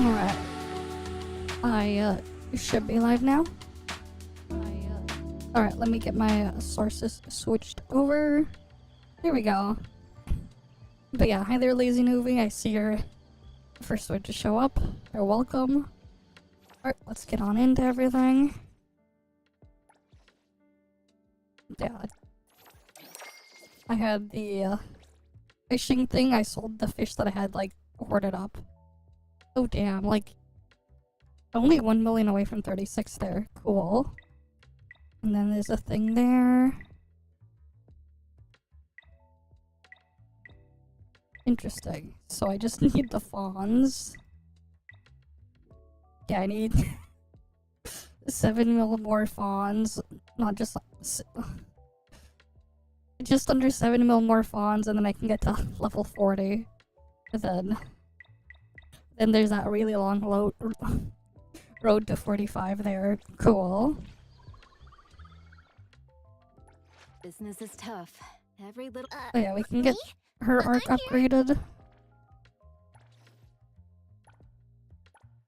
Alright. Should be live now. Alright, let me get my sources switched over. There we go. But yeah, hi there, Lazy Newbie. I see you're the first one to show up. You're welcome. Alright, let's get on into everything. Yeah. I had the fishing thing. I sold the fish that I had, like, hoarded up. Oh damn, like, only 1 million away from 36 there. Cool. And then there's a thing there. Interesting. So I just need the fawns. Yeah, I need 7 mil more fawns. Not just under 7 mil more fawns, and then I can get to level 40. And then there's that really long road to 45 there. Cool. Business is tough. Every little. Oh yeah, we can get her arc upgraded.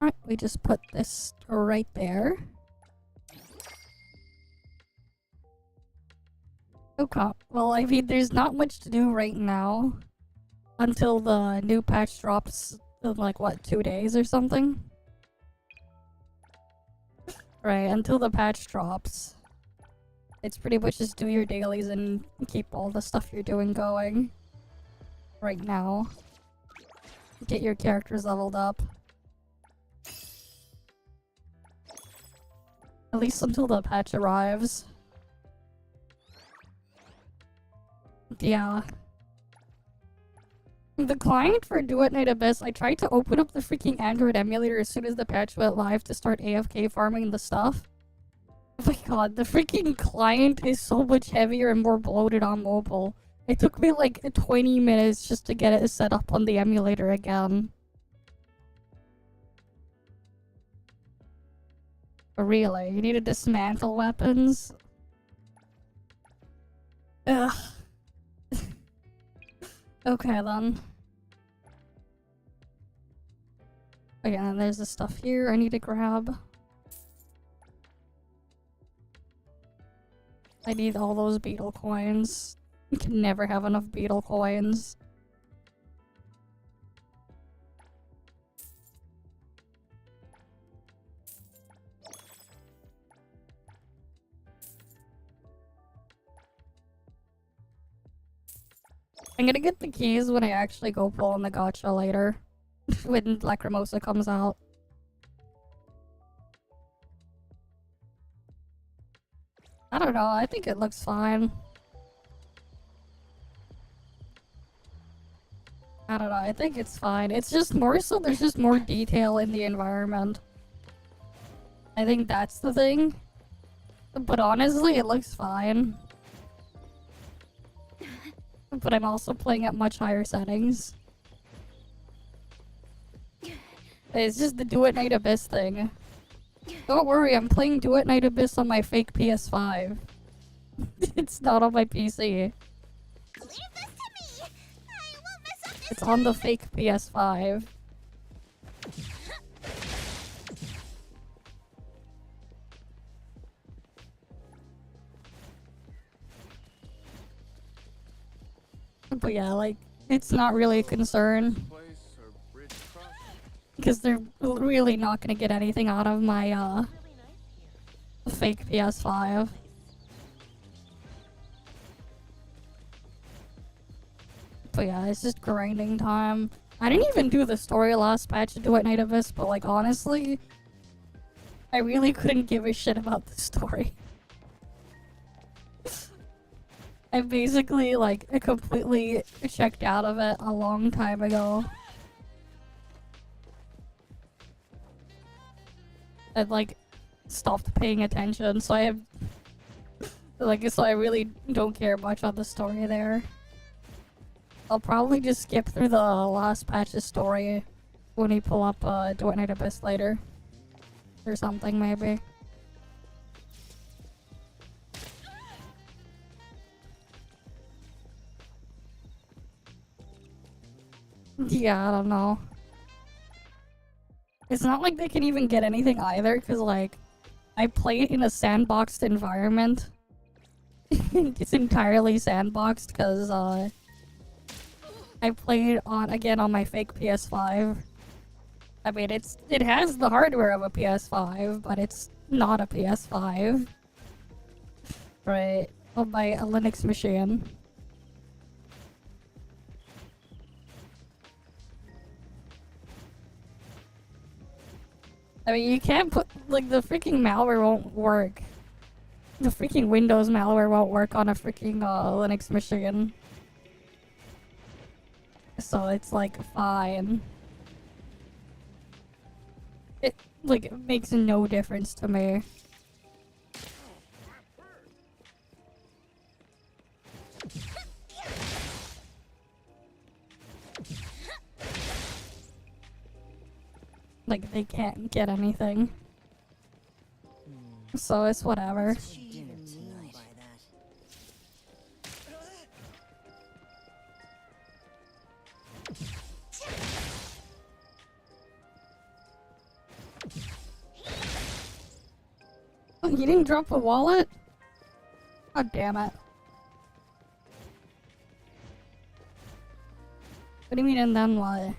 Alright, we just put this right there. Okay, well, I mean, there's not much to do right now until the new patch drops in, like, what, 2 days or something? Right, until the patch drops. It's pretty much just do your dailies and keep all the stuff you're doing going right now. Get your characters leveled up. At least until the patch arrives. Yeah. The client for Do It Night Abyss, I tried to open up the freaking Android emulator as soon as the patch went live to start AFK farming the stuff. Oh my god, the freaking client is so much heavier and more bloated on mobile. It took me like 20 minutes just to get it set up on the emulator again. But really, you need to dismantle weapons? Ugh. Okay then. Oh yeah, and there's the stuff here I need to grab. I need all those beetle coins. You can never have enough beetle coins. I'm gonna get the keys when I actually go pull in the gacha later. When Lacrimosa comes out. I don't know, I think it looks fine. I don't know, I think it's fine. It's just more so there's just more detail in the environment. I think that's the thing. But honestly, it looks fine. But I'm also playing at much higher settings. It's just the Do It Night Abyss thing. Don't worry, I'm playing Do It Night Abyss on my fake PS5. It's not on my PC. Leave this to me. I won't mess up this. It's on the fake PS5. But yeah, like, it's not really a concern. Because they're really not gonna get anything out of my, fake PS5. But yeah, it's just grinding time. I didn't even do the story last patch to Do It Night Abyss, but like, honestly, I really couldn't give a shit about the story. I basically, like, completely checked out of it a long time ago. And, like, stopped paying attention, so I have... Like, so I really don't care much on the story there. I'll probably just skip through the last patch's story when we pull up, Do It Night Abyss later. Or something, maybe. Yeah, I don't know. It's not like they can even get anything either, because, like, I play it in a sandboxed environment. It's entirely sandboxed, because, I play it on my fake PS5. I mean, it has the hardware of a PS5, but it's not a PS5. Right. On my Linux machine. I mean, you can't put, like, the freaking malware won't work. The freaking Windows malware won't work on a freaking Linux machine. So it's, like, fine. It, like, it makes no difference to me. Like, they can't get anything. So it's whatever. Oh, you didn't drop a wallet? God damn it. What do you mean, and then what?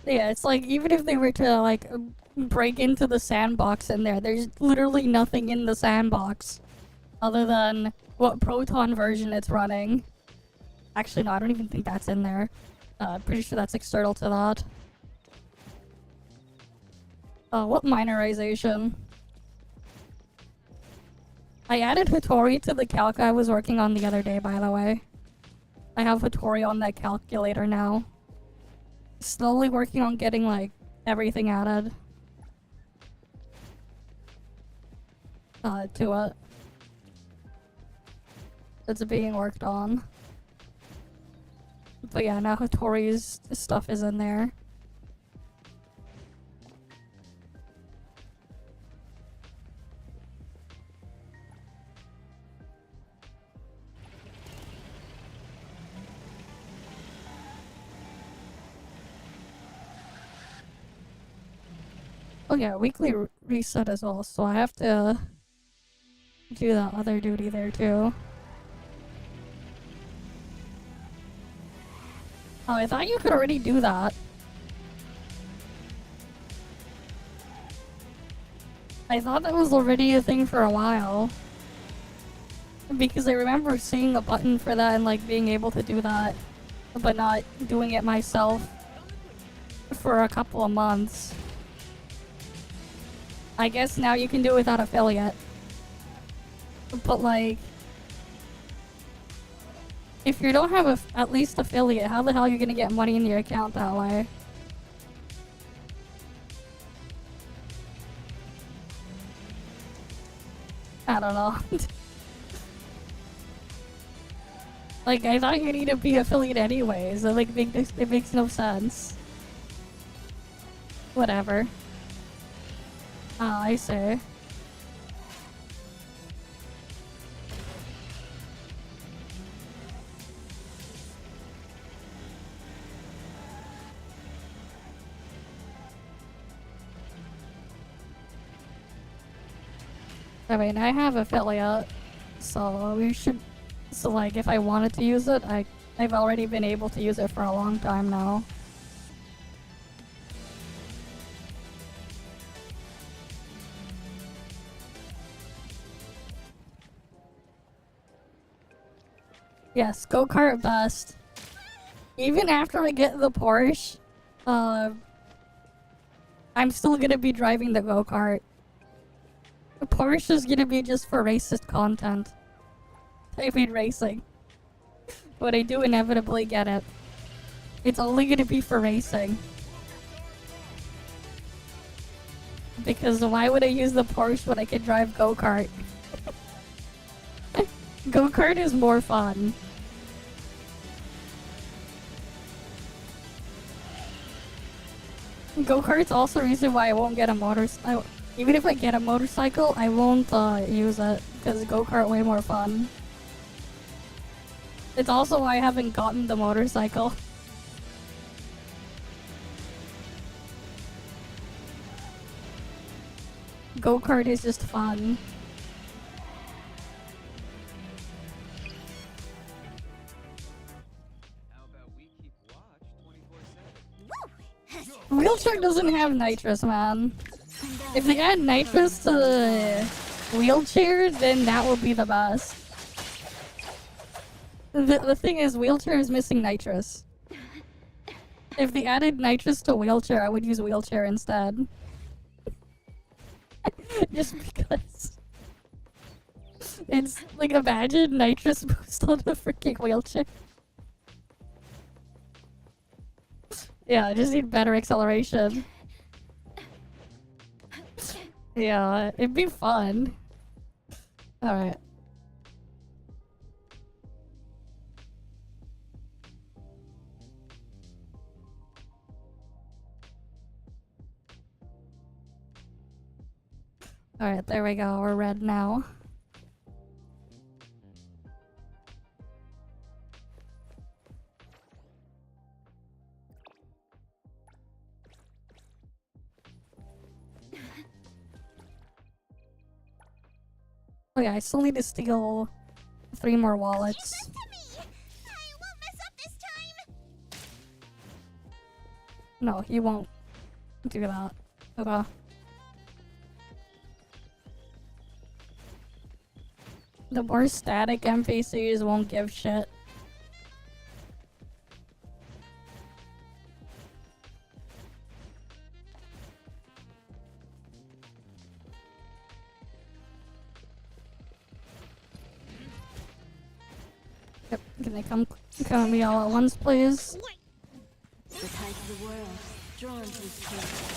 Yeah, it's like, even if they were to, like, break into the sandbox in there, there's literally nothing in the sandbox. Other than what Proton version it's running. Actually, no, I don't even think that's in there. Pretty sure that's external to that. What minorization? I added Hattori to the calc I was working on the other day, by the way. I have Hattori on that calculator now. Slowly working on getting, like, everything added. To it. It's being worked on. But yeah, now Hattori's stuff is in there. Oh yeah, weekly reset as well, so I have to do that other duty there too. Oh, I thought you could already do that. I thought that was already a thing for a while. Because I remember seeing a button for that and, like, being able to do that, but not doing it myself for a couple of months. I guess now you can do it without affiliate. But, like, if you don't have at least affiliate, how the hell are you gonna get money in your account that way? I don't know. Like, I thought you need to be affiliate anyways. It, like, it makes no sense. Whatever. Oh, I see. I mean, I have affiliate, so we should... So, like, if I wanted to use it, I've already been able to use it for a long time now. Yes, go-kart best. Even after I get the Porsche, I'm still gonna be driving the go-kart. The Porsche is gonna be just for racist content. I mean racing. But I do inevitably get it. It's only gonna be for racing. Because why would I use the Porsche when I can drive go-kart? Go-kart is more fun. Go-kart's also the reason why I won't get a motorcycle. Even if I get a motorcycle, I won't use it, because go-kart way more fun. It's also why I haven't gotten the motorcycle. go-kart is just fun. How about we keep watch 24/7? Wheelchair doesn't have nitrous, man. If they add nitrous to wheelchair, then that would be the best. The thing is, wheelchair is missing nitrous. If they added nitrous to wheelchair, I would use wheelchair instead. Just because. It's like, imagine nitrous boost on the freaking wheelchair. Yeah, I just need better acceleration. Yeah, it'd be fun. Alright. Alright, there we go. We're red now. Oh yeah, I still need to steal 3 more wallets. Give this to me! I won't mess up this time! No, you won't do that. Okay. The more static NPCs won't give shit. Yep, can they come at me all at once, please? The tide of the world, drawn to its place.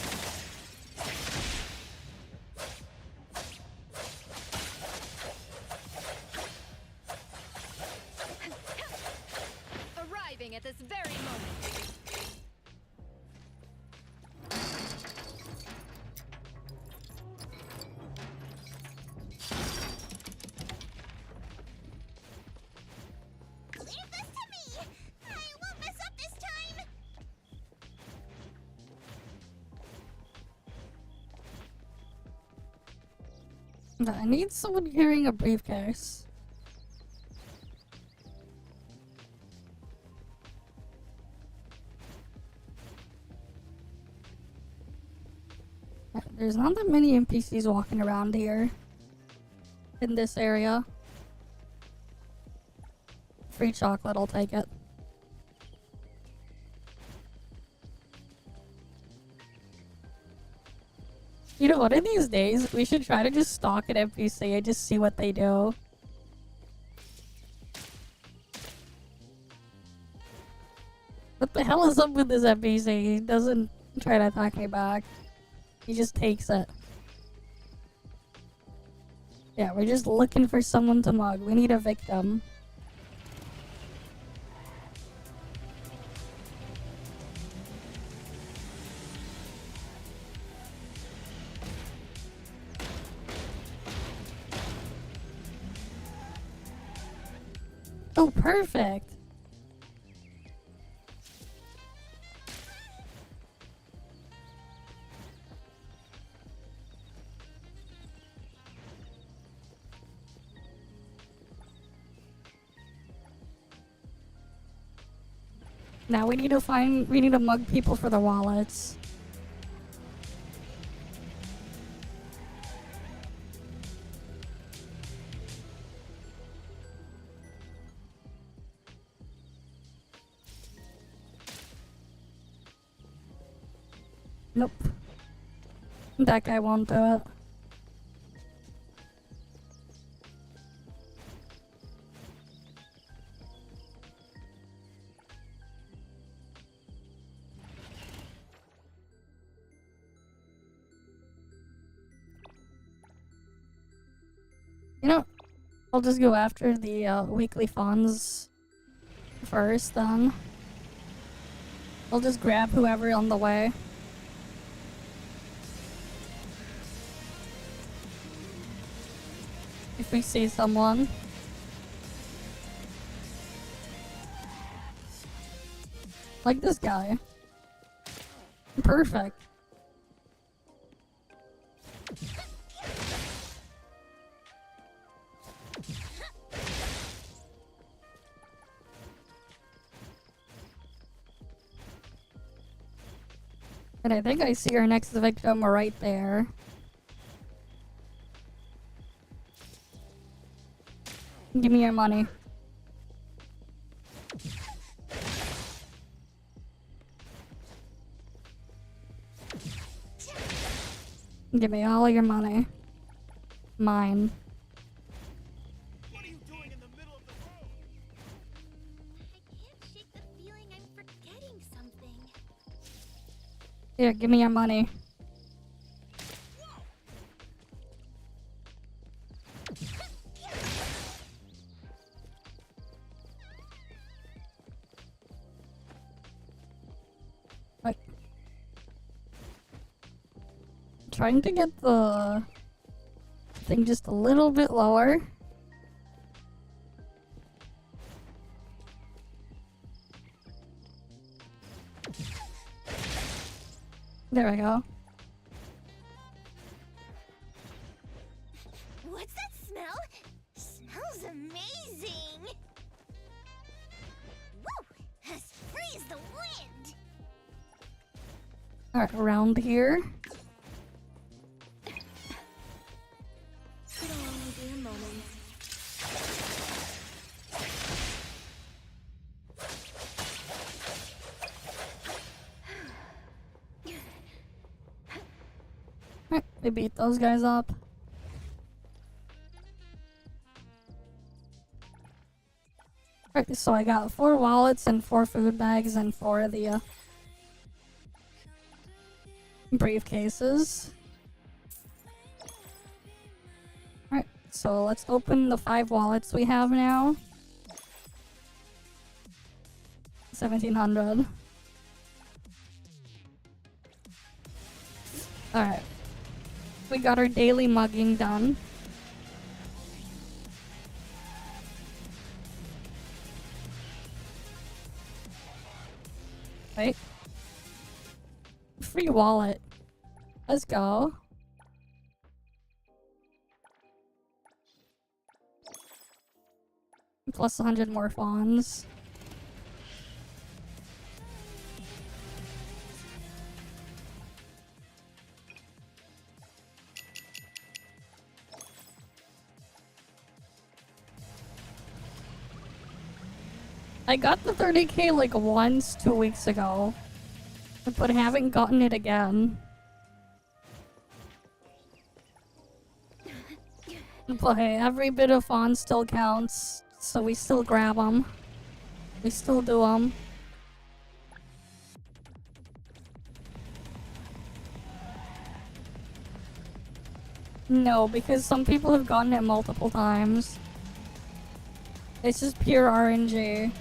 Arriving at this very moment. Leave this to me! I won't mess up this time! I need someone carrying a briefcase. There's not that many NPCs walking around here. In this area. Free chocolate, I'll take it. You know, one of these days, we should try to just stalk an NPC and just see what they do. What the hell is up with this NPC? He doesn't try to attack me back. He just takes it. Yeah, we're just looking for someone to mug. We need a victim. Oh, perfect. Now we need to mug people for their wallets. Nope. That guy won't do it. You know, I'll just go after the weekly funds first, then. I'll just grab whoever on the way. If we see someone. Like this guy. Perfect. And I think I see our next victim right there. Give me your money. Give me all your money. Mine. What are you doing in the middle of the road? I can't shake the feeling I'm forgetting something. Here, give me your money. Right. Trying to get the thing just a little bit lower. There we go. What's that smell? Smells amazing! Woo! As free as the wind! Alright, around here. It'll only be a moment. Alright, we beat those guys up. Alright, so I got 4 wallets and 4 food bags and 4 of the briefcases. Alright, so let's open the 5 wallets we have now. 1700. Alright. We got our daily mugging done. Right? Free wallet. Let's go. Plus 100 more fawns. I got the 30k like once 2 weeks ago, but haven't gotten it again. But hey, every bit of fawn still counts, so we still grab them. We still do them. No, because some people have gotten it multiple times. It's just pure RNG.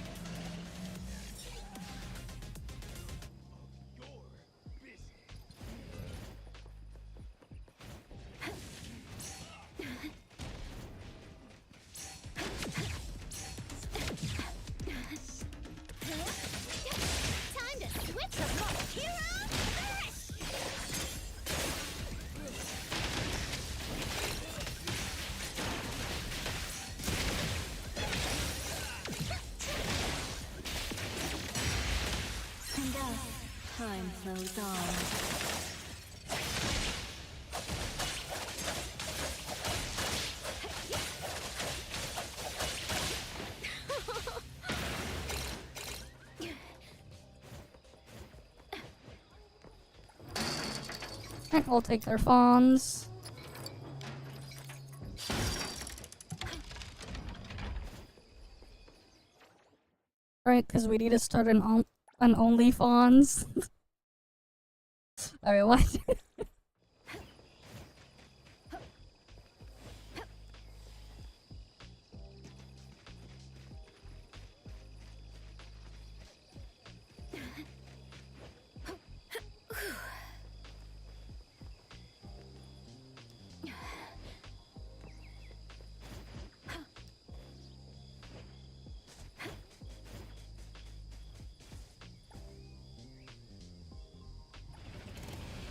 Time to switch the ball. Hero first! And thus, time flows on. Alright, we'll take their fawns. Right, because we need to start an OnlyFans. Alright, what?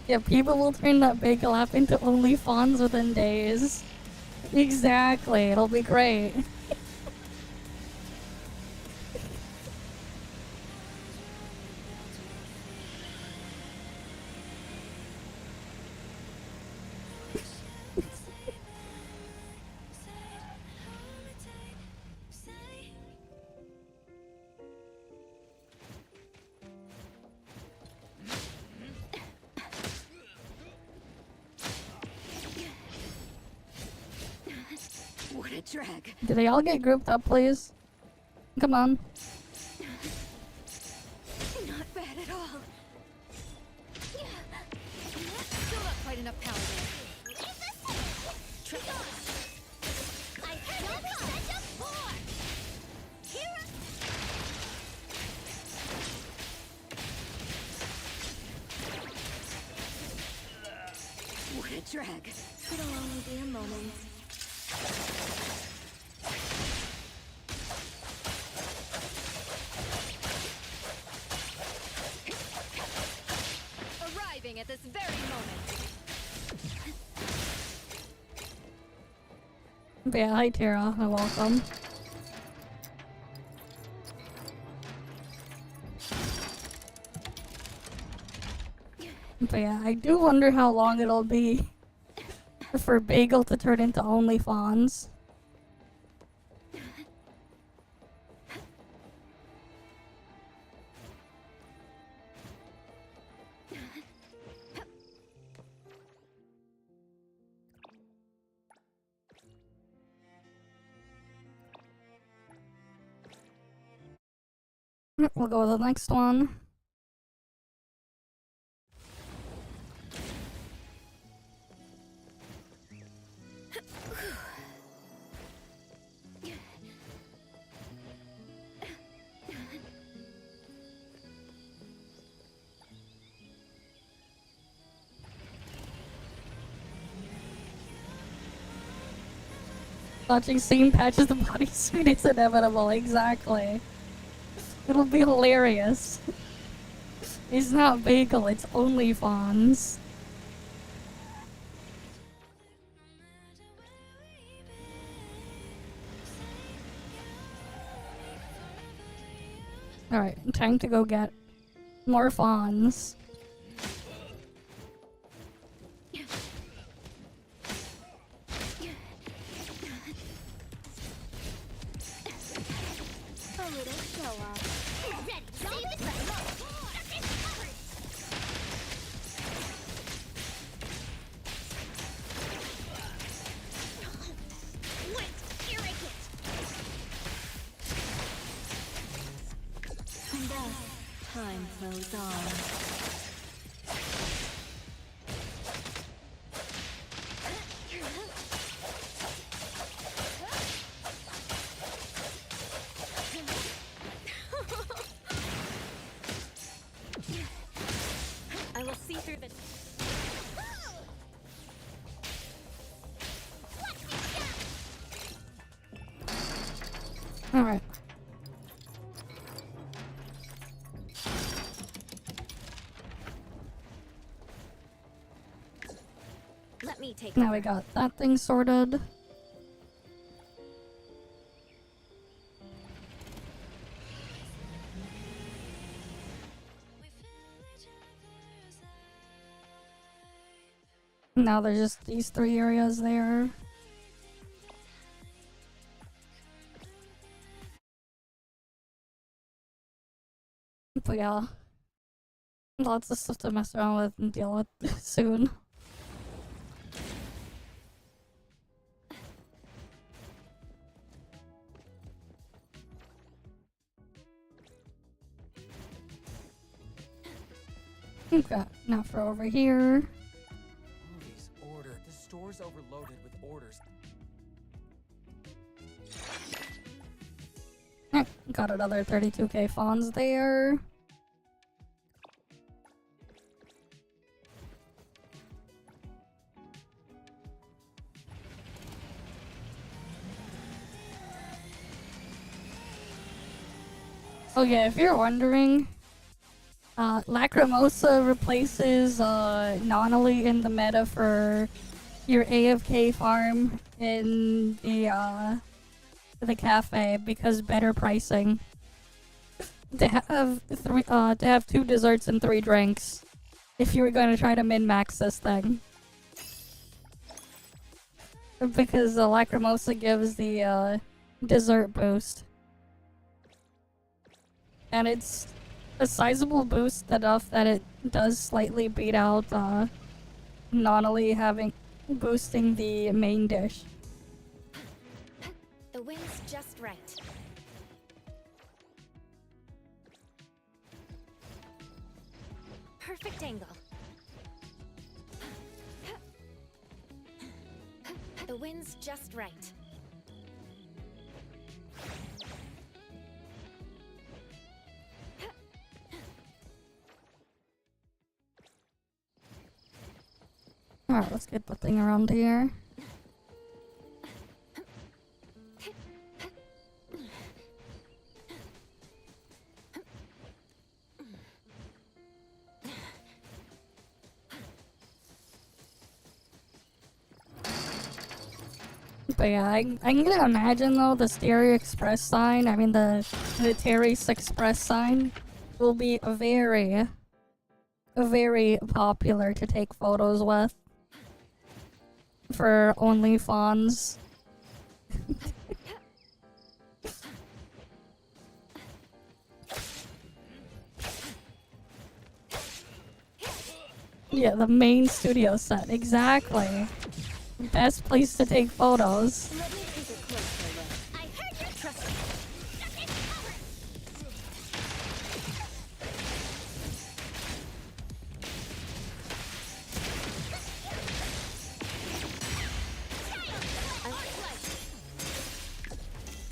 Yeah, people will turn that bagel app into OnlyFans within days. Exactly, it'll be great. drag. Do they all get grouped up, please? Come on. Not bad at all. Still not quite enough power there. What a drag. It'll only be a moment. Arriving at this very moment. But yeah, hi Tara, and welcome. But yeah, I do wonder how long it'll be for Bagel to turn into OnlyFans. We'll go with the next one. Watching scene patches the bodysuit is inevitable, exactly. It'll be hilarious. It's not Bagel, it's OnlyFans. Alright, time to go get more fawns. A little show off. Ready. See this Wait, irrigate. And thus, time flows on. I will see through the. Alright. Let me take Now over. we got that thing sorted. Now there's just these three areas there. But yeah, lots of stuff to mess around with and deal with soon. Okay, now for over here. All these orders. The store's overloaded with orders. Got another 32k fawns there. Oh yeah, if you're wondering, Lacrimosa replaces Nonally in the meta for your AFK farm in the cafe because better pricing. To have 2 desserts and 3 drinks if you were going to try to min-max this thing. Because the Lacrimosa gives the dessert boost. And it's a sizable boost enough that it does slightly beat out Nonally boosting the main dish. perfect angle. The wind's just right. Alright, let's get the thing around here. But yeah, I'm gonna imagine though the Stereo Express sign, I mean the Terry's Express sign, will be very popular to take photos with for OnlyFans. Yeah, the main studio set, exactly. Best place to take photos. Let me take a closer look. I heard you. Trust me.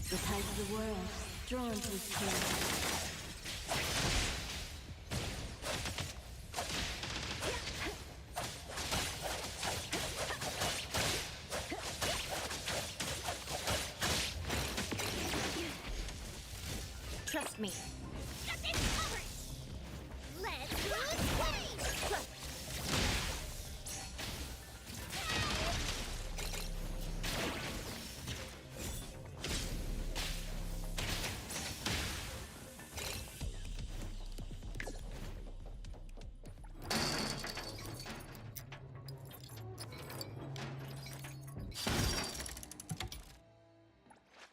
The tide of the world, drawn to its tail. Trust me.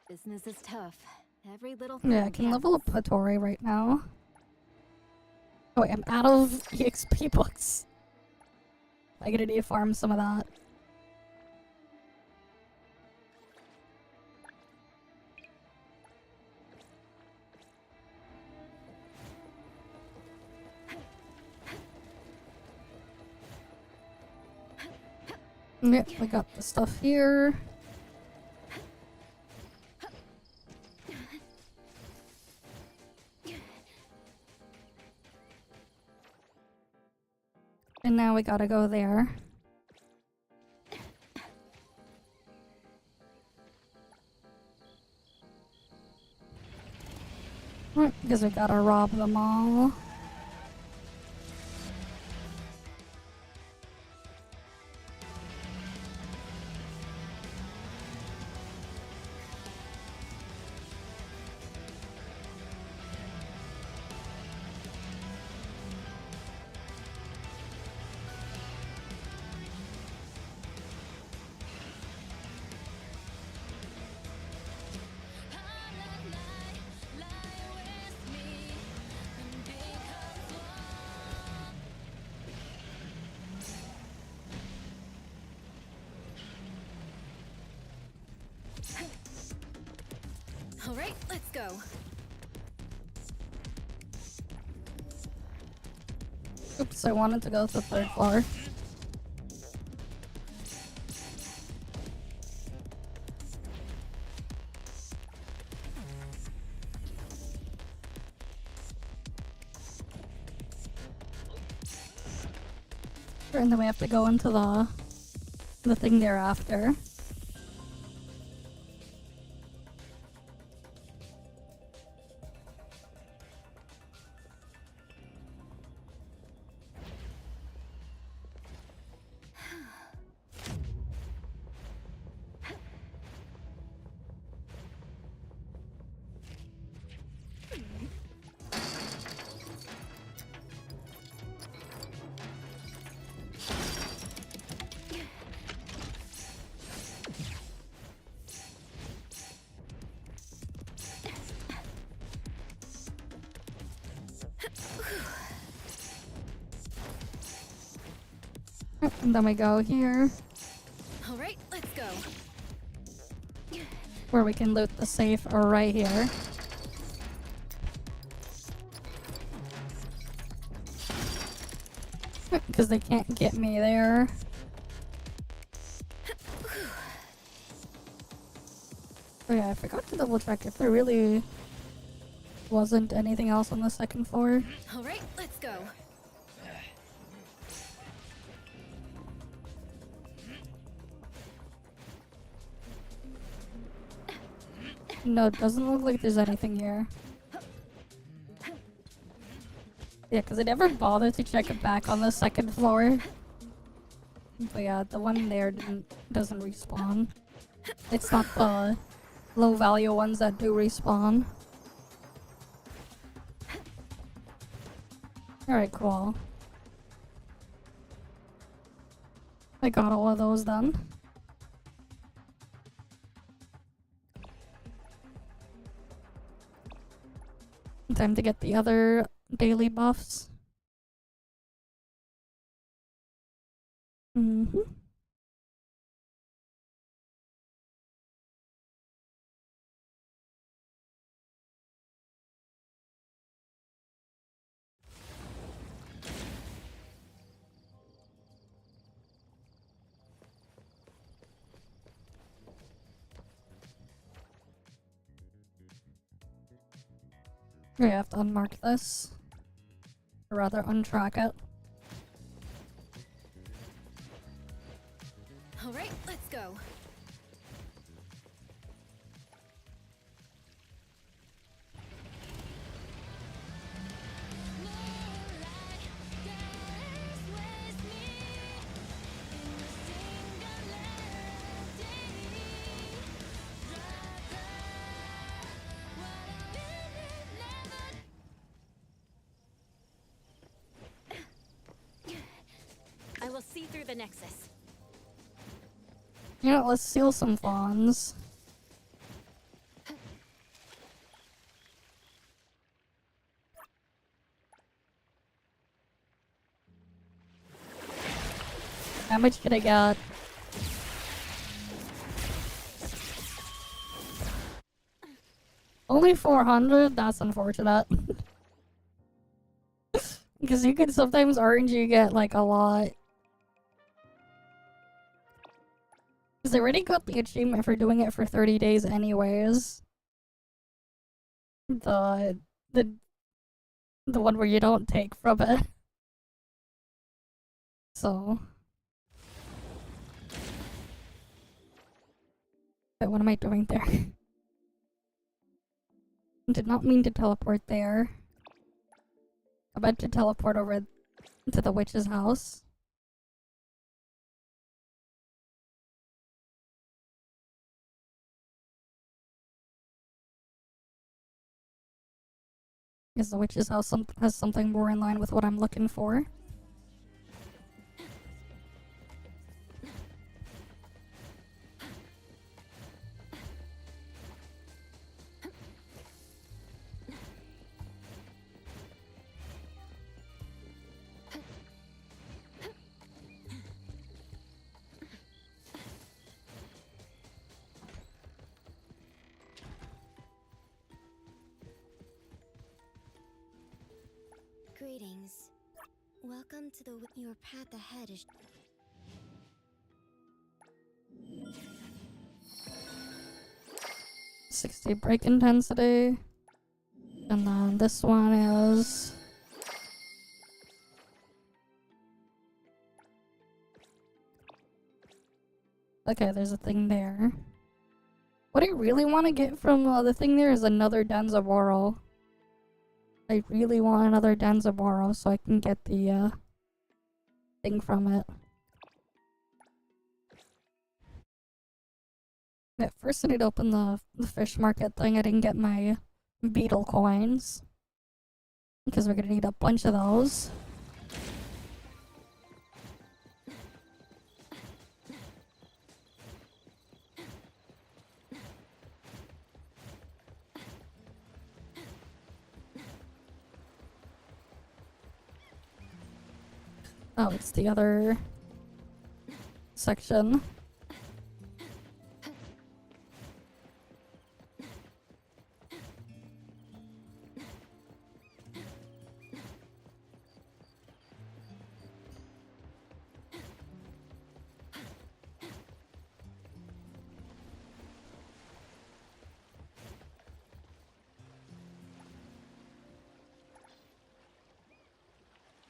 Business is tough. Every little thing Yeah, I can level up Hattori right now. Oh wait, I'm out of EXP books. I'm gonna need to farm some of that. Yep, we got the stuff here. And now we gotta go there. Right, because we gotta rob them all. All right, let's go. Oops, I wanted to go to the third floor. And then we have to go into the thing thereafter. And then we go here, All right, let's go. where we can loot the safe right here. Because they can't get me there. Oh yeah, I forgot to double check if there really wasn't anything else on the second floor. Alright, let's go. No, it doesn't look like there's anything here. Yeah, because I never bothered to check it back on the second floor. But yeah, the one there doesn't respawn. It's not the low value ones that do respawn. Alright, cool. I got all of those done. Time to get the other daily buffs. Mm-hmm. I have to unmark this. Or rather, untrack it. Alright, let's go. I will see through the nexus. You know, let's steal some fawns. How much can I get? Only 400? That's unfortunate. Because you can sometimes RNG get like a lot. Because I already got the achievement for doing it for 30 days anyways. The one where you don't take from it. So. Wait, what am I doing there? Did not mean to teleport there. I meant to teleport over to the witch's house. Because the witch's house has something more in line with what I'm looking for. Greetings. Welcome to your path ahead is 60 break intensity. And then this one is... Okay, there's a thing there. What I really want to get from the thing there is another Denzaboro. I really want another Denzaboro so I can get the thing from it. At first I need to open the fish market thing. I didn't get my beetle coins. Because we're gonna need a bunch of those. Oh, it's the other section.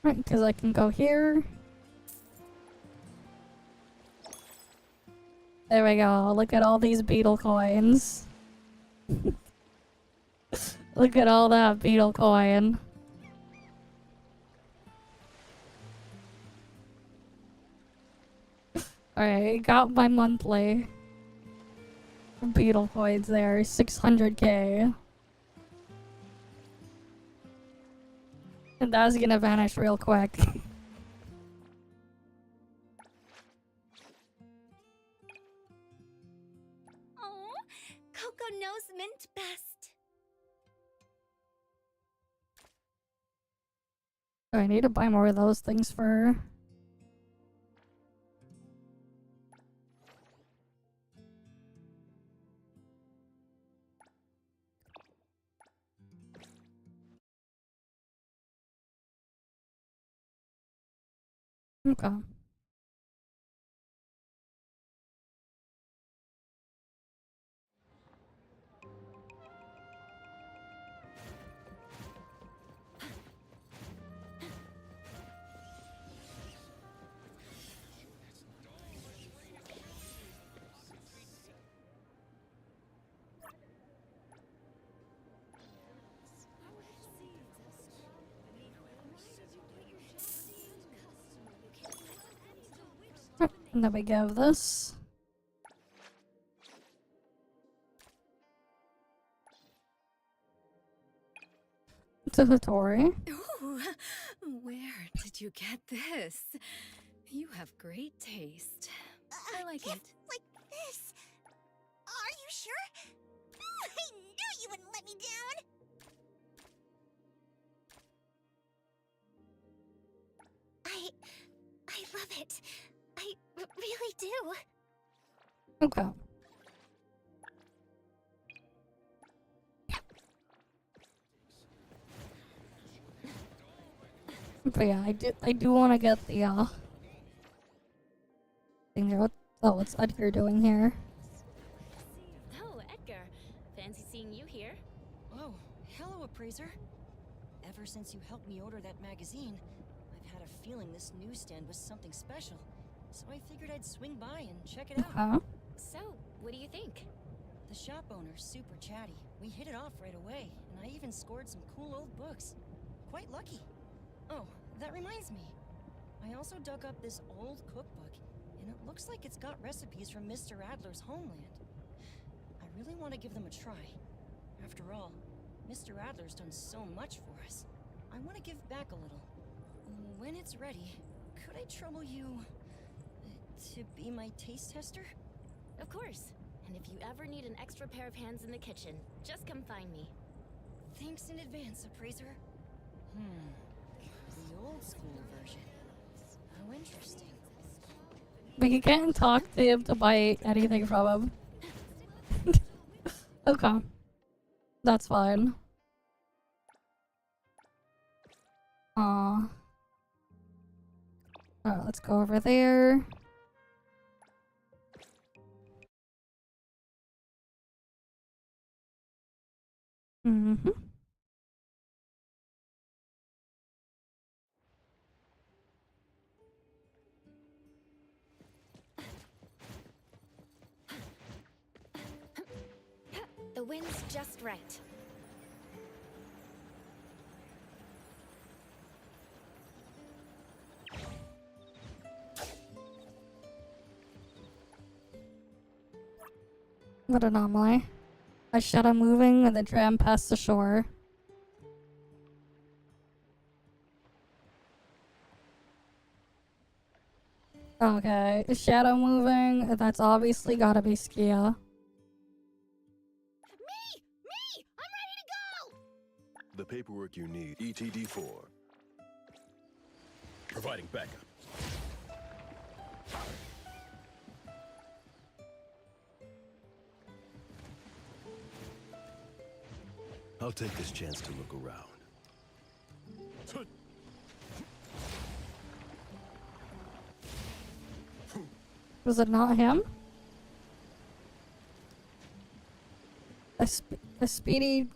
Right, because I can go here. There we go. Look at all these beetle coins. Look at all that beetle coin. Alright, got my monthly beetle coins there. 600k. And that's gonna vanish real quick. Oh, Coco knows mint best. I need to buy more of those things for her. Okay. And then we give this to Hattori. Ooh, where did you get this? You have great taste. I like it. Like this. Are you sure? I knew you wouldn't let me down. I love it. I really do. Okay. But yeah, I do want to get the thing here. What's Edgar doing here? Oh, Edgar. Fancy seeing you here. Oh, hello, Appraiser. Ever since you helped me order that magazine, I've had a feeling this newsstand was something special. So I figured I'd swing by and check it out. Huh? So, what do you think? The shop owner's super chatty. We hit it off right away, and I even scored some cool old books. Quite lucky. Oh, that reminds me. I also dug up this old cookbook, and it looks like it's got recipes from Mr. Adler's homeland. I really want to give them a try. After all, Mr. Adler's done so much for us. I want to give back a little. When it's ready, could I trouble you to be my taste tester? Of course. And if you ever need an extra pair of hands in the kitchen, just come find me. Thanks in advance, Appraiser. The old school version. How interesting. But you can't talk to him to buy anything from him. Okay. That's fine. Alright, let's go over there. Mm-hmm. The wind's just right. What an anomaly. A shadow moving and the tram past the shore. Okay, a shadow moving. That's obviously gotta be Skia. Me! I'm ready to go! The paperwork you need, ETD-4. Providing backup. I'll take this chance to look around. Was it not him? A speedy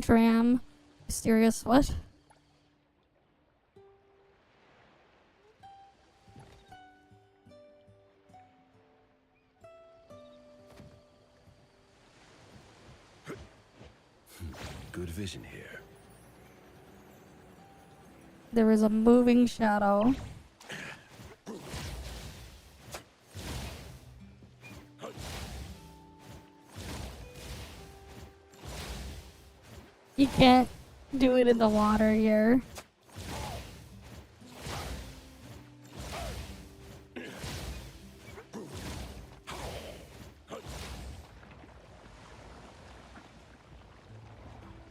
tram. Mysterious what? vision here. There is a moving shadow. You can't do it in the water here.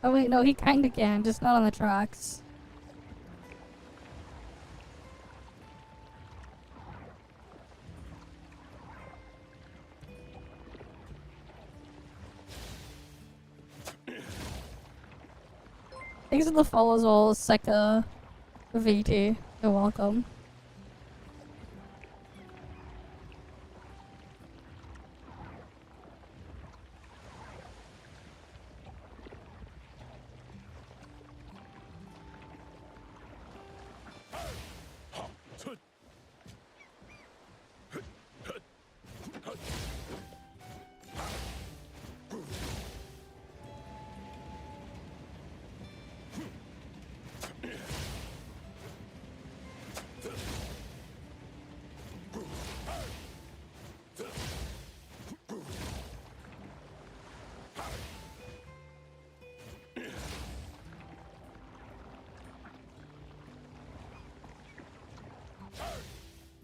Oh wait, no, he kinda can, just not on the tracks. Thanks for the follow as well, Seka VT. You're welcome.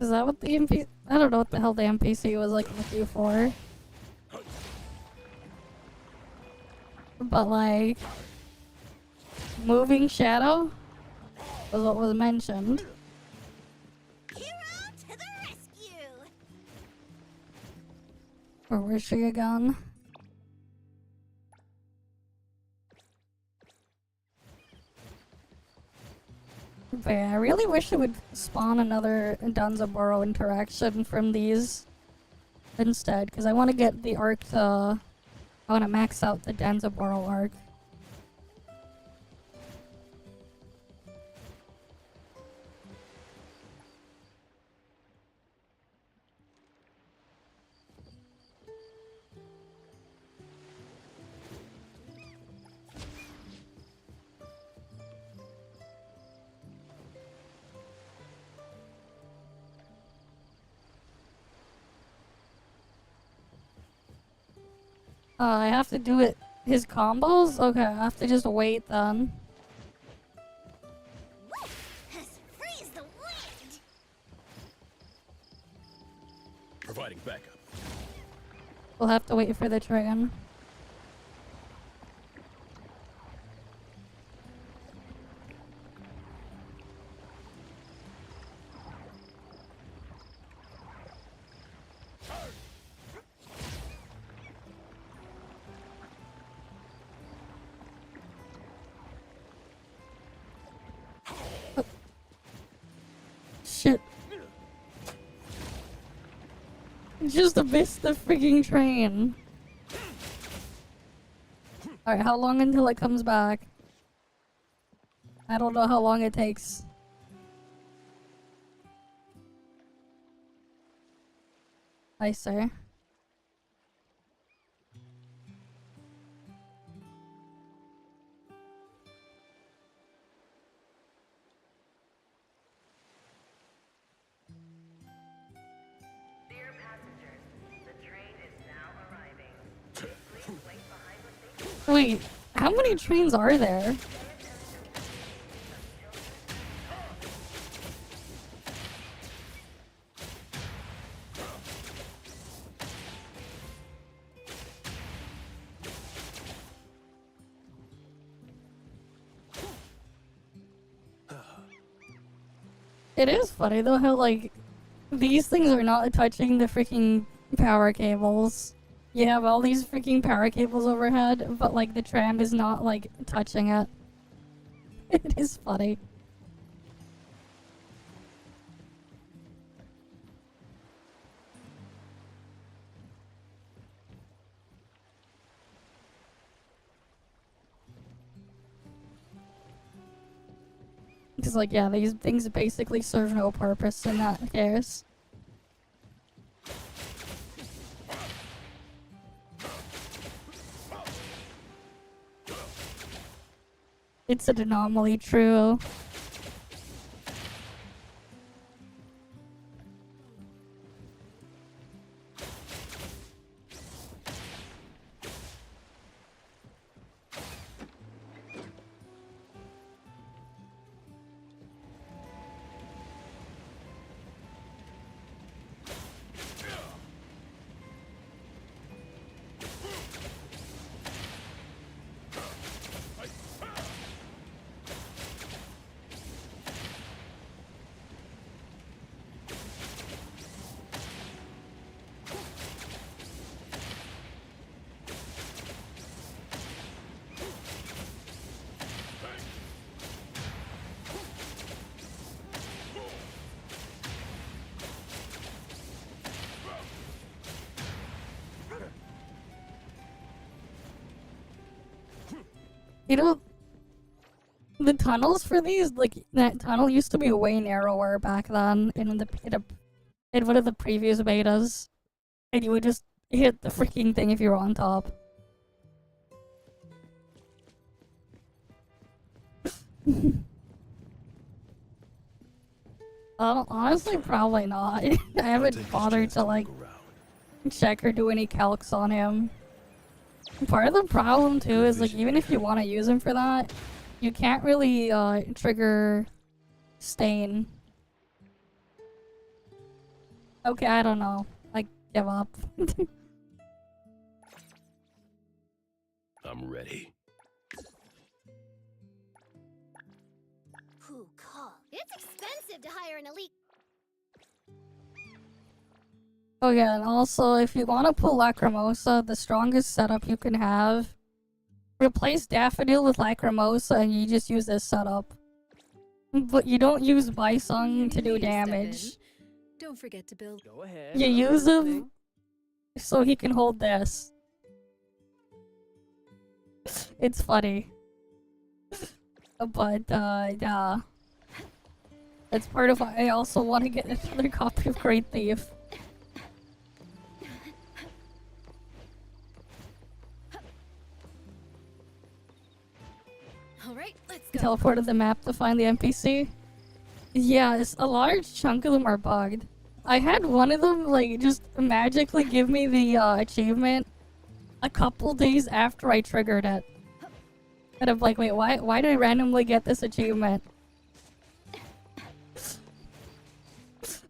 Is that what the NPC? I don't know what the hell the NPC was like looking for. But like, moving shadow was what was mentioned. Hero to the rescue! Or where's she gone? But yeah, I really wish it would spawn another Danzaburo interaction from these instead, because I want to get the arc to... I want to max out the Danzaburo arc. I have to do it. His combos? Okay, I have to just wait then. Freeze the wind! Providing backup. We'll have to wait for the train. Shit. Just missed the freaking train. Alright, how long until it comes back? I don't know how long it takes. I see. Dear passengers, the train is now arriving. Please wait behind the station. Wait, how many trains are there? It is funny though how like these things are not touching the freaking power cables. You have all these freaking power cables overhead, but like the tram is not like touching it. It is funny. Because like yeah, these things basically serve no purpose in that case. It's an anomaly, true. You know, the tunnels for these, like, that tunnel used to be way narrower back then in one of the previous betas. And you would just hit the freaking thing if you were on top. Honestly, probably not. I haven't bothered to, like, check or do any calcs on him. Part of the problem too is, like, even if you want to use him for that, you can't really trigger stain. Okay, I don't know. I give up. I'm ready. Who called? It's expensive to hire an elite. Oh yeah, and also, if you want to pull Lacrimosa, the strongest setup you can have, replace Daffodil with Lacrimosa and you just use this setup. But you don't use Bison to do damage. Don't forget to build. Go ahead. You use him so he can hold this. It's funny. But, yeah. That's part of why I also want to get another copy of Great Thief. Alright, let's go. Teleported the map to find the NPC. Yes, a large chunk of them are bugged. I had one of them, like, just magically give me the achievement a couple days after I triggered it. And I'm like, wait, why did I randomly get this achievement?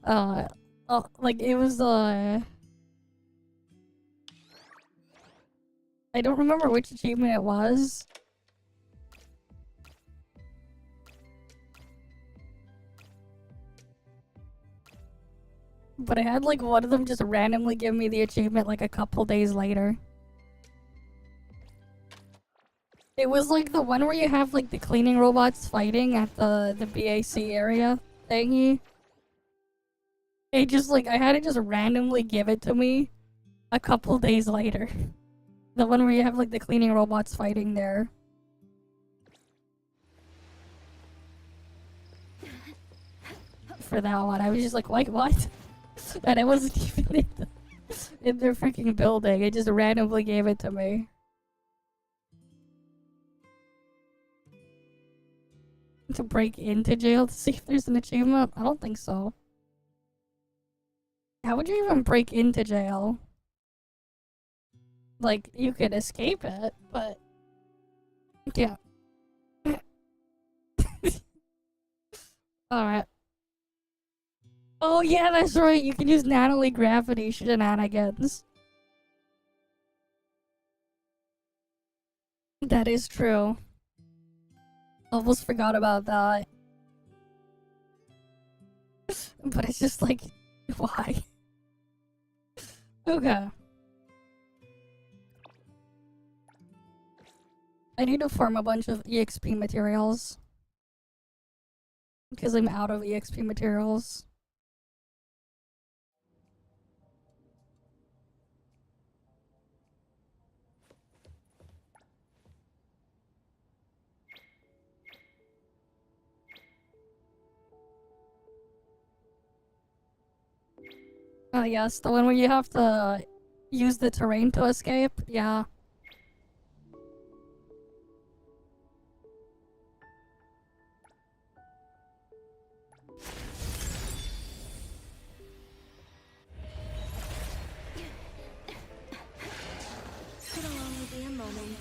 Like, it was, I don't remember which achievement it was. But I had, like, one of them just randomly give me the achievement, like, a couple days later. It was, like, the one where you have, like, the cleaning robots fighting at the BAC area thingy. It just, like, I had it just randomly give it to me a couple days later. The one where you have, like, the cleaning robots fighting there. For that one, I was just like, what? And it wasn't even in their freaking building. It just randomly gave it to me. To break into jail to see if there's an achievement? I don't think so. How would you even break into jail? Like, you could escape it, but... yeah. Alright. Oh yeah, that's right, you can use Natalie Gravity shenanigans. That is true. Almost forgot about that. But it's just like, why? Okay. I need to farm a bunch of EXP materials. Because I'm out of EXP materials. Oh yes, the one where you have to use the terrain to escape? Yeah. It'll only be a moment.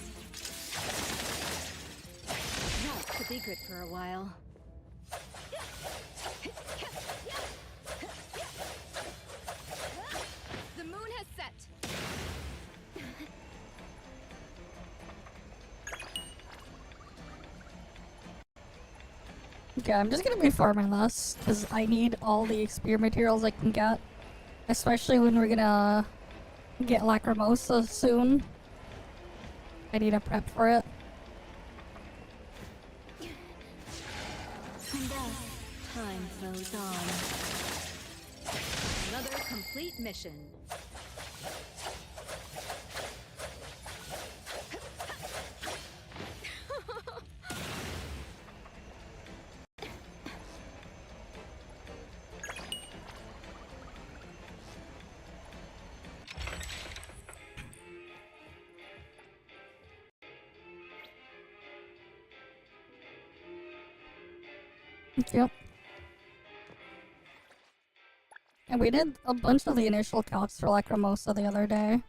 That could be good for a while. The moon has set. Okay, I'm just gonna be farming this, because I need all the spear materials I can get. Especially when we're gonna get Lacrimosa soon. I need a prep for it. And thus, time flows on. Another complete mission. Yep. And we did a bunch of the initial calcs for Lacrimosa the other day.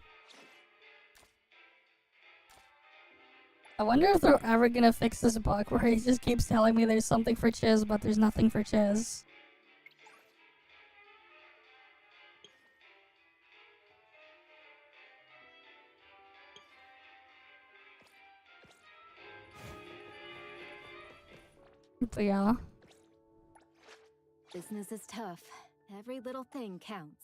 I wonder if they're ever gonna fix this bug where he just keeps telling me there's something for Chiz, but there's nothing for Chiz. But yeah. Business is tough. Every little thing counts.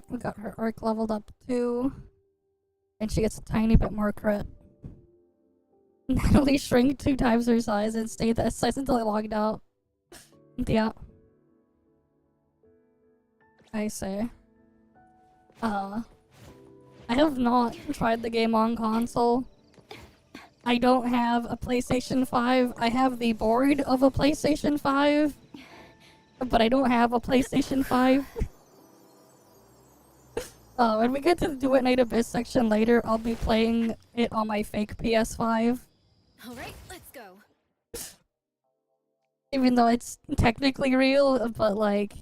We got her arc leveled up too. And she gets a tiny bit more crit. Natalie shrink 2 times her size and stayed that size until I logged out. Yeah. I say. I have not tried the game on console. I don't have a PlayStation 5. I have the board of a PlayStation 5. But I don't have a PlayStation 5. When we get to the Do It Night Abyss section later, I'll be playing it on my fake PS5. Alright, let's go. Even though it's technically real, but like...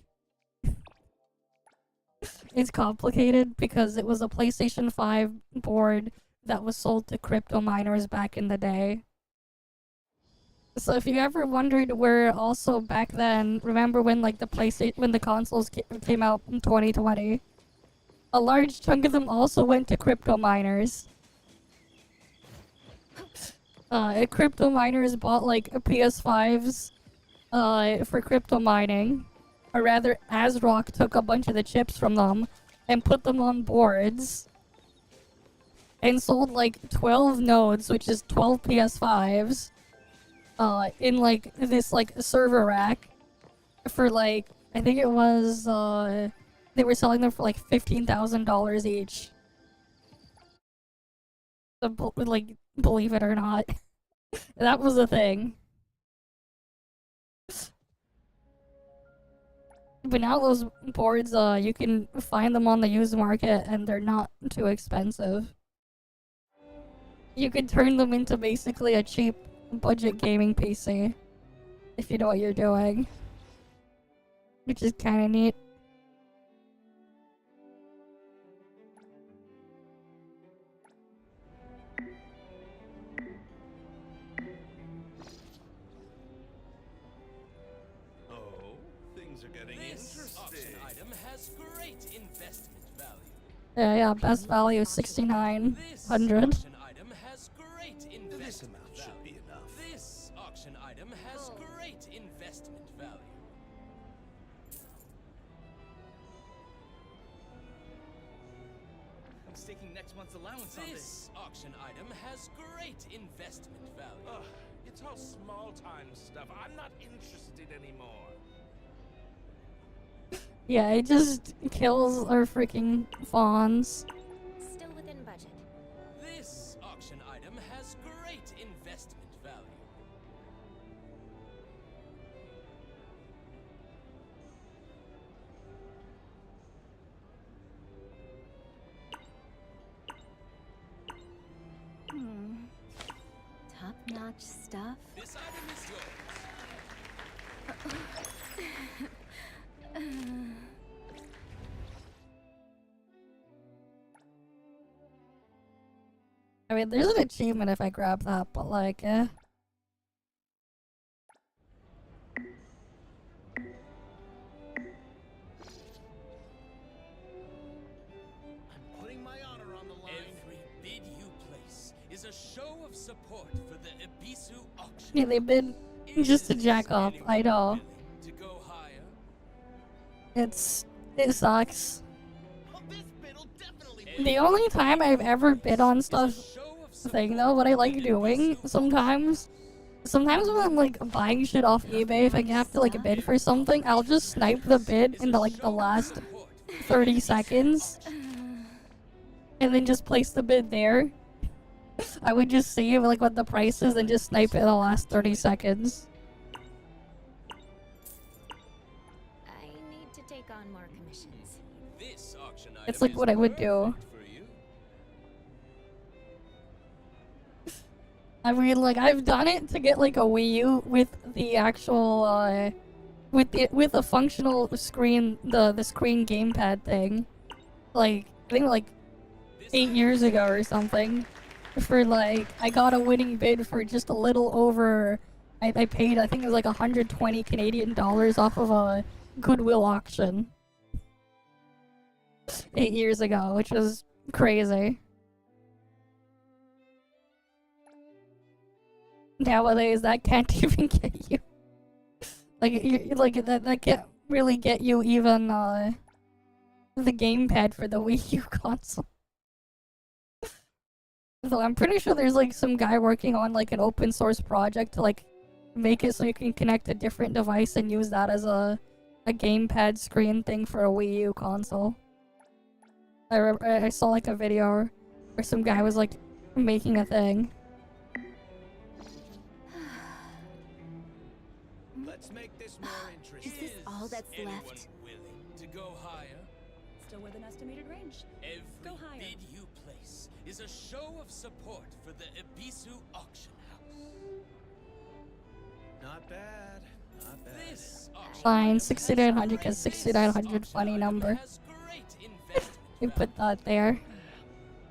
it's complicated because it was a PlayStation 5 board that was sold to crypto miners back in the day. So if you ever wondered where also back then, remember when like when the consoles came out in 2020? A large chunk of them also went to crypto miners. Crypto miners bought like PS5s for crypto mining. Or rather, ASRock took a bunch of the chips from them and put them on boards. And sold like 12 nodes, which is 12 PS5s. In like this like server rack. For like, I think it was they were selling them for like $15,000 each. So, like, believe it or not. That was a thing. But now those boards, you can find them on the used market and they're not too expensive. You could turn them into basically a cheap budget gaming PC. If you know what you're doing. Which is kinda neat. Yeah, best value is 6,900. This amount should be enough. This auction item has great investment value. I'm staking next month's allowance on this. This auction item has great investment value. It's all small-time stuff. I'm not interested anymore. Yeah, it just kills our freaking fawns. Still within budget. This auction item has great investment value. Top-notch stuff. This item is yours. I mean, there's an achievement if I grab that, but like, eh. I'm putting my honor on the line. Every bid you place is a show of support for the Ibisu auction. Yeah, they've been just to jack off. I know. To go higher. It sucks. Well, this bid'll definitely The only time I've ever bid on stuff thing though, what I like doing sometimes when I'm like buying shit off eBay, if I have to like bid for something, I'll just snipe the bid into like the last 30 seconds and then just place the bid there. I would just save like what the price is and just snipe it in the last 30 seconds. I need to take on more commissions. This auction item It's like what I would do. I mean, like, I've done it to get like a Wii U with the actual with a functional screen, the screen gamepad thing. Like, I think like 8 years ago or something. For like, I got a winning bid for just a little over. I paid, I think it was like 120 Canadian dollars off of a Goodwill auction 8 years ago, which was crazy. Nowadays, that can't even get you. Like that can't really get you even the gamepad for the Wii U console. So I'm pretty sure there's like some guy working on like an open source project to like make it so you can connect a different device and use that as a gamepad screen thing for a Wii U console. I saw like a video where some guy was like making a thing. Let's make this more interesting. Is this all that's left? Willing to go higher? Still within estimated range. Every Go higher. bid you place is a show of support for the Ibisu auction house. Not bad. Not bad. This auction Fine, 6900 because 6900 funny number. has great investment. You put that there.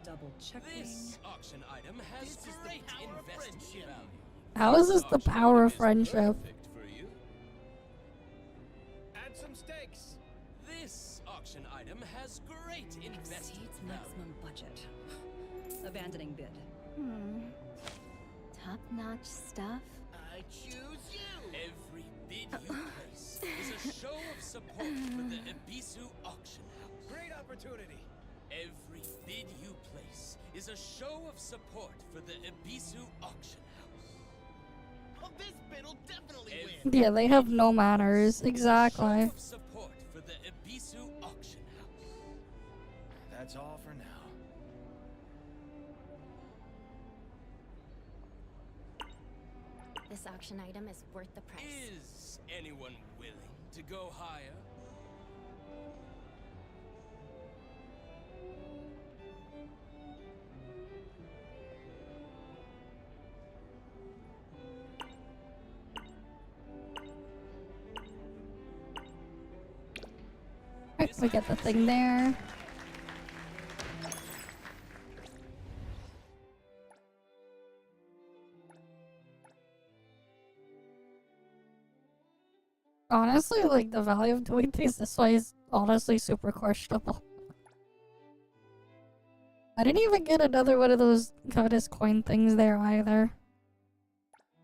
Double checking. This auction item has great investment value. How is this the power of friendship? Perfect for you. Add some stakes. This auction item has great investment Exceeds value. maximum budget. Abandoning bid. Top-notch stuff. I choose you. Every bid you place is a show of support for the Ibisu auction house. Great opportunity. Every bid you place is a show of support for the Ibisu auction house. Well, this bid'll definitely win. Yeah, they have no manners. Exactly. Show of support for the Ibisu auction house. That's all for now. This auction item is worth the price. Is anyone willing to go higher? Alright, we get the thing there. Honestly, like, the value of doing things this way is honestly super questionable. I didn't even get another one of those goddess coin things there either.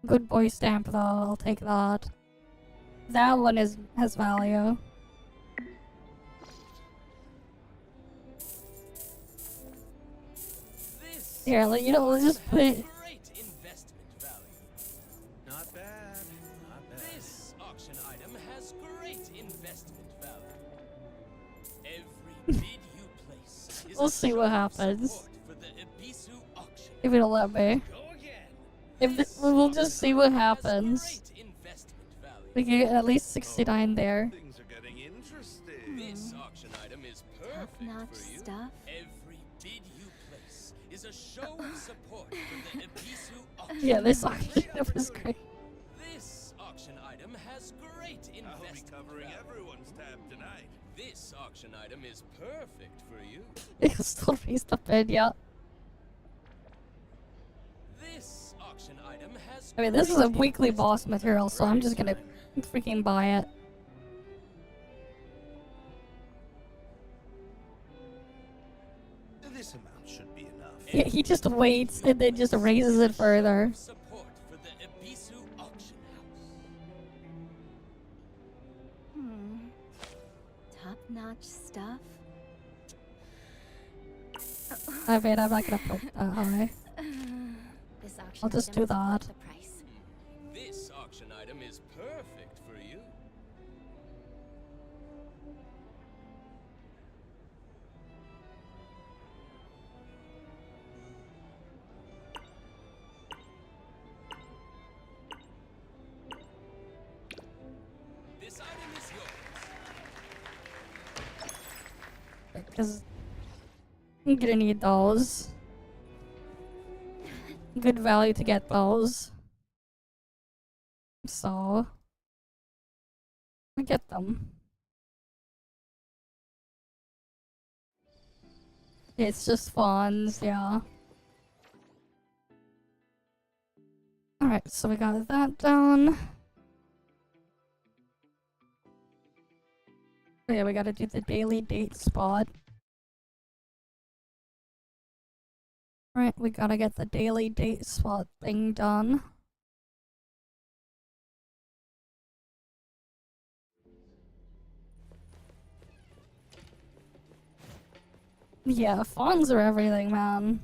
Good boy stamp though, I'll take that. That one has value. Here, you know, let's just put it. Great investment value. Not bad. Not bad. This auction item has great investment value. Every bid you place is We'll a see show what of happens. support for the Ibisu auction If it'll let me. We'll just see what happens. We can get at least 69 there. Things are getting interesting. This auction item is perfect Top-notch for you. stuff. Every bid you place is a show of support for the Ebisu auction. Yeah, this auction item is great. This auction item has great I'll be investment covering value. everyone's tab tonight. This auction item is perfect for you. It'll still raise the bid, yeah. This auction item has I mean, this is a great weekly investment boss material, so I'm just gonna freaking buy it. This amount should be enough. Yeah, he just waits and then just raises it further. support for the Ebisu auction house. Top-notch stuff. I mean, I'm not gonna put that high. This auction I'll just item do is worth that. the price. This auction item is perfect for you. This item is yours. Because I'm gonna need those. Good value to get those. So I get them. It's just funds, yeah. Alright, so we got that done. Oh yeah, we gotta do the daily date spot. Right, we gotta get the daily date spot thing done. Yeah, funds are everything, man.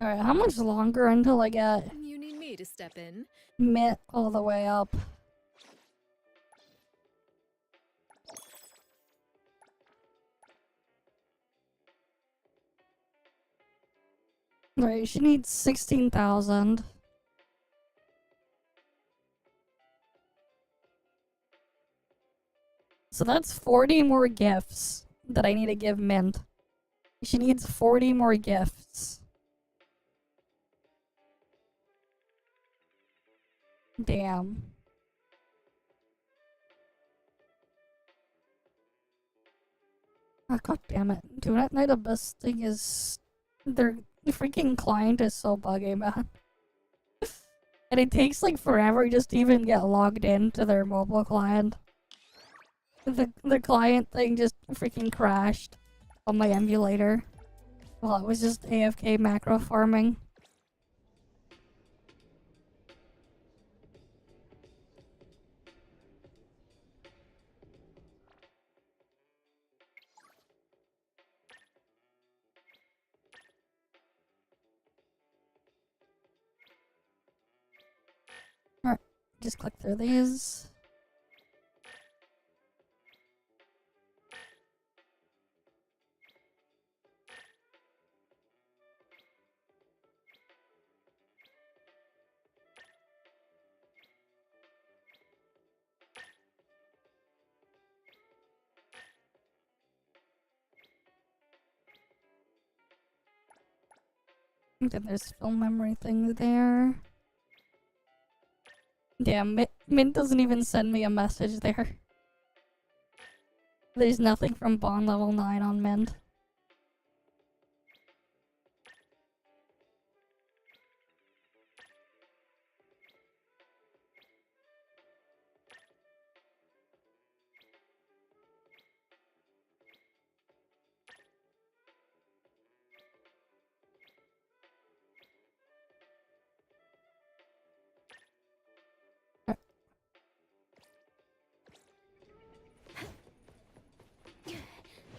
Alright, how much longer until I get You need me to step in. Mint all the way up? Right, she needs 16,000. So that's 40 more gifts that I need to give Mint. She needs 40 more gifts. Damn. Oh, god damn it. Dude, that Night Abyss thing is... Their freaking client is so buggy, man. And it takes like forever just to even get logged into their mobile client. The client thing just freaking crashed on my emulator. Well, it was just AFK macro farming. Alright, just click through these. Then there's film memory thing there. Yeah, Mint doesn't even send me a message there. There's nothing from Bond level 9 on Mint.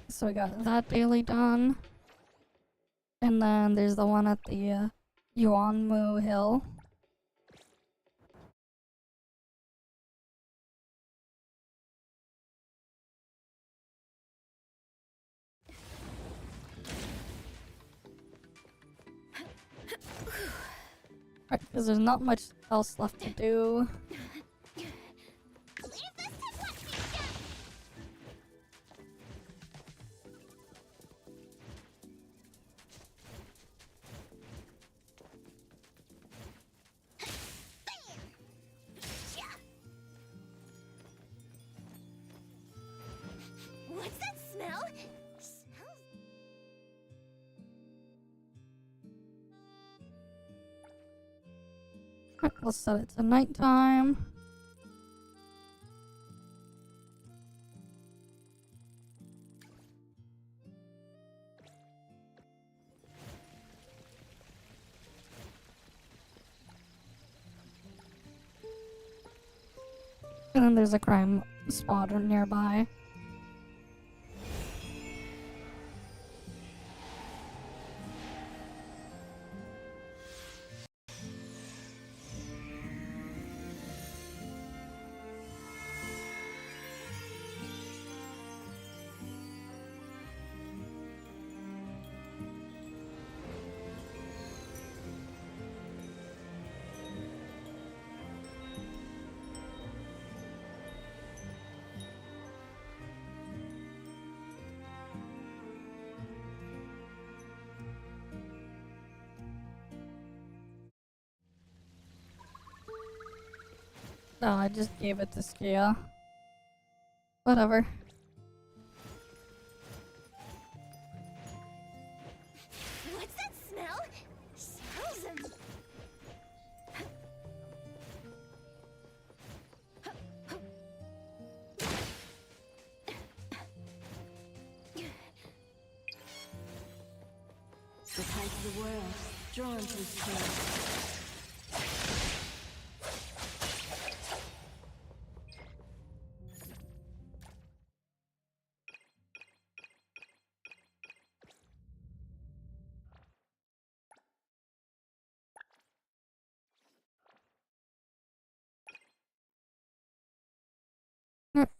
So we got that daily done. And then there's the one at the Yuanmu Hill. Right, because there's not much else left to do. What's that smell? Right, we'll set it to nighttime. And then there's a crime spotter nearby. No, I just gave it to Skia. Whatever. What's that smell? Smells of... The tide of the world, drawn to his tail.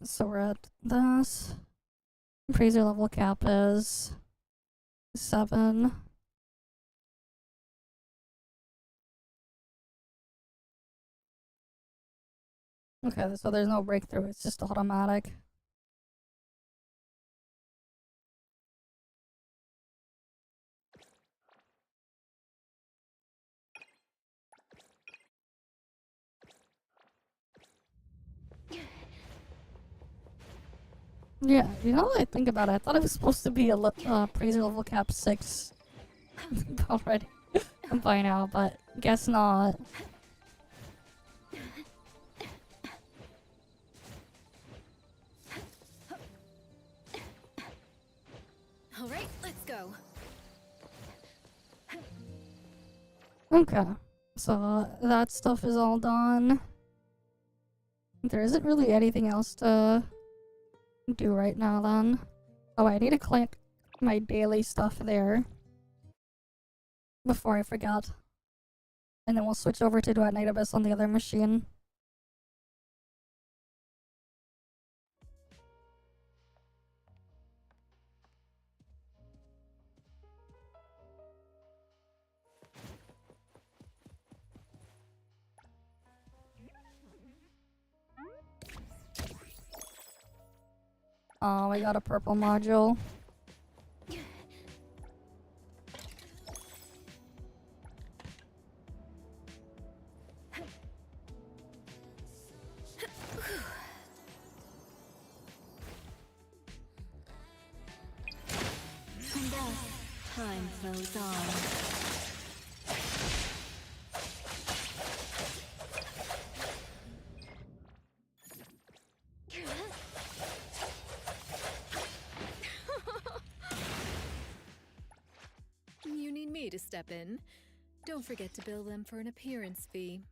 So we're at this. Appraiser level cap is 7. Okay, so there's no breakthrough, it's just automatic. Yeah, you know what I think about it? I thought it was supposed to be a appraiser level cap 6 already by now, but guess not. Alright, let's go. Okay, so that stuff is all done. There isn't really anything else to do right now then. Oh, I need to click my daily stuff there before I forget. And then we'll switch over to do at Night Abyss on the other machine. Oh, we got a purple module. And thus, time flows on. You need me to step in. Don't forget to bill them for an appearance fee.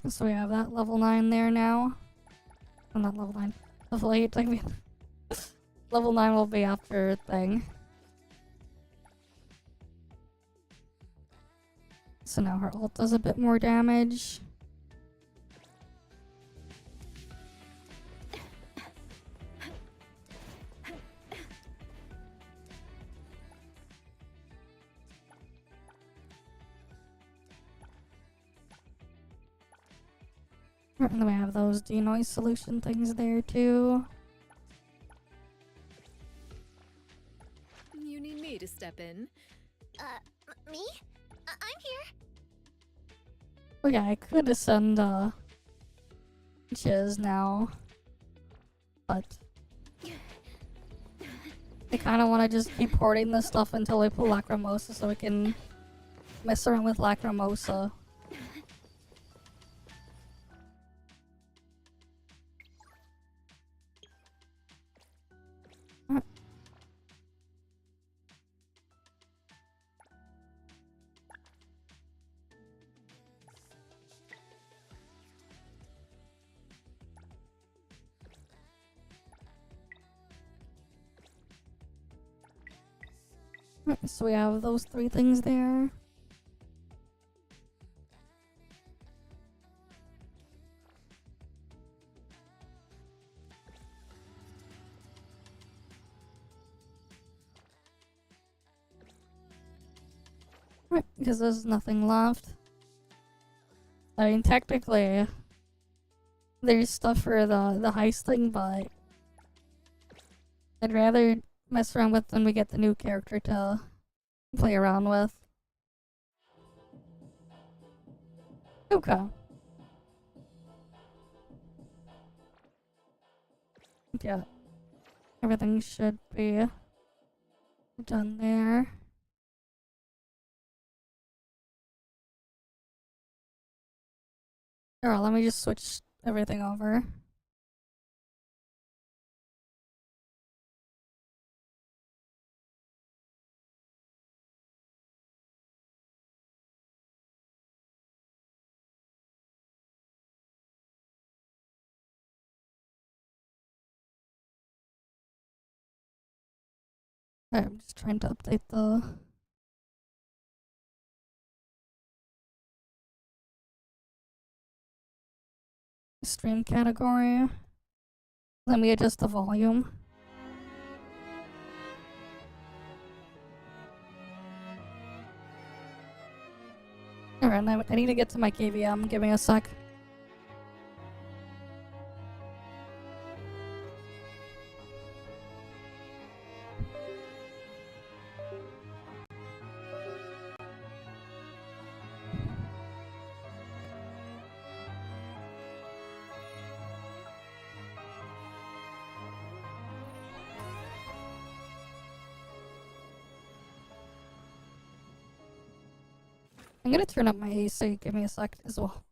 So we have that level 9 there now. Oh, not level 9. Level 8, I mean. Level 9 will be after thing. So now her ult does a bit more damage. And then we have those denoise solution things there too. You need me to step in? Me? I'm here. Oh yeah, I could send Chiz now. But I kinda wanna just keep hoarding this stuff until we pull Lacrimosa so we can mess around with Lacrimosa. So we have those 3 things there. Right, because there's nothing left. I mean, technically, there's stuff for the heist thing, but I'd rather mess around with when we get the new character to play around with. Okay. Yeah. Everything should be done there. Alright, let me just switch everything over. I'm just trying to update the stream category. Let me adjust the volume. Alright, I need to get to my KVM. Give me a sec. I'm gonna turn up my AC. Give me a sec as well.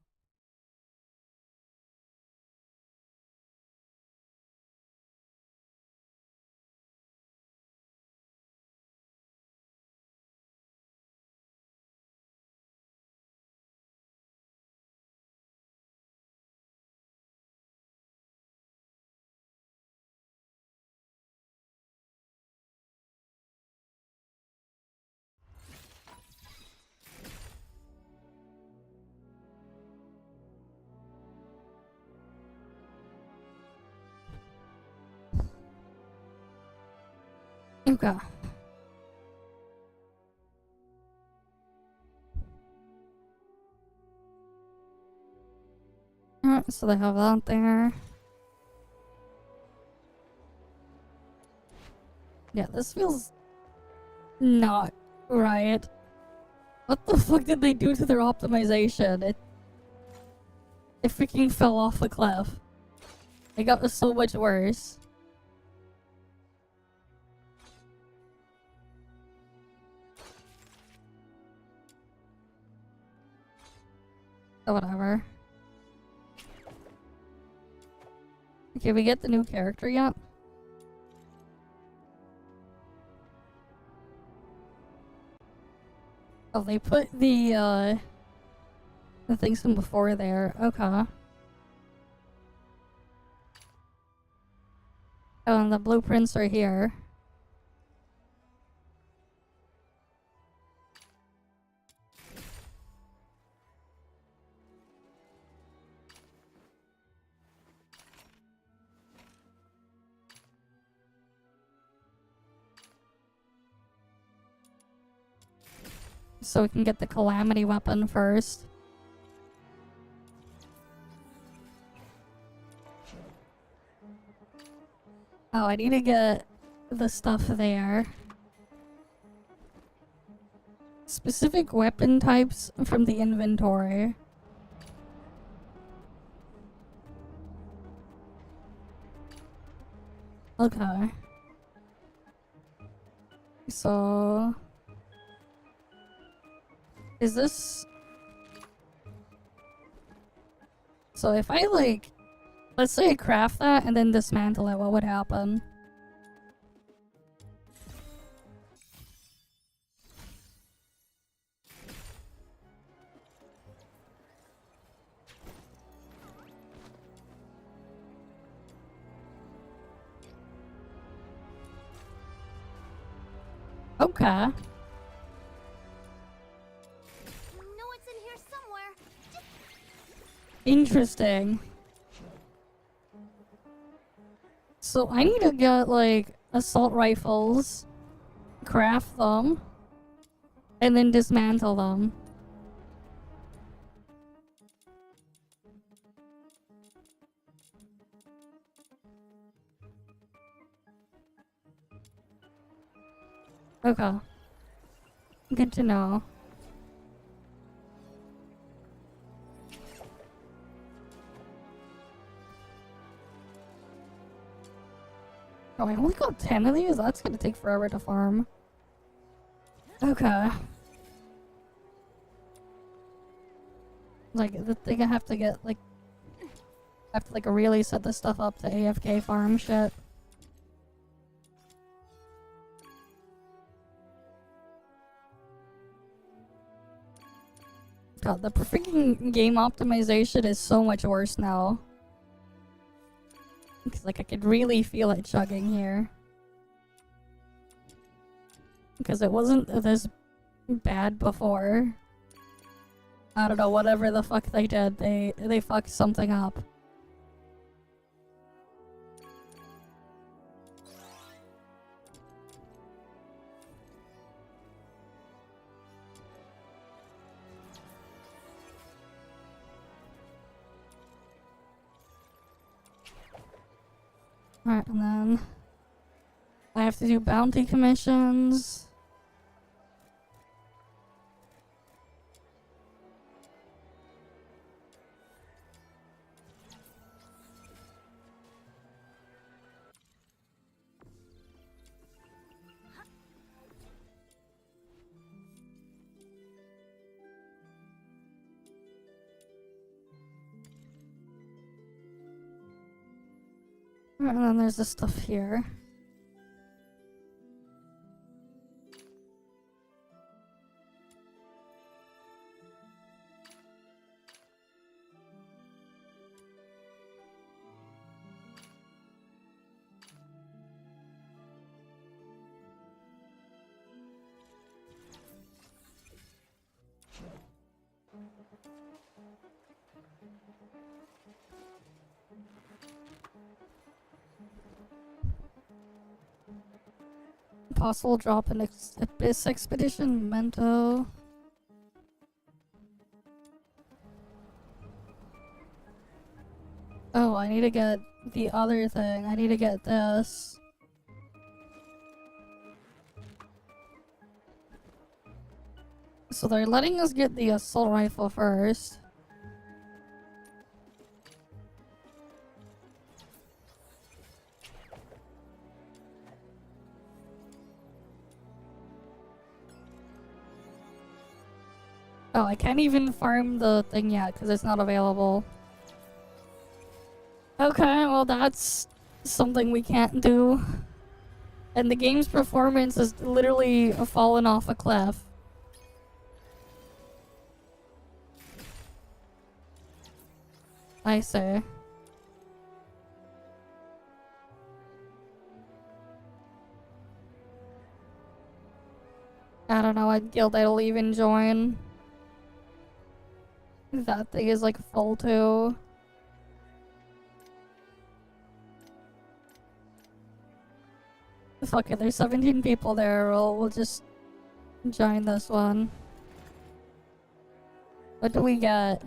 Okay. Alright, so they have that there. Yeah, this feels not right. What the fuck did they do to their optimization? It freaking fell off the cliff. It got so much worse. Oh, whatever. Okay, we get the new character yet? Oh, they put the The things from before there. Okay. Oh, and the blueprints are here. So we can get the Calamity weapon first. Oh, I need to get the stuff there. Specific weapon types from the inventory. Okay. So... is this... so if I like... let's say I craft that and then dismantle it, what would happen? Okay. know it's in here somewhere. Interesting. So I need to get like assault rifles, craft them, and then dismantle them. Okay. Good to know. Oh, I only got 10 of these? That's gonna take forever to farm. Okay. Like, the thing I have to get, like... I have to, like, really set this stuff up to AFK farm shit. God, the freaking game optimization is so much worse now. Because, like, I could really feel it chugging here. Because it wasn't this bad before. I don't know, whatever the fuck they did, they fucked something up. Alright, and then I have to do bounty commissions. Alright, and then there's this stuff here. Possible drop an Abyss Expedition memento. Oh, I need to get the other thing. I need to get this. So they're letting us get the assault rifle first. Oh, I can't even farm the thing yet because it's not available. Okay, well that's something we can't do. And the game's performance is literally fallen off a cliff. I see. I don't know what guild I'll even join. That thing is like full too. Fuck it, there's 17 people there. We'll just join this one. What do we get?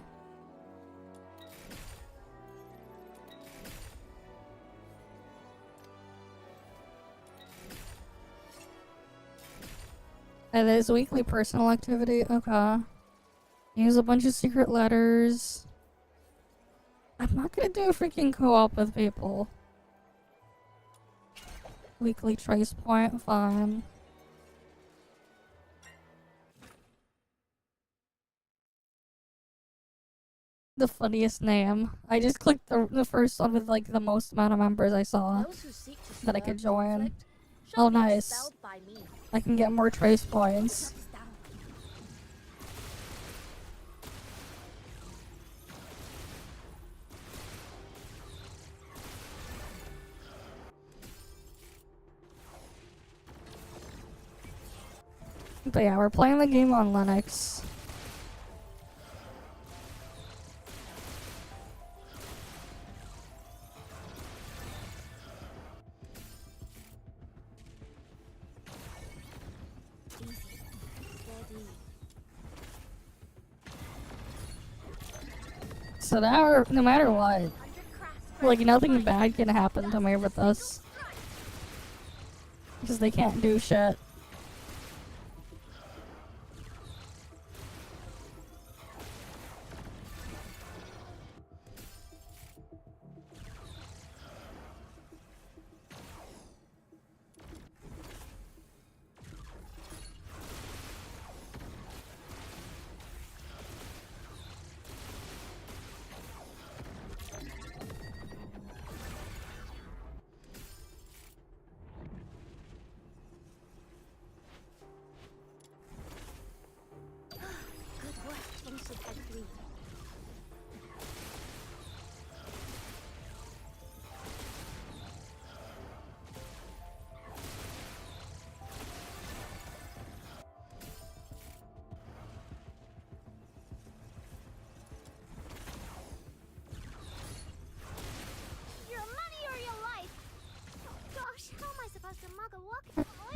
And there's weekly personal activity. Okay. Use a bunch of secret letters. I'm not gonna do a freaking co-op with people. Weekly trace point, fine. The funniest name. I just clicked the first one with like the most amount of members I saw that I could join. Oh nice. I can get more trace points. But yeah, we're playing the game on Linux. So now, no matter what, like nothing bad can happen to me with this. Because they can't do shit.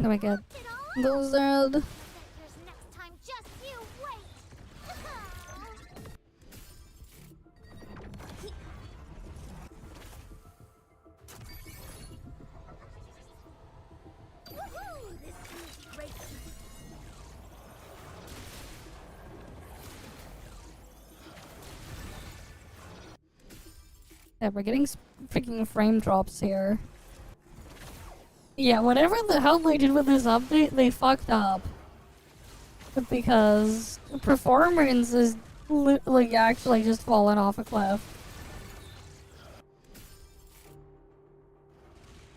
Oh my god. Those dead. Yeah, we're getting freaking frame drops here. Yeah, whatever the hell they did with this update, they fucked up. Because performance is like actually just falling off a cliff.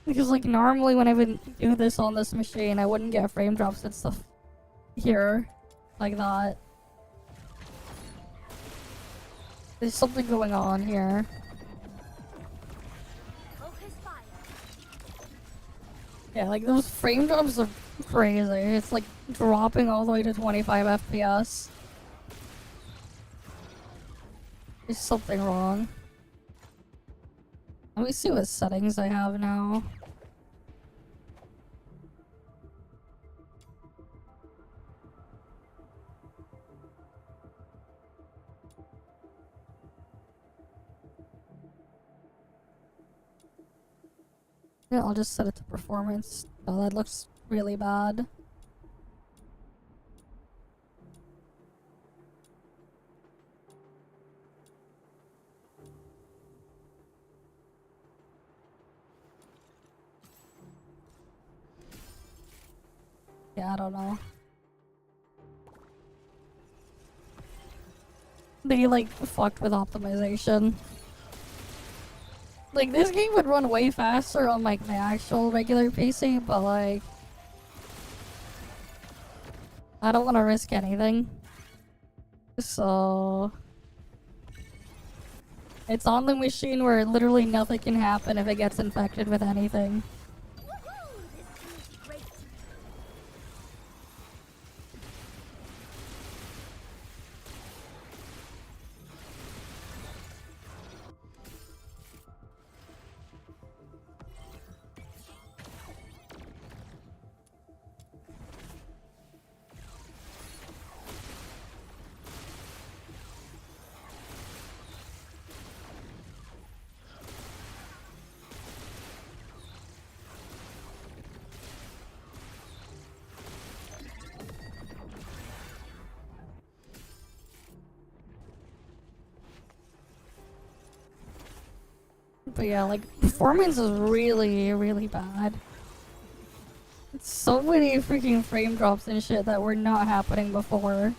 Because like normally when I would do this on this machine, I wouldn't get frame drops and stuff here like that. There's something going on here. Yeah, like those frame drops are crazy. It's like dropping all the way to 25 FPS. There's something wrong. Let me see what settings I have now. Yeah, I'll just set it to performance. Oh, that looks really bad. Yeah, I don't know. They like fucked with optimization. Like, this game would run way faster on, like, my actual regular PC, but, like... I don't want to risk anything. So... It's on the machine where literally nothing can happen if it gets infected with anything. Woohoo! This feels great. But yeah, like, performance is really, really bad. It's so many freaking frame drops and shit that were not happening before.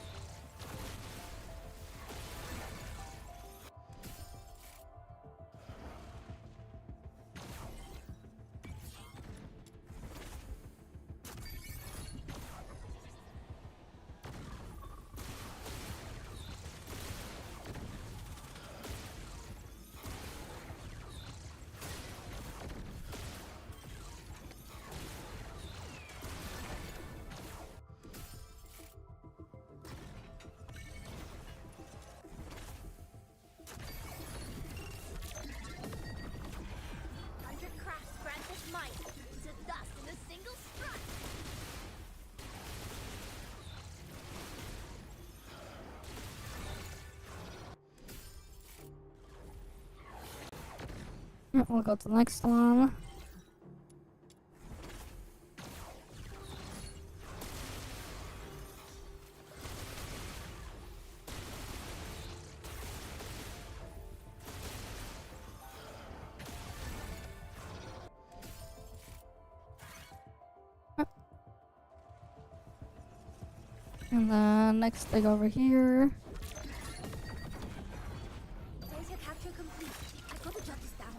We'll go to the next one. And then next thing over here. Data capture complete. I got to jot this down.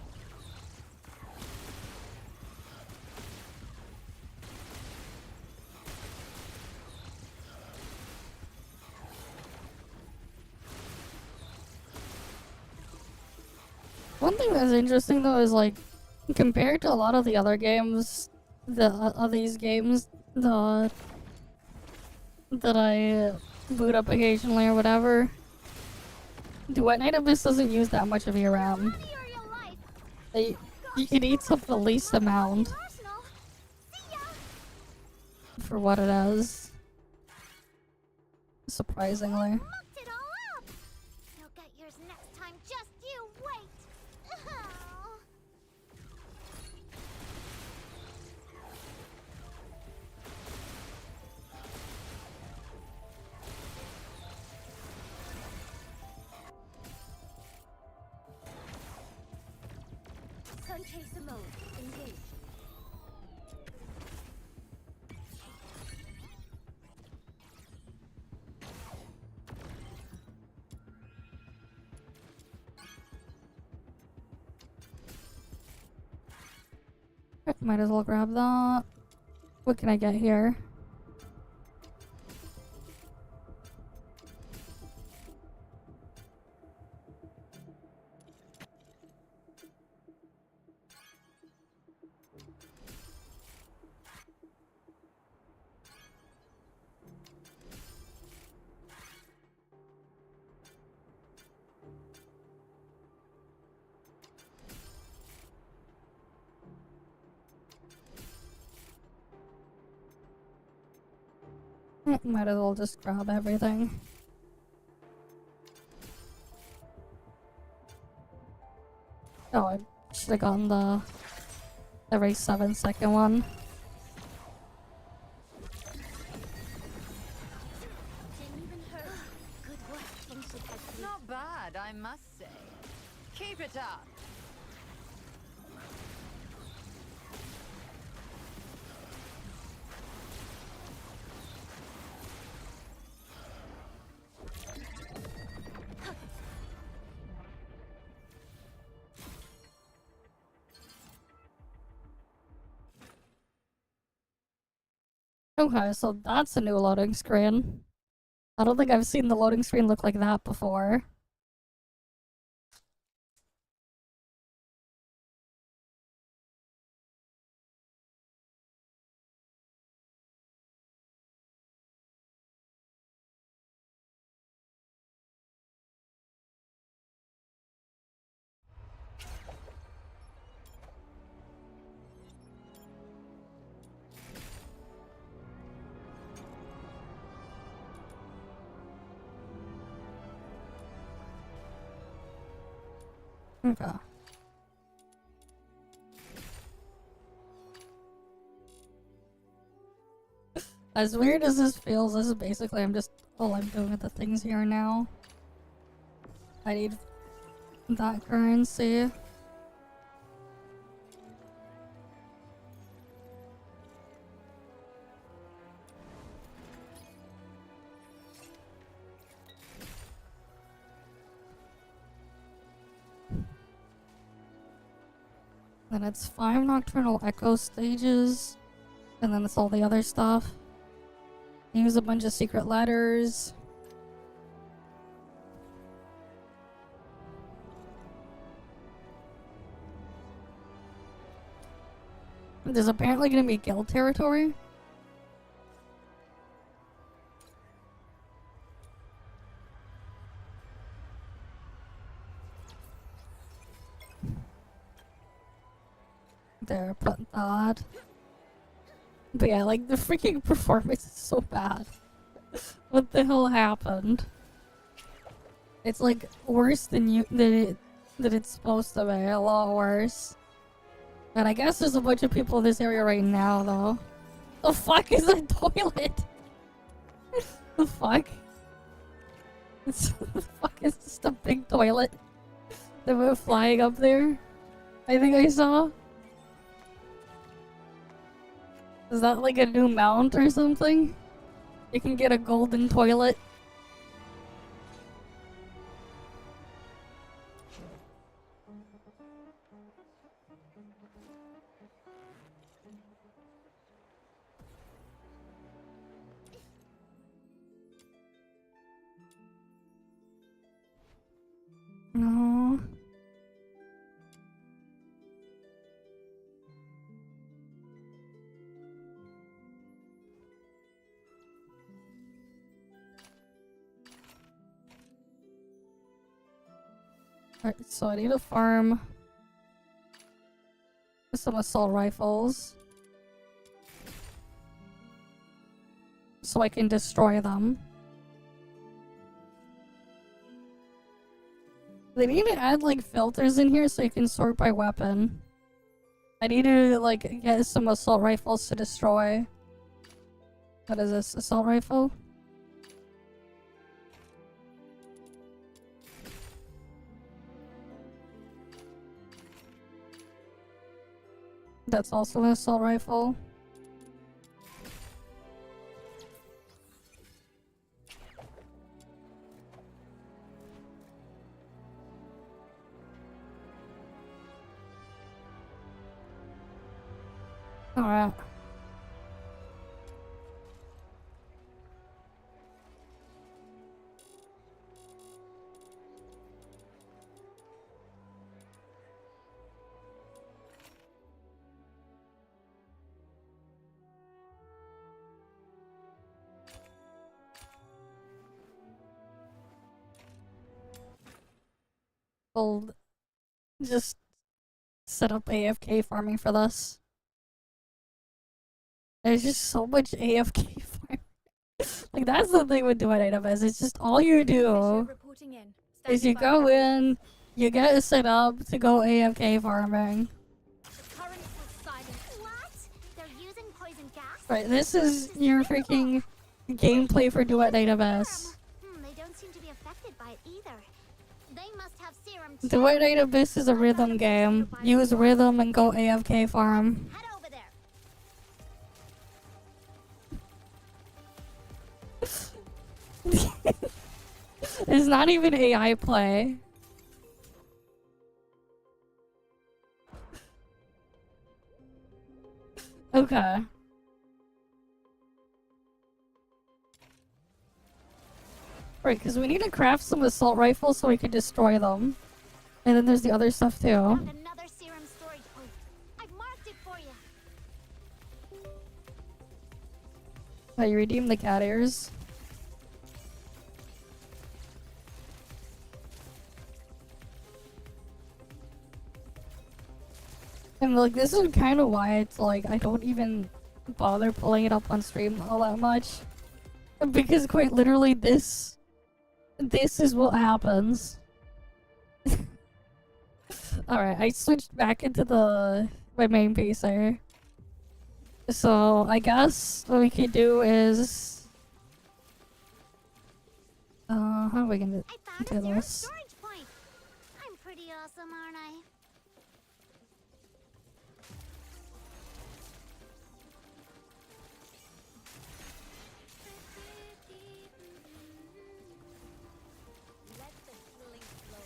One thing that's interesting though is like, compared to a lot of the other games, these games, that I boot up occasionally or whatever, Duet Night Abyss doesn't use that much of your RAM. You can eat up the least amount for what it is. Surprisingly. Mucked it all up. You'll get yours next time. Just you wait. Sun chaser mode engaged. Might as well grab that. What can I get here? Might as well just grab everything. Oh, I should have gotten the every 7-second one. Not bad, I must say. Keep it up. Okay, so that's a new loading screen. I don't think I've seen the loading screen look like that before. Okay. As weird as this feels, this is basically I'm doing with the things here now. I need that currency. Then it's 5 nocturnal echo stages, and then it's all the other stuff. Use a bunch of secret letters. There's apparently gonna be guild territory. There, put that. But yeah, like the freaking performance is so bad. What the hell happened? It's like worse than it's supposed to be. A lot worse. And I guess there's a bunch of people in this area right now, though. The fuck is a toilet? The fuck? The fuck is just a big toilet that went flying up there? I think I saw. Is that like a new mount or something? You can get a golden toilet. No. Alright, so I need to farm some assault rifles so I can destroy them. They need to add like filters in here so you can sort by weapon. I need to like get some assault rifles to destroy. What is this? Assault rifle? That's also an assault rifle. Alright. We'll just set up AFK farming for this. There's just so much AFK farming. Like, that's the thing with doing AWS. It's just all you do is you go in, you get it set up to go AFK farming. Right, this is your freaking gameplay for Duet Database. They don't seem to be affected by it either. They must have serum too. Duet Database is a rhythm game. Use rhythm and go AFK farm. Head over there. It's not even AI play. Okay. Right, because we need to craft some assault rifles so we can destroy them. And then there's the other stuff too. Found another serum storage point. I've marked it for you. Oh, you redeem the cat ears. And like, this is kind of why it's like, I don't even bother pulling it up on stream all that much. Because quite literally this is what happens. Alright, I switched back into my main PC. So I guess what we could do is how are we gonna do this? Storage point. I'm pretty awesome, aren't I? Let the healing flow.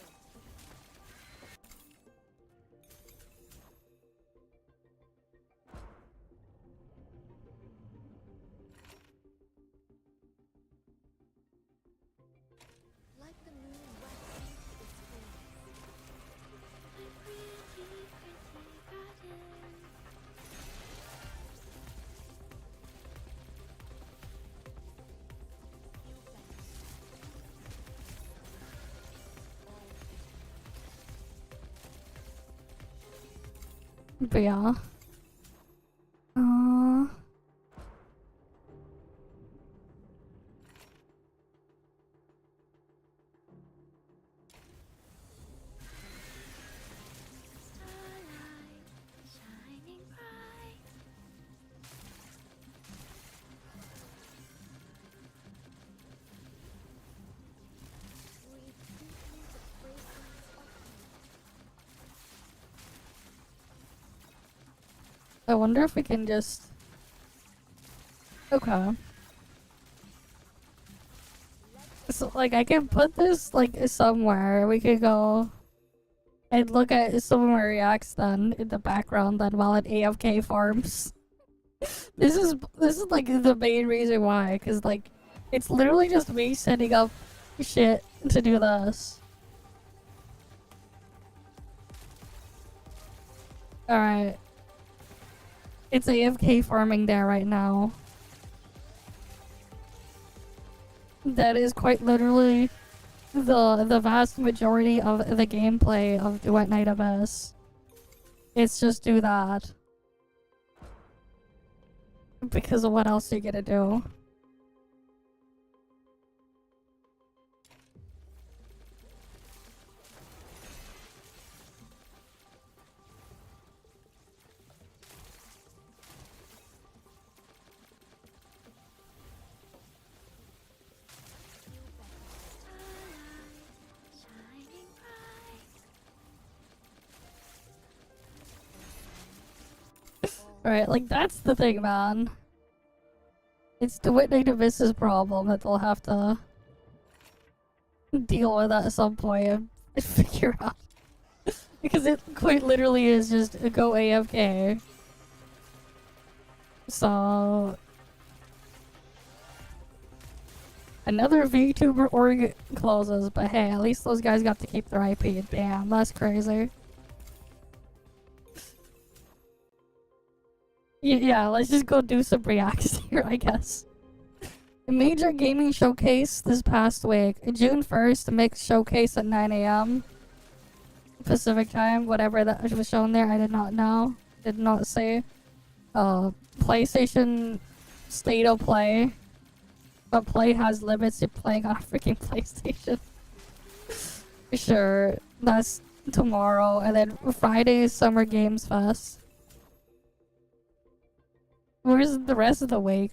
Like the moon waxing to its But yeah. I wonder if we can just... Okay. So, like, I can put this, like, somewhere. We could go and look at someone reacts then in the background then while it AFK farms. This is like the main reason why, cause like it's literally just me setting up shit to do this. Alright. It's AFK farming there right now. That is quite literally the vast majority of the gameplay of Duet Night Abyss. It's just do that. Because of what else are you gonna do? Right, like that's the thing, man. It's Duet Night Abyss's problem that they'll have to deal with at some point and figure out. Because it quite literally is just a go AFK. So... Another Vtuber org closes, but hey, at least those guys got to keep their IP. Damn, that's crazy. Yeah, let's just go do some reacts here, I guess. A major gaming showcase this past week. June 1st, a mixed showcase at 9 AM. Pacific time, whatever that was shown there, I did not know. Did not say. PlayStation State of Play. But play has limits to playing on a freaking PlayStation. Sure, that's tomorrow. And then Friday is Summer Games Fest. Where's the rest of the week?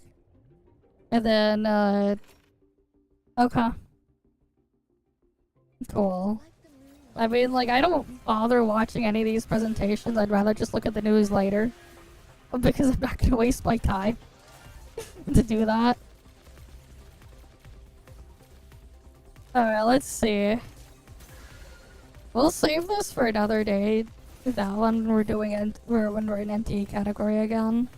And then, okay. Cool. I mean, like, I don't bother watching any of these presentations. I'd rather just look at the news later. Because I'm not gonna waste my time to do that. Alright, let's see. We'll save this for another day. That one we're doing when we're in NTE category again.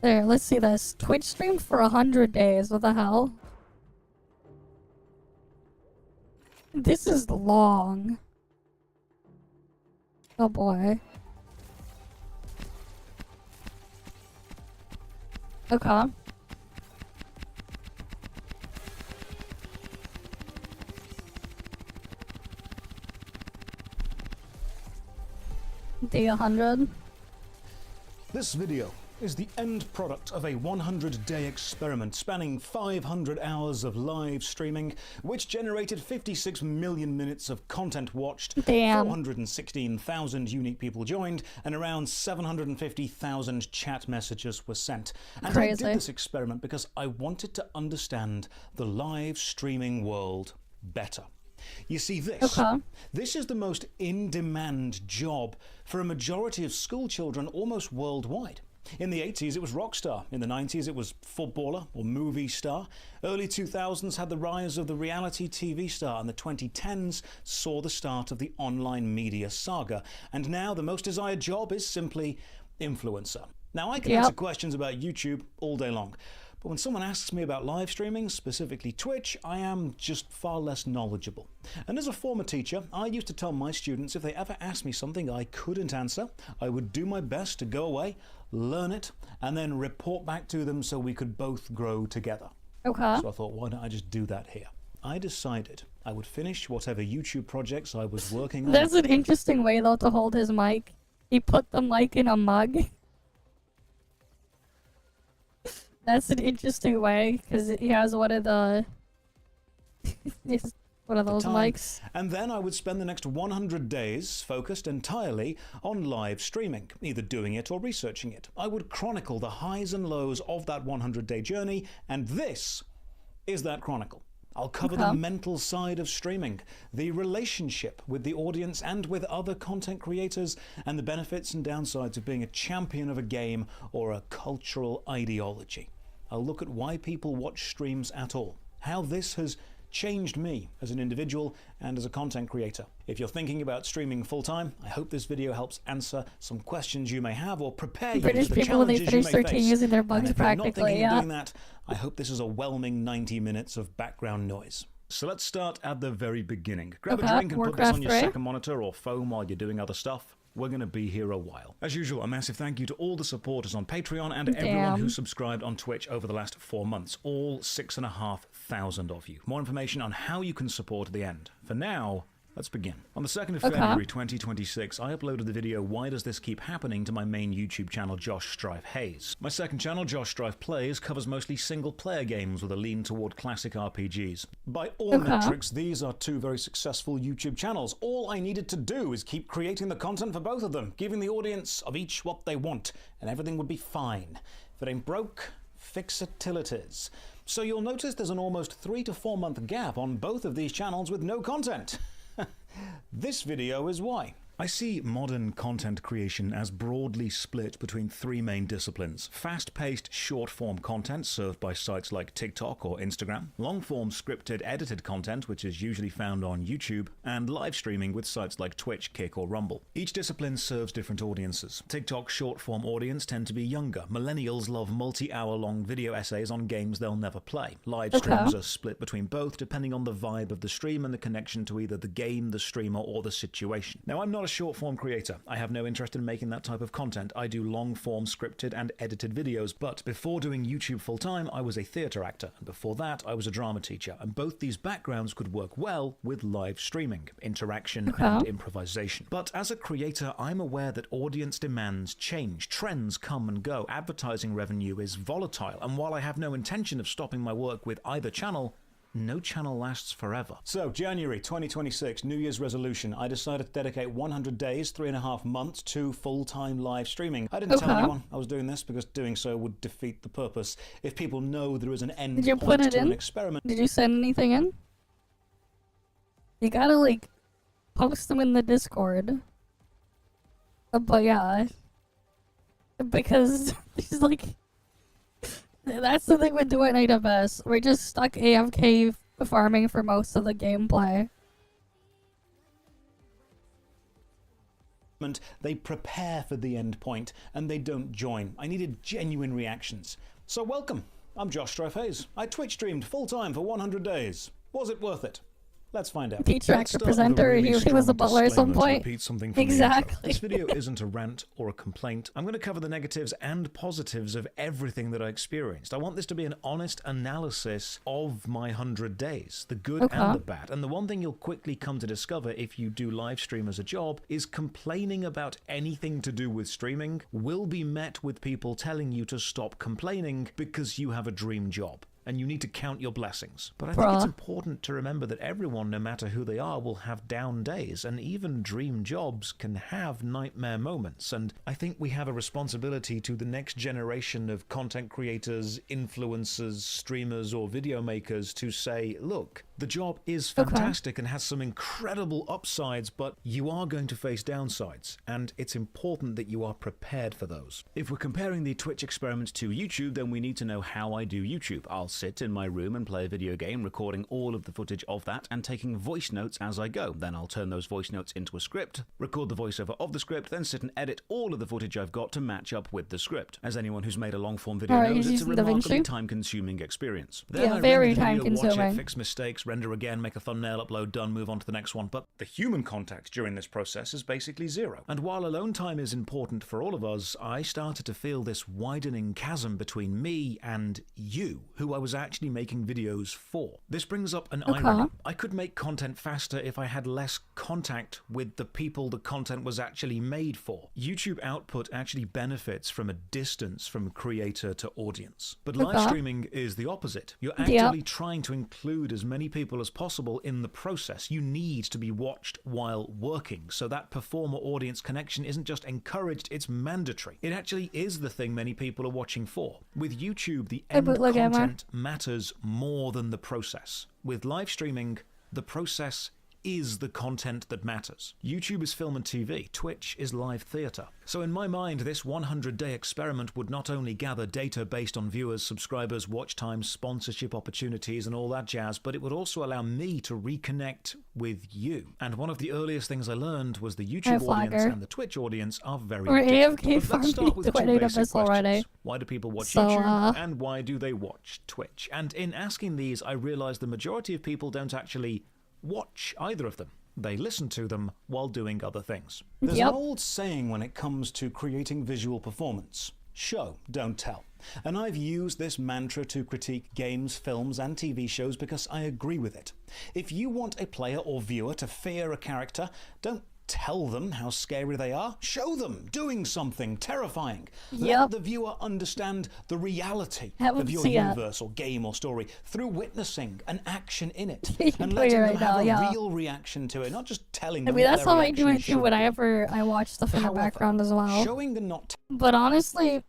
There, let's see this. Twitch stream for 100 days. What the hell? This is long. Oh boy. Okay. Day 100. This video is the end product of a 100-day experiment spanning 500 hours of live streaming, which generated 56 million minutes of content watched, Damn. 416,000 unique people joined, and around 750,000 chat messages were sent. And Crazy. I did this experiment because I wanted to understand the live streaming world better. You see, this is the most in-demand job for a majority of school children almost worldwide. In the 80s, it was rock star. In the 90s, it was footballer or movie star. Early 2000s had the rise of the reality TV star, and the 2010s saw the start of the online media saga. And now the most desired job is simply influencer. Now, I can answer questions about YouTube all day long. But when someone asks me about live streaming, specifically Twitch, I am just far less knowledgeable. And as a former teacher, I used to tell my students if they ever asked me something I couldn't answer, I would do my best to go away, learn it, and then report back to them so we could both grow together. Okay. So I thought, why don't I just do that here? I decided I would finish whatever YouTube projects I was working on. That's an interesting way, though, to hold his mic. He put the mic in a mug. That's an interesting way, because he has one of the... one of those mics. And then I would spend the next 100 days focused entirely on live streaming, either doing it or researching it. I would chronicle the highs and lows of that 100-day journey, and this is that chronicle. I'll cover the mental side of streaming, the relationship with the audience and with other content creators, and the benefits and downsides of being a champion of a game or a cultural ideology. I'll look at why people watch streams at all, how this has changed me as an individual and as a content creator. If you're thinking about streaming full-time, I hope this video helps answer some questions you may have or prepare you British for the people, when they challenges you finish may their tea face. using their And bugs if you're not practically, thinking of yeah. doing that, I hope this is a whelming 90 minutes of background noise. So let's start at the very beginning. Grab a drink and put this on your second monitor or phone while you're doing other stuff. We're going to be here a while. As usual, a massive thank you to all the supporters on Patreon and everyone who subscribed on Twitch over the last 4 months. All 6,500 of you. More information on how you can support at the end. For now, let's begin. On the 2nd of February 2026, I uploaded the video Why Does This Keep Happening to my main YouTube channel, Josh Strife Hayes. My second channel, Josh Strife Plays, covers mostly single-player games with a lean toward classic RPGs. By all metrics, these are two very successful YouTube channels. All I needed to do is keep creating the content for both of them, giving the audience of each what they want, and everything would be fine. If it ain't broke, fix it till it is. So you'll notice there's an almost 3 to 4 month gap on both of these channels with no content. This video is why. I see modern content creation as broadly split between 3 main disciplines: fast-paced, short-form content served by sites like TikTok or Instagram, long-form scripted, edited content, which is usually found on YouTube, and live streaming with sites like Twitch, Kick, or Rumble. Each discipline serves different audiences. TikTok's short-form audience tend to be younger. Millennials love multi-hour-long video essays on games they'll never play. Live streams are split between both, depending on the vibe of the stream and the connection to either the game, the streamer, or the situation. Now, I'm not a short-form creator. I have no interest in making that type of content. I do long-form scripted and edited videos, but before doing YouTube full-time, I was a theatre actor, and before that, I was a drama teacher, and both these backgrounds could work well with live streaming, interaction, and improvisation. But as a creator, I'm aware that audience demands change, trends come and go, advertising revenue is volatile, and while I have no intention of stopping my work with either channel, no channel lasts forever. So, January 2026, New Year's resolution. I decided to dedicate 100 days, 3.5 months to full-time live streaming. I didn't tell anyone I was doing this because doing so would defeat the purpose. If people know there is an end point to an experiment... Did you send anything in? You gotta, like, post them in the Discord. But yeah. Because there's, like... That's the thing with doing AWS. We're just stuck AFK farming for most of the gameplay. They prepare for the end point, and they don't join. I needed genuine reactions. So welcome. I'm Josh Strife Hayes. I Twitch streamed full-time for 100 days. Was it worth it? Let's find out. Teacher, Let's actor, start with a presenter, really he was a strong butler at some disclaimer to point. repeat something from the Exactly. intro. This video isn't a rant or a complaint. I'm going to cover the negatives and positives of everything that I experienced. I want this to be an honest analysis of my 100 days, the good and the bad. And the one thing you'll quickly come to discover if you do live stream as a job is complaining about anything to do with streaming will be met with people telling you to stop complaining because you have a dream job. And you need to count your blessings. But I think it's important to remember that everyone, no matter who they are, will have down days, and even dream jobs can have nightmare moments. And I think we have a responsibility to the next generation of content creators, influencers, streamers, or video makers to say, look, the job is fantastic and has some incredible upsides, but you are going to face downsides, and it's important that you are prepared for those. If we're comparing the Twitch experiment to YouTube, then we need to know how I do YouTube. I'll sit in my room and play a video game, recording all of the footage of that and taking voice notes as I go. Then I'll turn those voice notes into a script, record the voiceover of the script, then sit and edit all of the footage I've got to match up with the script. As anyone who's made a long-form video knows, it's a remarkably time-consuming experience. Then I very render the video, time-consuming. watch it, fix mistakes, render again, make a thumbnail, upload, done, move on to the next one. But the human contact during this process is basically zero. And while alone time is important for all of us, I started to feel this widening chasm between me and you, who I was actually making videos for. This brings up an irony. I could make content faster if I had less contact with the people the content was actually made for. YouTube output actually benefits from a distance from creator to audience. But live streaming is the opposite. You're actively trying to include as many people as possible in the process. You need to be watched while working, so that performer-audience connection isn't just encouraged, it's mandatory. It actually is the thing many people are watching for. With YouTube, the end content matters more than the process. With live streaming, the process is the content that matters. YouTube is film and TV, Twitch is live theatre. So in my mind, this 100-day experiment would not only gather data based on viewers, subscribers, watch times, sponsorship opportunities and all that jazz, but it would also allow me to reconnect with you. And one of the earliest things I learned was the YouTube audience and the Twitch audience are very different. AFK Let's start with two basic questions. Why do people watch YouTube and why do they watch Twitch? And in asking these, I realized the majority of people don't actually watch either of them. They listen to them while doing other things. There's an old saying when it comes to creating visual performance: show, don't tell. And I've used this mantra to critique games, films, and TV shows because I agree with it. If you want a player or viewer to fear a character, don't tell them how scary they are. Show them doing something terrifying. Let the viewer understand the reality of your universe or game or story through witnessing an action in it. And letting them have a real reaction to it, not just telling them. I mean, that's how I do it too whenever I watch stuff in the background as well. Showing the not. But honestly,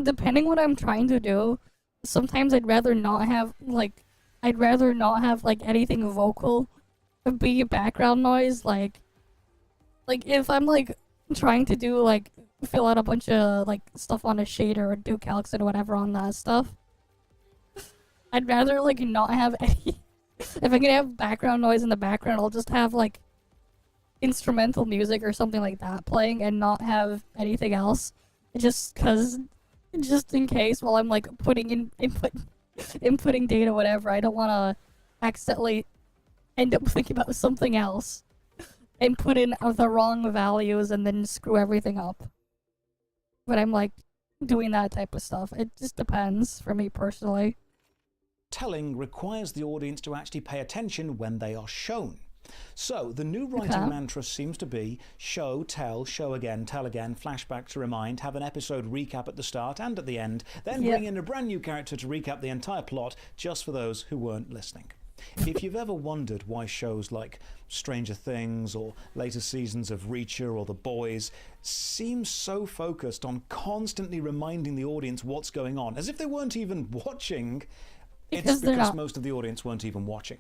depending what I'm trying to do, sometimes I'd rather not have anything vocal be background noise, like if I'm trying to do fill out a bunch of stuff on a shader or do calcs and whatever on that stuff, I'd rather not have any. If I'm gonna have background noise in the background, I'll just have instrumental music or something like that playing and not have anything else, just in case while I'm putting inputting data, whatever, I don't want to accidentally end up thinking about something else and put in the wrong values and then screw everything up. But I'm doing that type of stuff. It just depends for me personally. Telling requires the audience to actually pay attention when they are shown. So the new writing mantra seems to be show, tell, show again, tell again, flashback to remind, have an episode recap at the start and at the end, then bring in a brand new character to recap the entire plot just for those who weren't listening. If you've ever wondered why shows like Stranger Things or later seasons of Reacher or The Boys seem so focused on constantly reminding the audience what's going on, as if they weren't even watching, it's because most of the audience weren't even watching.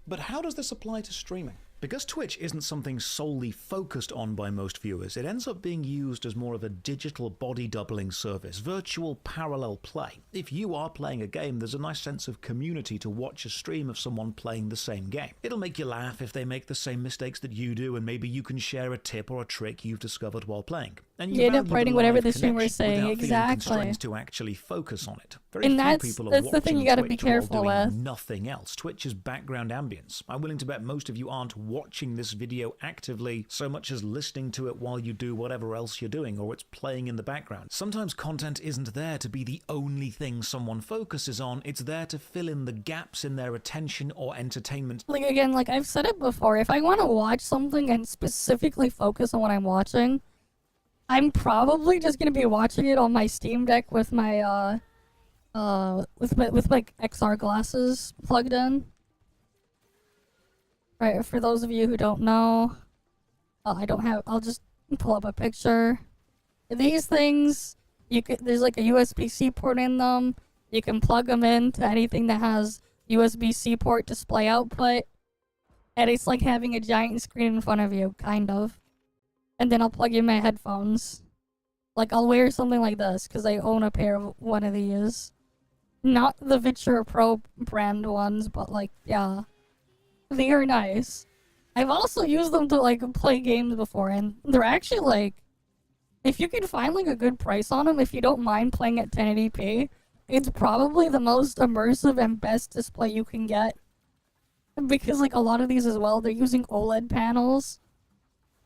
But how does this apply to streaming? Because Twitch isn't something solely focused on by most viewers, it ends up being used as more of a digital body doubling service, virtual parallel play. If you are playing a game, there's a nice sense of community to watch a stream of someone playing the same game. It'll make you laugh if they make the same mistakes that you do, and maybe you can share a tip or a trick you've discovered while playing. and you end up value writing the whatever live the streamer is connection saying. without feeling Exactly. constrained to actually focus on it. Very And few that's people are the thing watching you gotta be Twitch while careful doing with. nothing else. Twitch is background ambience. I'm willing to bet most of you aren't watching this video actively so much as listening to it while you do whatever else you're doing, or it's playing in the background. Sometimes content isn't there to be the only thing someone focuses on, it's there to fill in the gaps in their attention or entertainment. Like, again, like I've said it before, if I want to watch something and specifically focus on what I'm watching, I'm probably just gonna be watching it on my Steam Deck with my with my XR glasses plugged in. Right, for those of you who don't know, I'll just pull up a picture. These things, there's like a USB-C port in them. You can plug them into anything that has USB-C port display output. And it's like having a giant screen in front of you, kind of. And then I'll plug in my headphones. Like, I'll wear something like this, because I own a pair of one of these. Not the Vtuber Pro brand ones, but like, yeah. They are nice. I've also used them to, like, play games before, and they're actually, like, if you can find, like, a good price on them, if you don't mind playing at 1080p, it's probably the most immersive and best display you can get. Because, like, a lot of these as well, they're using OLED panels.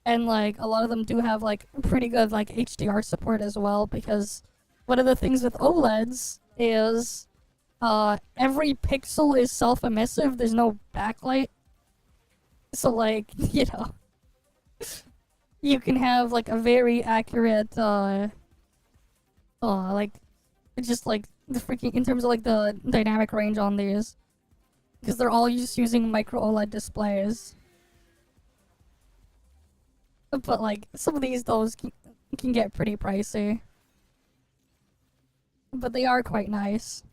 And, like, a lot of them do have, like, pretty good, like, HDR support as well, because one of the things with OLEDs is, every pixel is self-emissive, there's no backlight. So, like, you know, you can have, like, a very accurate, like, just, like, the freaking, in terms of, like, the dynamic range on these. Because they're all just using micro OLED displays. But, like, some of those can get pretty pricey. But they are quite nice.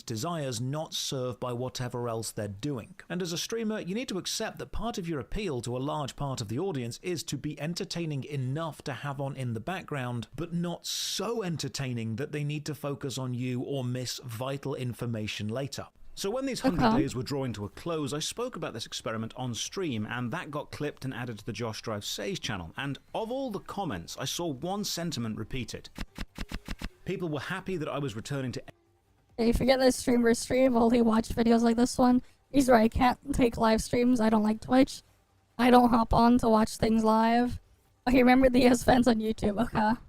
Desires not served by whatever else they're doing. And as a streamer, you need to accept that part of your appeal to a large part of the audience is to be entertaining enough to have on in the background, but not so entertaining that they need to focus on you or miss vital information later. So when these 100 days were drawing to a close, I spoke about this experiment on stream, and that got clipped and added to the Josh Drive Sage channel. And of all the comments, I saw one sentiment repeated. People were happy that I was returning to... Hey, forget that streamers stream, only watch videos like this one. He's right, I can't take live streams, I don't like Twitch. I don't hop on to watch things live. Okay, remember the fans on YouTube, okay.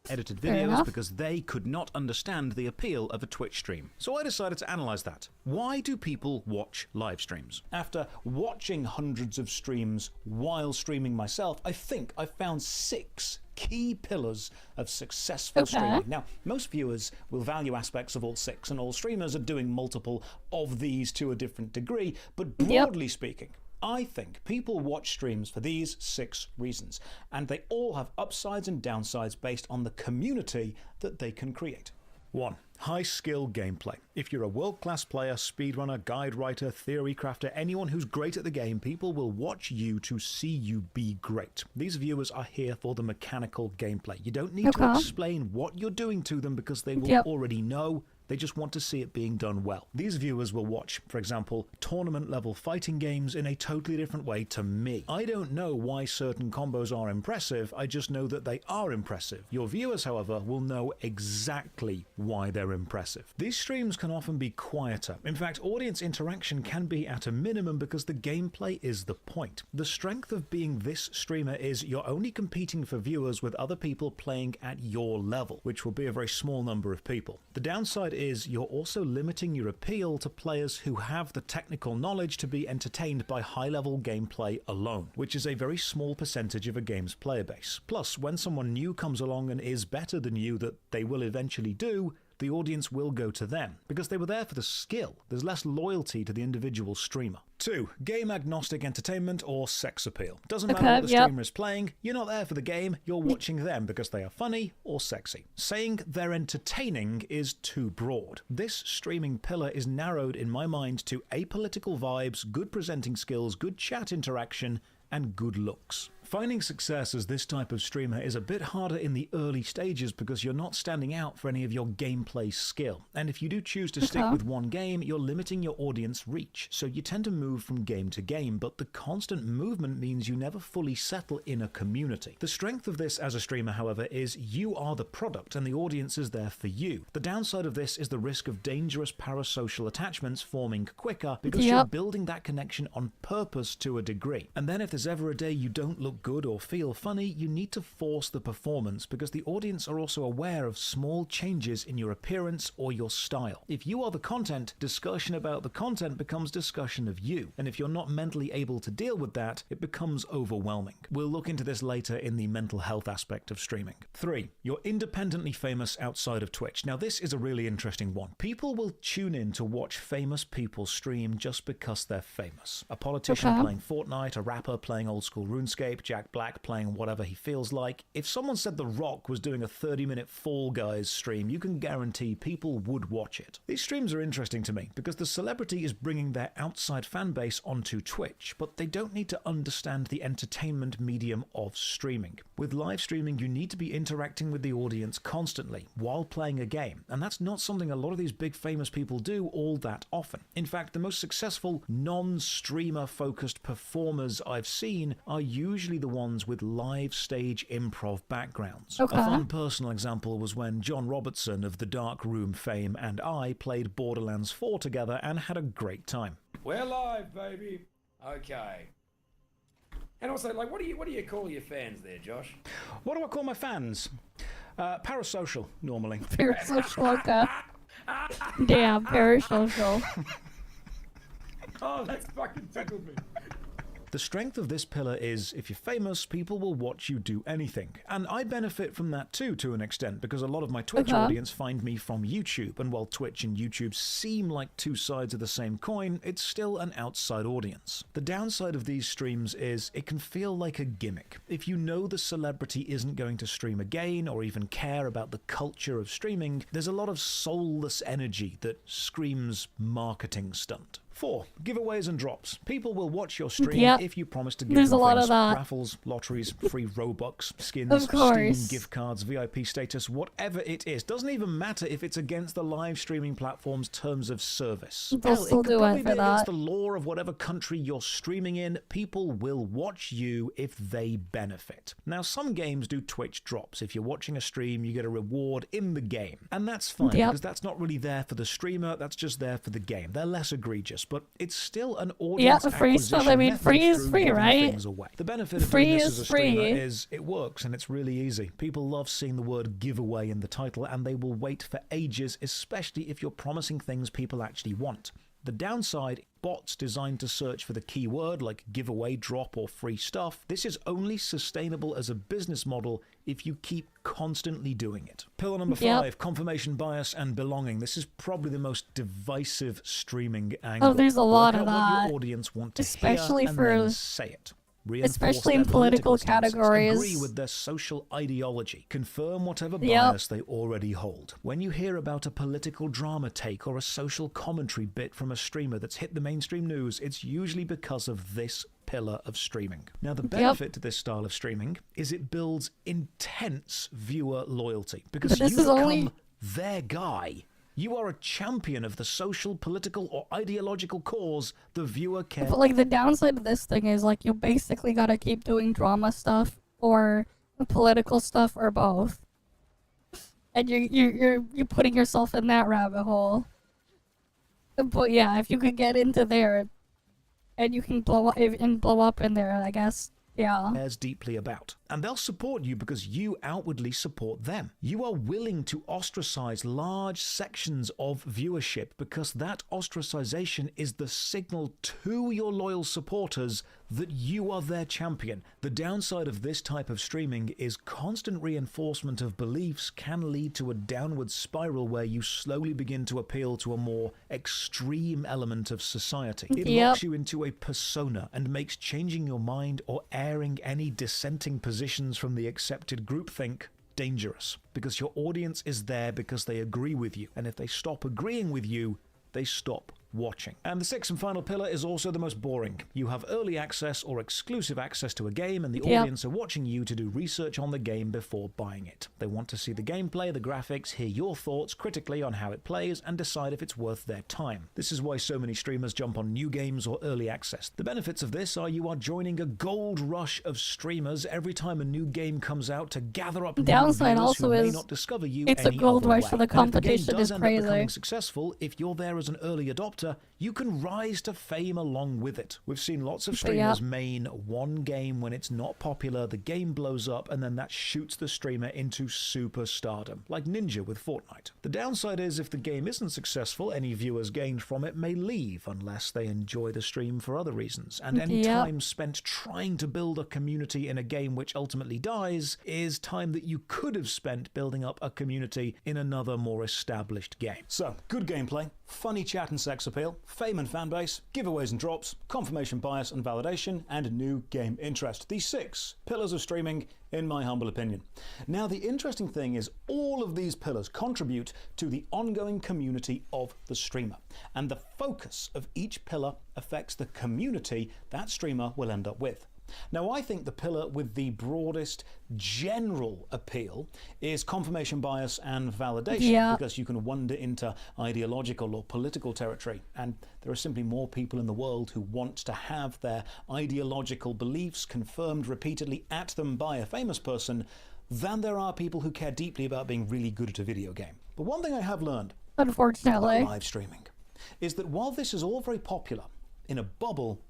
Edited videos because they could not understand the appeal of a Twitch stream. So I decided to analyze that. Why do people watch live streams? After watching hundreds of streams while streaming myself, I think I found 6 key pillars of successful streaming. Now, most viewers will value aspects of all 6, and all streamers are doing multiple of these to a different degree, but broadly speaking, I think people watch streams for these 6 reasons, and they all have upsides and downsides based on the community that they can create. 1. High skill gameplay. If you're a world-class player, speedrunner, guide writer, theory crafter, anyone who's great at the game, people will watch you to see you be great. These viewers are here for the mechanical gameplay. You don't need to explain what you're doing to them because they will already know. They just want to see it being done well. These viewers will watch, for example, tournament-level fighting games in a totally different way to me. I don't know why certain combos are impressive, I just know that they are impressive. Your viewers, however, will know exactly why they're impressive. These streams can often be quieter. In fact, audience interaction can be at a minimum because the gameplay is the point. The strength of being this streamer is you're only competing for viewers with other people playing at your level, which will be a very small number of people. The downside is you're also limiting your appeal to players who have the technical knowledge to be entertained by high-level gameplay alone, which is a very small percentage of a game's player base. Plus, when someone new comes along and is better than you, that they will eventually do, the audience will go to them, because they were there for the skill. There's less loyalty to the individual streamer. 2. Game agnostic entertainment or sex appeal. Doesn't matter what the streamer is playing, you're not there for the game, you're watching them because they are funny or sexy. Saying they're entertaining is too broad. This streaming pillar is narrowed in my mind to apolitical vibes, good presenting skills, good chat interaction, and good looks. Finding success as this type of streamer is a bit harder in the early stages because you're not standing out for any of your gameplay skill. And if you do choose to stick with one game, you're limiting your audience reach. So you tend to move from game to game, but the constant movement means you never fully settle in a community. The strength of this as a streamer, however, is you are the product and the audience is there for you. The downside of this is the risk of dangerous parasocial attachments forming quicker because you're building that connection on purpose to a degree. And then if there's ever a day you don't look good or feel funny, you need to force the performance because the audience are also aware of small changes in your appearance or your style. If you are the content, discussion about the content becomes discussion of you. And if you're not mentally able to deal with that, it becomes overwhelming. We'll look into this later in the mental health aspect of streaming. 3. You're independently famous outside of Twitch. Now this is a really interesting one. People will tune in to watch famous people stream just because they're famous. A politician playing Fortnite, a rapper playing old school RuneScape, Jack Black playing whatever he feels like. If someone said The Rock was doing a 30-minute Fall Guys stream, you can guarantee people would watch it. These streams are interesting to me because the celebrity is bringing their outside fan base onto Twitch, but they don't need to understand the entertainment medium of streaming. With live streaming, you need to be interacting with the audience constantly while playing a game, and that's not something a lot of these big famous people do all that often. In fact, the most successful non-streamer focused performers I've seen are usually the ones with live stage improv backgrounds. A fun personal example was when John Robertson of the Dark Room fame and I played Borderlands 4 together and had a great time. We're live, baby. Okay. And also, like, what do you call your fans there, Josh? What do I call my fans? Parasocial, normally. Parasocial, okay. Damn, parasocial. Oh, that's fucking tickled me. The strength of this pillar is, if you're famous, people will watch you do anything. And I benefit from that too, to an extent, because a lot of my Twitch audience find me from YouTube, and while Twitch and YouTube seem like two sides of the same coin, it's still an outside audience. The downside of these streams is, it can feel like a gimmick. If you know the celebrity isn't going to stream again, or even care about the culture of streaming, there's a lot of soulless energy that screams marketing stunt. 4. Giveaways and drops. People will watch your stream if you promise to give them things. Raffles, lotteries, free Robux, skins, Steam gift cards, VIP status, whatever it is. Doesn't even matter if it's against the live streaming platform's terms of service. They'll still do it for that. Against the law of whatever country you're streaming in, people will watch you if they benefit. Now, some games do Twitch drops. If you're watching a stream, you get a reward in the game. And that's fine, because that's not really there for the streamer, that's just there for the game. They're less egregious, but it's still an audience free stuff. I mean, free is free, right? The benefit of doing this as a streamer is it works and it's really easy. People love seeing the word giveaway in the title and they will wait for ages, especially if you're promising things people actually want. The downside, bots designed to search for the keyword like giveaway, drop, or free stuff. This is only sustainable as a business model if you keep constantly doing it. Pillar number 5, confirmation bias and belonging. This is probably the most divisive streaming angle. Oh, there's a lot of that. What your audience want to especially hear and for then say it. Especially in political categories. Agree with their social ideology. Confirm whatever bias they already hold. When you hear about a political drama take or a social commentary bit from a streamer that's hit the mainstream news, it's usually because of this pillar of streaming. Now, the benefit to this style of streaming is it builds intense viewer loyalty because you become their guy. You are a champion of the social, political, or ideological cause the viewer cares. But like the downside of this thing is like you basically gotta keep doing drama stuff or political stuff or both, and you're putting yourself in that rabbit hole. But yeah, if you could get into there, and you can blow up in there, I guess. Yeah. Cares deeply about. And they'll support you because you outwardly support them. You are willing to ostracize large sections of viewership because that ostracization is the signal to your loyal supporters that you are their champion. The downside of this type of streaming is constant reinforcement of beliefs can lead to a downward spiral where you slowly begin to appeal to a more extreme element of society. It locks you into a persona and makes changing your mind or airing any dissenting positions from the accepted groupthink dangerous, because your audience is there because they agree with you, and if they stop agreeing with you, they stop watching. And the sixth and final pillar is also the most boring. You have early access or exclusive access to a game, and the audience are watching you to do research on the game before buying it. They want to see the gameplay, the graphics, hear your thoughts critically on how it plays, and decide if it's worth their time. This is why so many streamers jump on new games or early access. The benefits of this are you are joining a gold rush of streamers every time a new game comes out to gather up downside viewers also who may is not discover you it's a any gold other rush, way. so the And if the game competition does is end up becoming crazy. successful, if you're there as an early adopter, you can rise to fame along with it. We've seen lots of But streamers main one game when it's not popular, the game blows up, and then that shoots the streamer into superstardom, like Ninja with Fortnite. The downside is if the game isn't successful, any viewers gained from it may leave unless they enjoy the stream for other reasons, and any time spent trying to build a community in a game which ultimately dies is time that you could have spent building up a community in another more established game. So, good gameplay, funny chat and sex appeal, fame and fanbase, giveaways and drops, confirmation bias and validation, and new game interest. The 6 pillars of streaming, in my humble opinion. Now, the interesting thing is all of these pillars contribute to the ongoing community of the streamer, and the focus of each pillar affects the community that streamer will end up with. Now, I think the pillar with the broadest general appeal is confirmation bias and validation, because you can wander into ideological or political territory, and there are simply more people in the world who want to have their ideological beliefs confirmed repeatedly at them by a famous person than there are people who care deeply about being really good at a video game. But one thing I have learned unfortunately about live streaming is that while this is all very popular in a bubble,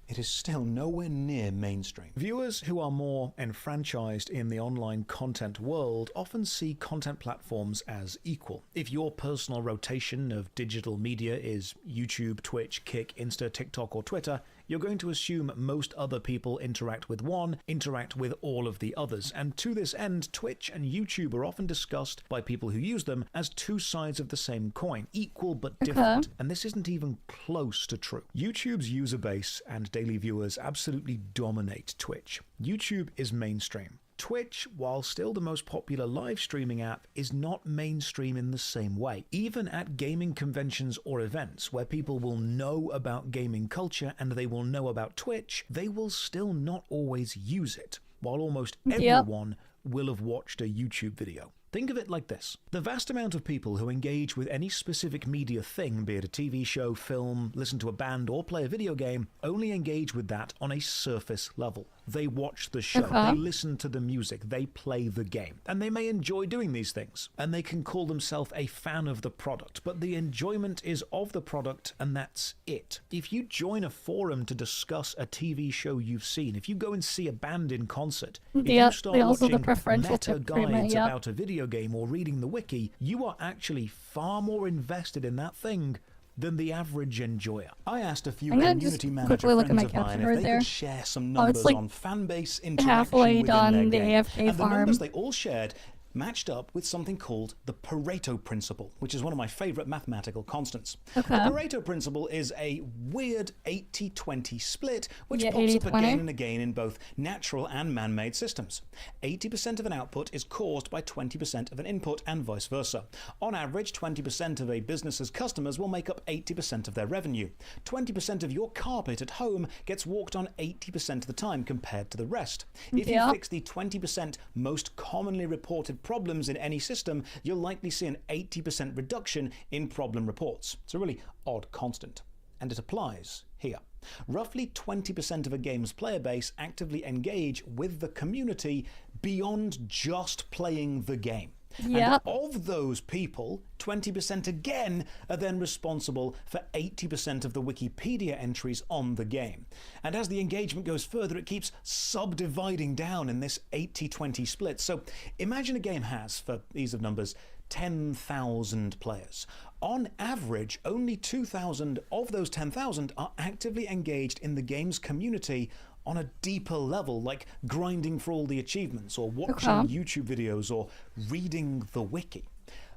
it is still nowhere near mainstream. Viewers who are more enfranchised in the online content world often see content platforms as equal. If your personal rotation of digital media is YouTube, Twitch, Kick, Insta, TikTok, or Twitter, you're going to assume most other people interact with all of the others. And to this end, Twitch and YouTube are often discussed by people who use them as two sides of the same coin, equal but different. And this isn't even close to true. YouTube's user base and daily viewers absolutely dominate Twitch. YouTube is mainstream. Twitch, while still the most popular live streaming app, is not mainstream in the same way. Even at gaming conventions or events where people will know about gaming culture and they will know about Twitch, they will still not always use it, while almost everyone will have watched a YouTube video. Think of it like this. The vast amount of people who engage with any specific media thing, be it a TV show, film, listen to a band, or play a video game, only engage with that on a surface level. They watch the show, they listen to the music, they play the game. And they may enjoy doing these things, and they can call themselves a fan of the product, but the enjoyment is of the product, and that's it. If you join a forum to discuss a TV show you've seen, if you go and see a band in concert, if you start watching meta guides about a video game or reading the wiki, you are actually far more invested in that thing than the average enjoyer. I asked a few community manager friends of mine if they could share some numbers on fanbase interaction within their game, and the numbers they all shared matched up with something called the Pareto principle, which is one of my favorite mathematical constants. The Pareto principle is a weird 80-20 split, which pops up again and again in both natural and man-made systems. 80% of an output is caused by 20% of an input, and vice versa. On average, 20% of a business's customers will make up 80% of their revenue. 20% of your carpet at home gets walked on 80% of the time compared to the rest. If you fix the 20% most commonly reported problems in any system, you'll likely see an 80% reduction in problem reports. It's a really odd constant, and it applies here. Roughly 20% of a game's player base actively engage with the community beyond just playing the game. And of those people, 20% again are then responsible for 80% of the Wikipedia entries on the game. And as the engagement goes further, it keeps subdividing down in this 80-20 split. So imagine a game has, for ease of numbers, 10,000 players. On average, only 2,000 of those 10,000 are actively engaged in the game's community on a deeper level, like grinding for all the achievements, or watching YouTube videos, or reading the wiki.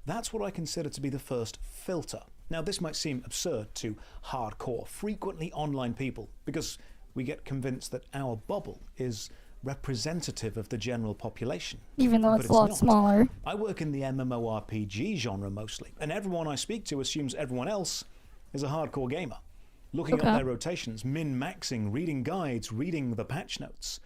That's what I consider to be the first filter. Now, this might seem absurd to hardcore, frequently online people, because we get convinced that our bubble is representative of the general population. Even though it's a lot smaller. I work in the MMORPG genre mostly, and everyone I speak to assumes everyone else is a hardcore gamer. Looking up their rotations, min-maxing, reading guides, reading the patch notes.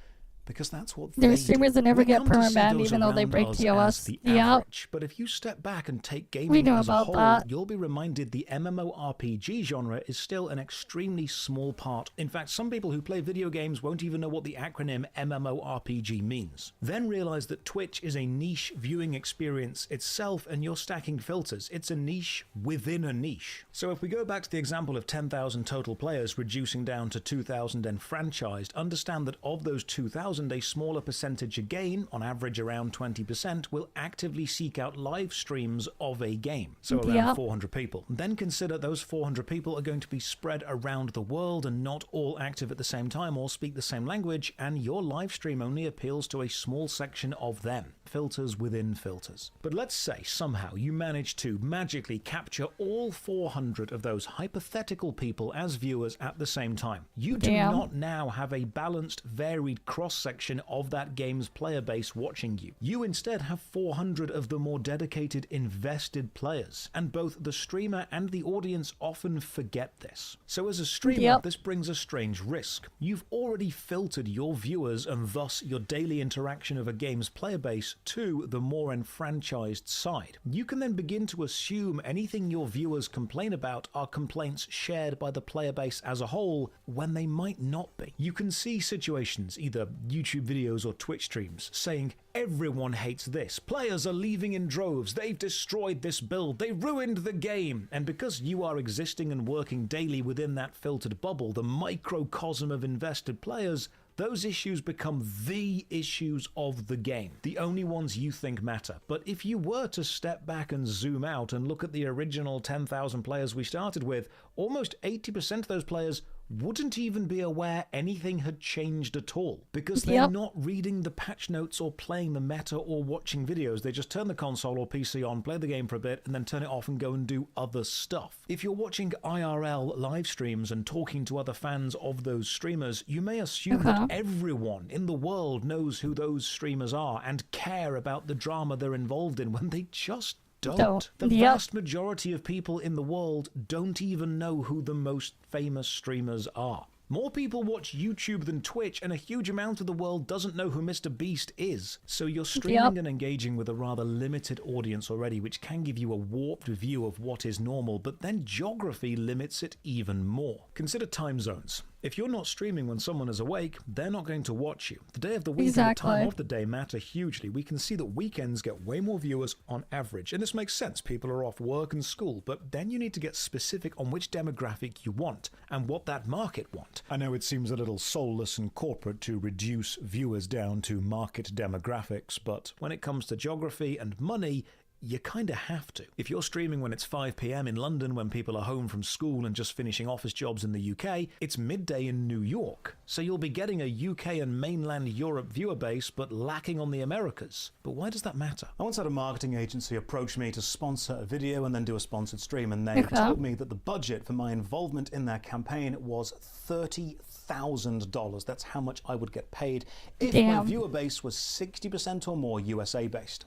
Because that's what there are streamers that never get perma-banned even though they break TOS. Yeah. But if you step back and take gaming as a whole, you'll be reminded the MMORPG genre is still an extremely small part. In fact, some people who play video games won't even know what the acronym MMORPG means. Then realize that Twitch is a niche viewing experience itself and you're stacking filters. It's a niche within a niche. So if we go back to the example of 10,000 total players reducing down to 2,000 enfranchised, understand that of those 2,000, a smaller percentage again, on average around 20%, will actively seek out live streams of a game. So around 400 people. Then consider those 400 people are going to be spread around the world and not all active at the same time or speak the same language, and your live stream only appeals to a small section of them. Filters within filters. But let's say somehow you manage to magically capture all 400 of those hypothetical people as viewers at the same time. You do not now have a balanced, varied cross-section of that game's player base watching you. You instead have 400 of the more dedicated, invested players, and both the streamer and the audience often forget this. So as a streamer, this brings a strange risk. You've already filtered your viewers and thus your daily interaction of a game's player base to the more enfranchised side. You can then begin to assume anything your viewers complain about are complaints shared by the player base as a whole, when they might not be. You can see situations, either YouTube videos or Twitch streams, saying, everyone hates this, players are leaving in droves, they've destroyed this build, they ruined the game. And because you are existing and working daily within that filtered bubble, the microcosm of invested players, those issues become the issues of the game, the only ones you think matter. But if you were to step back and zoom out and look at the original 10,000 players we started with, almost 80% of those players wouldn't even be aware anything had changed at all, because they're not reading the patch notes or playing the meta or watching videos. They just turn the console or PC on, play the game for a bit, and then turn it off and go and do other stuff. If you're watching IRL live streams and talking to other fans of those streamers, you may assume that everyone in the world knows who those streamers are and care about the drama they're involved in, when they just don't. The vast majority of people in the world don't even know who the most famous streamers are. More people watch YouTube than Twitch, and a huge amount of the world doesn't know who Mr. Beast is. So you're streaming and engaging with a rather limited audience already, which can give you a warped view of what is normal, but then geography limits it even more. Consider time zones. If you're not streaming when someone is awake, they're not going to watch you. The day of the week and the time of the day matter hugely. We can see that weekends get way more viewers on average, and this makes sense. People are off work and school, but then you need to get specific on which demographic you want and what that market want. I know it seems a little soulless and corporate to reduce viewers down to market demographics, but when it comes to geography and money, you kinda have to. If you're streaming when it's 5 PM in London, when people are home from school and just finishing office jobs in the UK, it's midday in New York. So you'll be getting a UK and mainland Europe viewer base, but lacking on the Americas. But why does that matter? I once had a marketing agency approach me to sponsor a video and then do a sponsored stream, and they told me that the budget for my involvement in their campaign was $30,000. That's how much I would get paid if my viewer base was 60% or more USA based.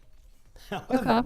However,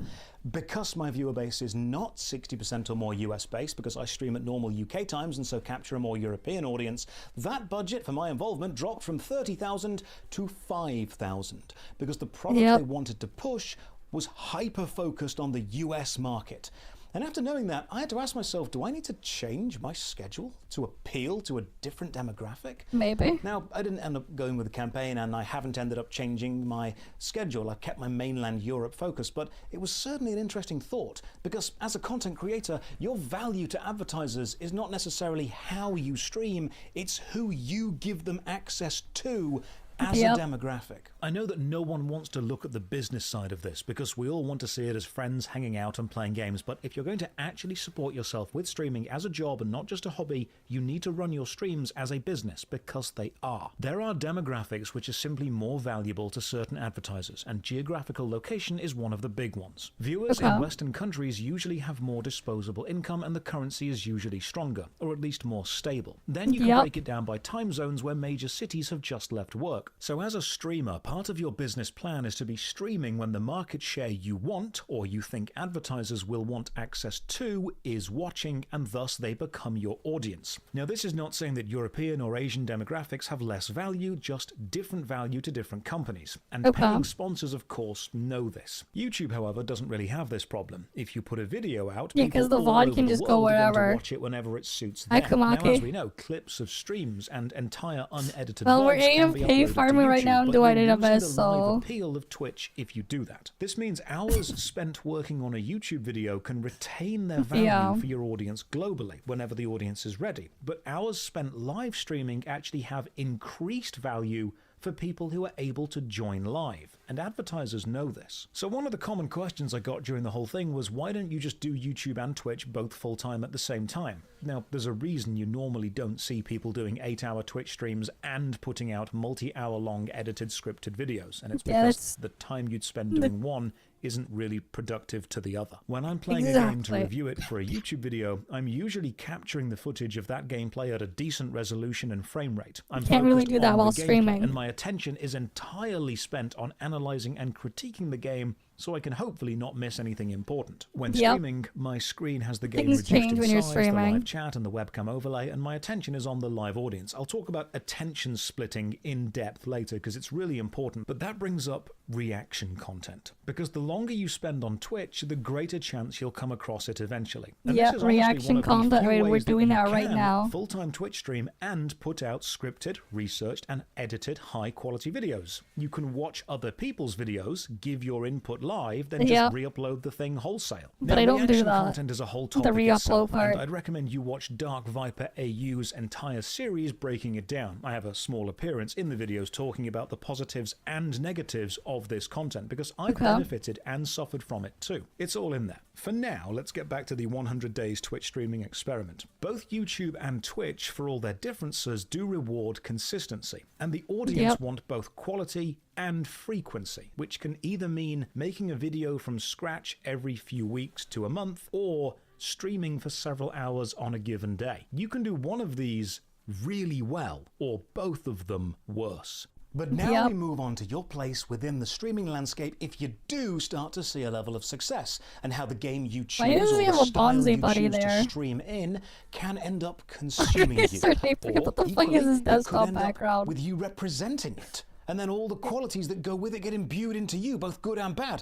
because my viewer base is not 60% or more US based, because I stream at normal UK times and so capture a more European audience, that budget for my involvement dropped from 30,000 to 5,000, because the product they wanted to push was hyper-focused on the US market. And after knowing that, I had to ask myself, do I need to change my schedule to appeal to a different demographic? Maybe. Now, I didn't end up going with the campaign, and I haven't ended up changing my schedule. I've kept my mainland Europe focus, but it was certainly an interesting thought, because as a content creator, your value to advertisers is not necessarily how you stream, it's who you give them access to as a demographic. I know that no one wants to look at the business side of this, because we all want to see it as friends hanging out and playing games, but if you're going to actually support yourself with streaming as a job and not just a hobby, you need to run your streams as a business, because they are. There are demographics which are simply more valuable to certain advertisers, and geographical location is one of the big ones. Viewers in Western countries usually have more disposable income, and the currency is usually stronger, or at least more stable. Then you can break it down by time zones where major cities have just left work. work. So as a streamer, part of your business plan is to be streaming when the market share you want, or you think advertisers will want access to, is watching, and thus they become your audience. Now, this is not saying that European or Asian demographics have less value, just different value to different companies. And paying sponsors, of course, know this. YouTube, however, doesn't really have this problem. If you put a video out, because the VOD can just go wherever. Watch it whenever it suits them. Now, as we know, clips of streams and entire unedited well, we're VODs AFK farming right now and doing it best, so appeal of Twitch if you do that. This means hours spent working on a YouTube video can retain their value for your audience globally whenever the audience is ready. But hours spent live streaming actually have increased value for people who are able to join live, and advertisers know this. So one of the common questions I got during the whole thing was, why don't you just do YouTube and Twitch both full-time at the same time? Now, there's a reason you normally don't see people doing 8-hour Twitch streams and putting out multi-hour long edited scripted videos, and it's because the time you'd spend doing one isn't really productive to the other. When I'm playing a game to review it for a YouTube video, I'm usually capturing the footage of that gameplay at a decent resolution and frame rate. I can't really do that while streaming, and my attention is entirely spent on analyzing and critiquing the game, so I can hopefully not miss anything important. When streaming, my screen has the game reduced in size, the live chat and the webcam overlay, and my attention is on the live audience. I'll talk about attention splitting in depth later because it's really important, but that brings up reaction content. Because the longer you spend on Twitch, the greater chance you'll come across it eventually. Yeah, reaction content, we're doing that right now. Full-time Twitch stream and put out scripted, researched, and edited high-quality videos. You can watch other people's videos, give your input live, then just re-upload the thing wholesale. But now, I don't do that. Content is a whole topic itself, and I'd recommend you watch Dark Viper AU's entire series breaking it down. I have a small appearance in the videos talking about the positives and negatives of this content, because I've benefited and suffered from it too. It's all in there. For now, let's get back to the 100 days Twitch streaming experiment. Both YouTube and Twitch, for all their differences, do reward consistency, and the audience want both quality and frequency, which can either mean making a video from scratch every few weeks to a month, or streaming for several hours on a given day. You can do one of these really well, or both of them worse. But now we move on to your place within the streaming landscape if you do start to see a level of success, and how the game you choose or the style you choose to stream in can end up consuming you. What the fuck is this desktop background? With you representing it, and then all the qualities that go with it get imbued into you, both good and bad.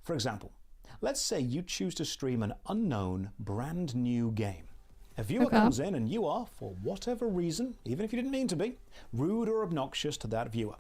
For example, let's say you choose to stream an unknown, brand new game. A viewer comes in and you are, for whatever reason, even if you didn't mean to be, rude or obnoxious to that viewer.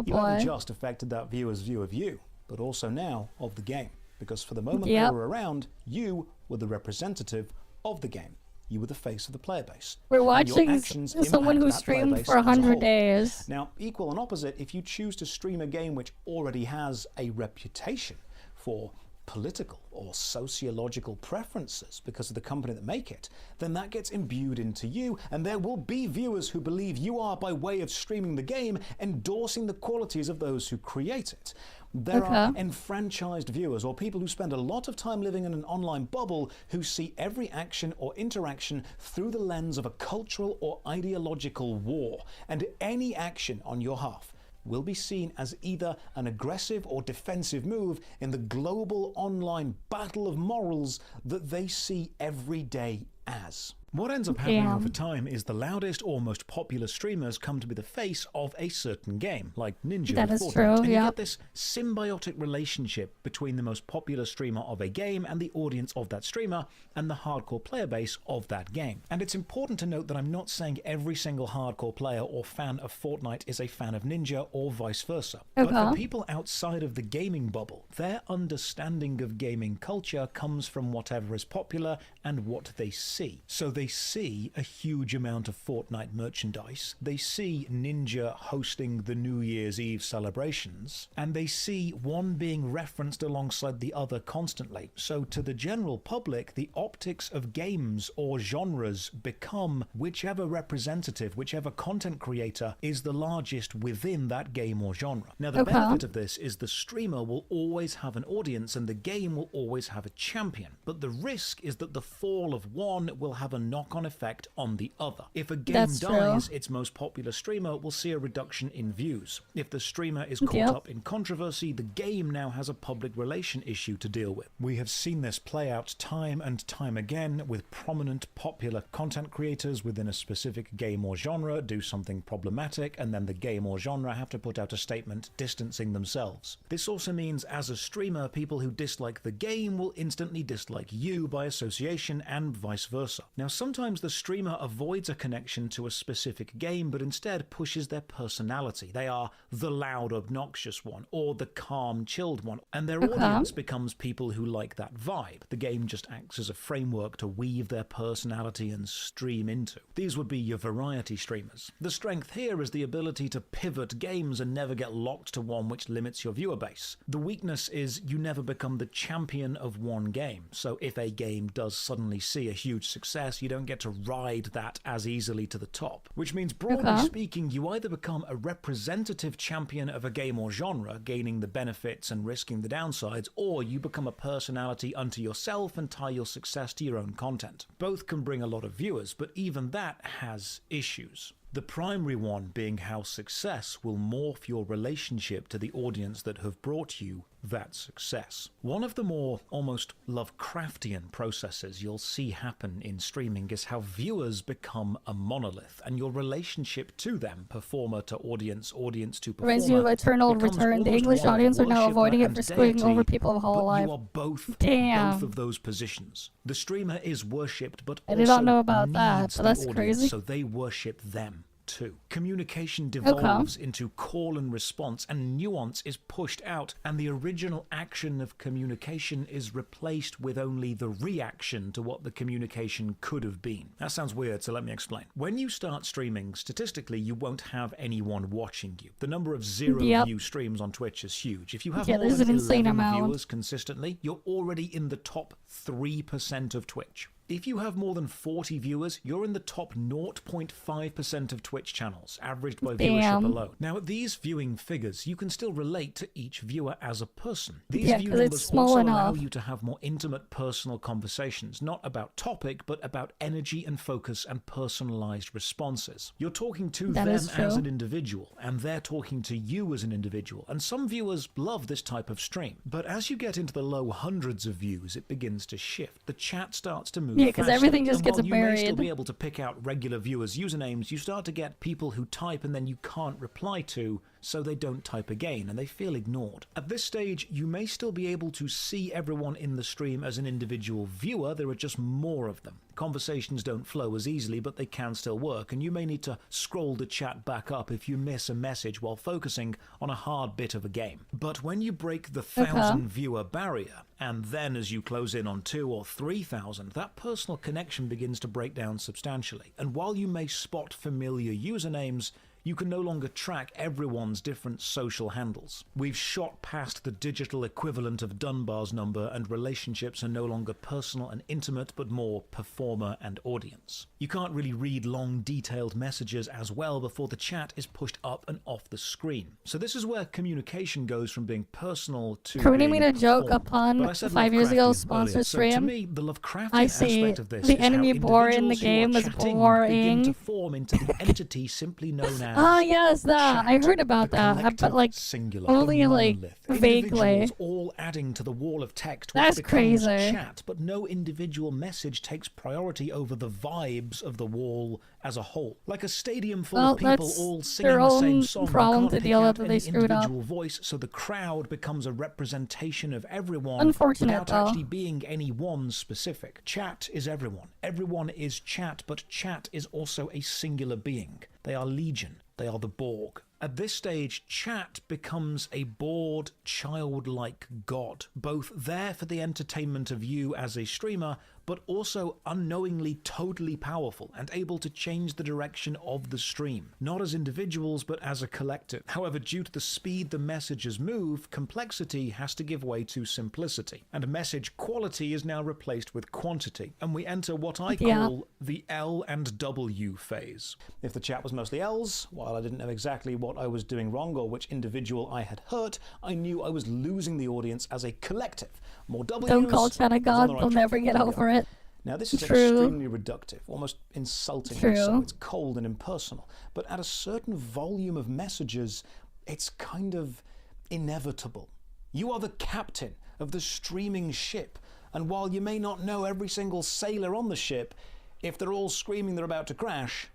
You haven't just affected that viewer's view of you, but also now of the game. Because for the moment they were around, you were the representative of the game. You were the face of the player base. We're watching someone who streamed for 100 days. Now, equal and opposite, if you choose to stream a game which already has a reputation for political or sociological preferences because of the company that make it, then that gets imbued into you, and there will be viewers who believe you are, by way of streaming the game, endorsing the qualities of those who create it. There are enfranchised viewers, or people who spend a lot of time living in an online bubble, who see every action or interaction through the lens of a cultural or ideological war, and any action on your half will be seen as either an aggressive or defensive move in the global online battle of morals that they see every day as. What ends up happening over time is the loudest or most popular streamers come to be the face of a certain game, like Ninja. That is Fortnite. true, and you get this symbiotic relationship between the most popular streamer of a game and the audience of that streamer and the hardcore player base of that game. And it's important to note that I'm not saying every single hardcore player or fan of Fortnite is a fan of Ninja or vice versa. But for people outside of the gaming bubble, their understanding of gaming culture comes from whatever is popular and what they see. So they see a huge amount of Fortnite merchandise, they see Ninja hosting the New Year's Eve celebrations, and they see one being referenced alongside the other constantly. So to the general public, the optics of games or genres become whichever representative, whichever content creator is the largest within that game or genre. Now the benefit of this is the streamer will always have an audience and the game will always have a champion, but the risk is that the fall of one one will have a knock-on effect on the other. If a game That's dies, true. its most popular streamer will see a reduction in views. If the streamer is caught up in controversy, the game now has a public relation issue to deal with. We have seen this play out time and time again with prominent popular content creators within a specific game or genre do something problematic, and then the game or genre have to put out a statement distancing themselves. This also means as a streamer, people who dislike the game will instantly dislike you by association, and vice versa. Now sometimes the streamer avoids a connection to a specific game but instead pushes their personality. They are the loud obnoxious one or the calm chilled one, and their audience becomes people who like that vibe. The game just acts as a framework to weave their personality and stream into. These would be your variety streamers. The strength here is the ability to pivot games and never get locked to one which limits your viewer base. The weakness is you never become the champion of one game, so if a game does suddenly see a huge success, you don't get to ride that as easily to the top. Which means, broadly speaking, you either become a representative champion of a game or genre, gaining the benefits and risking the downsides, or you become a personality unto yourself and tie your success to your own content. Both can bring a lot of viewers, but even that has issues. The primary one being how success will morph your relationship to the audience that have brought you that success. One of the more almost Lovecraftian processes you'll see happen in streaming is how viewers become a monolith, and your relationship to them, performer to audience, audience to performer, Reminds you of Eternal Return. The English audience are now avoiding it for screwing over people of Hololive. You are both of those positions. The streamer is worshipped, but I did not know about that, needs but that's the crazy. audience, so they worship them too. Communication devolves into call and response, and nuance is pushed out, and the original action of communication is replaced with only the reaction to what the communication could have been. That sounds weird, so let me explain. When you start streaming, statistically, you won't have anyone watching you. The number of zero-view streams on Twitch is huge. If you have more than 11 viewers consistently, you're already in the top 3% of Twitch. If you have more than 40 viewers, you're in the top 0.5% of Twitch channels, averaged by viewership alone. Now, at these viewing figures, you can still relate to each viewer as a person. These view numbers also allow you to have more intimate personal conversations, not about topic, but about energy and focus and personalized responses. You're talking to them as an individual, and they're talking to you as an individual, and some viewers love this type of stream. But as you get into the low hundreds of views, it begins to shift. The chat starts to move. Yeah, because everything just gets buried. You may still buried. be able to pick out regular viewers' usernames. You start to get people who type and then you can't reply to, so they don't type again and they feel ignored. At this stage, you may still be able to see everyone in the stream as an individual viewer. There are just more of them. Conversations don't flow as easily, but they can still work, and you may need to scroll the chat back up if you miss a message while focusing on a hard bit of a game. But when you break the 1,000 viewer barrier, and then as you close in on 2,000 or 3,000, that personal connection begins to break down substantially. And while you may spot familiar usernames, you can no longer track everyone's different social handles. We've shot past the digital equivalent of Dunbar's number, and relationships are no longer personal and intimate, but more performer and audience. You can't really read long, detailed messages as well before the chat is pushed up and off the screen. So this is where communication goes from being personal to Courtney being made a joke performed. upon 5 years ago sponsor stream. So to me, the Lovecraftian I see aspect of this the is how enemy board in the game is begin boring. to form into the entity simply known as yes, that. I heard about that, but like singular, only like vaguely. Individuals all adding to the wall of text, which That's becomes crazy. chat, but no individual message takes priority over the vibes of the wall as a whole. Like a stadium full of people all singing the same song, problem can't to pick deal out with that any they screwed up. individual voice, so the crowd becomes a representation of everyone Unfortunate, without though. actually being any one specific. Chat is everyone. Everyone is chat, but chat is also a singular being. They are legion. They are the Borg. At this stage, chat becomes a bored, childlike god, both there for the entertainment of you as a streamer, but also unknowingly totally powerful and able to change the direction of the stream, not as individuals, but as a collective. However, due to the speed the messages move, complexity has to give way to simplicity, and message quality is now replaced with quantity, and we enter what I call the L and W phase. If the chat was mostly L's, while I didn't know exactly what I was doing wrong or which individual I had hurt, I knew I was losing the audience as a collective. More W's. Don't call chat a god, they'll never get over it. Now, this is True. extremely reductive, almost insulting. True. So it's cold and impersonal. But at a certain volume of messages, it's kind of inevitable. You are the captain of the streaming ship, and while you may not know every single sailor on the ship, if they're all screaming they're about to crash,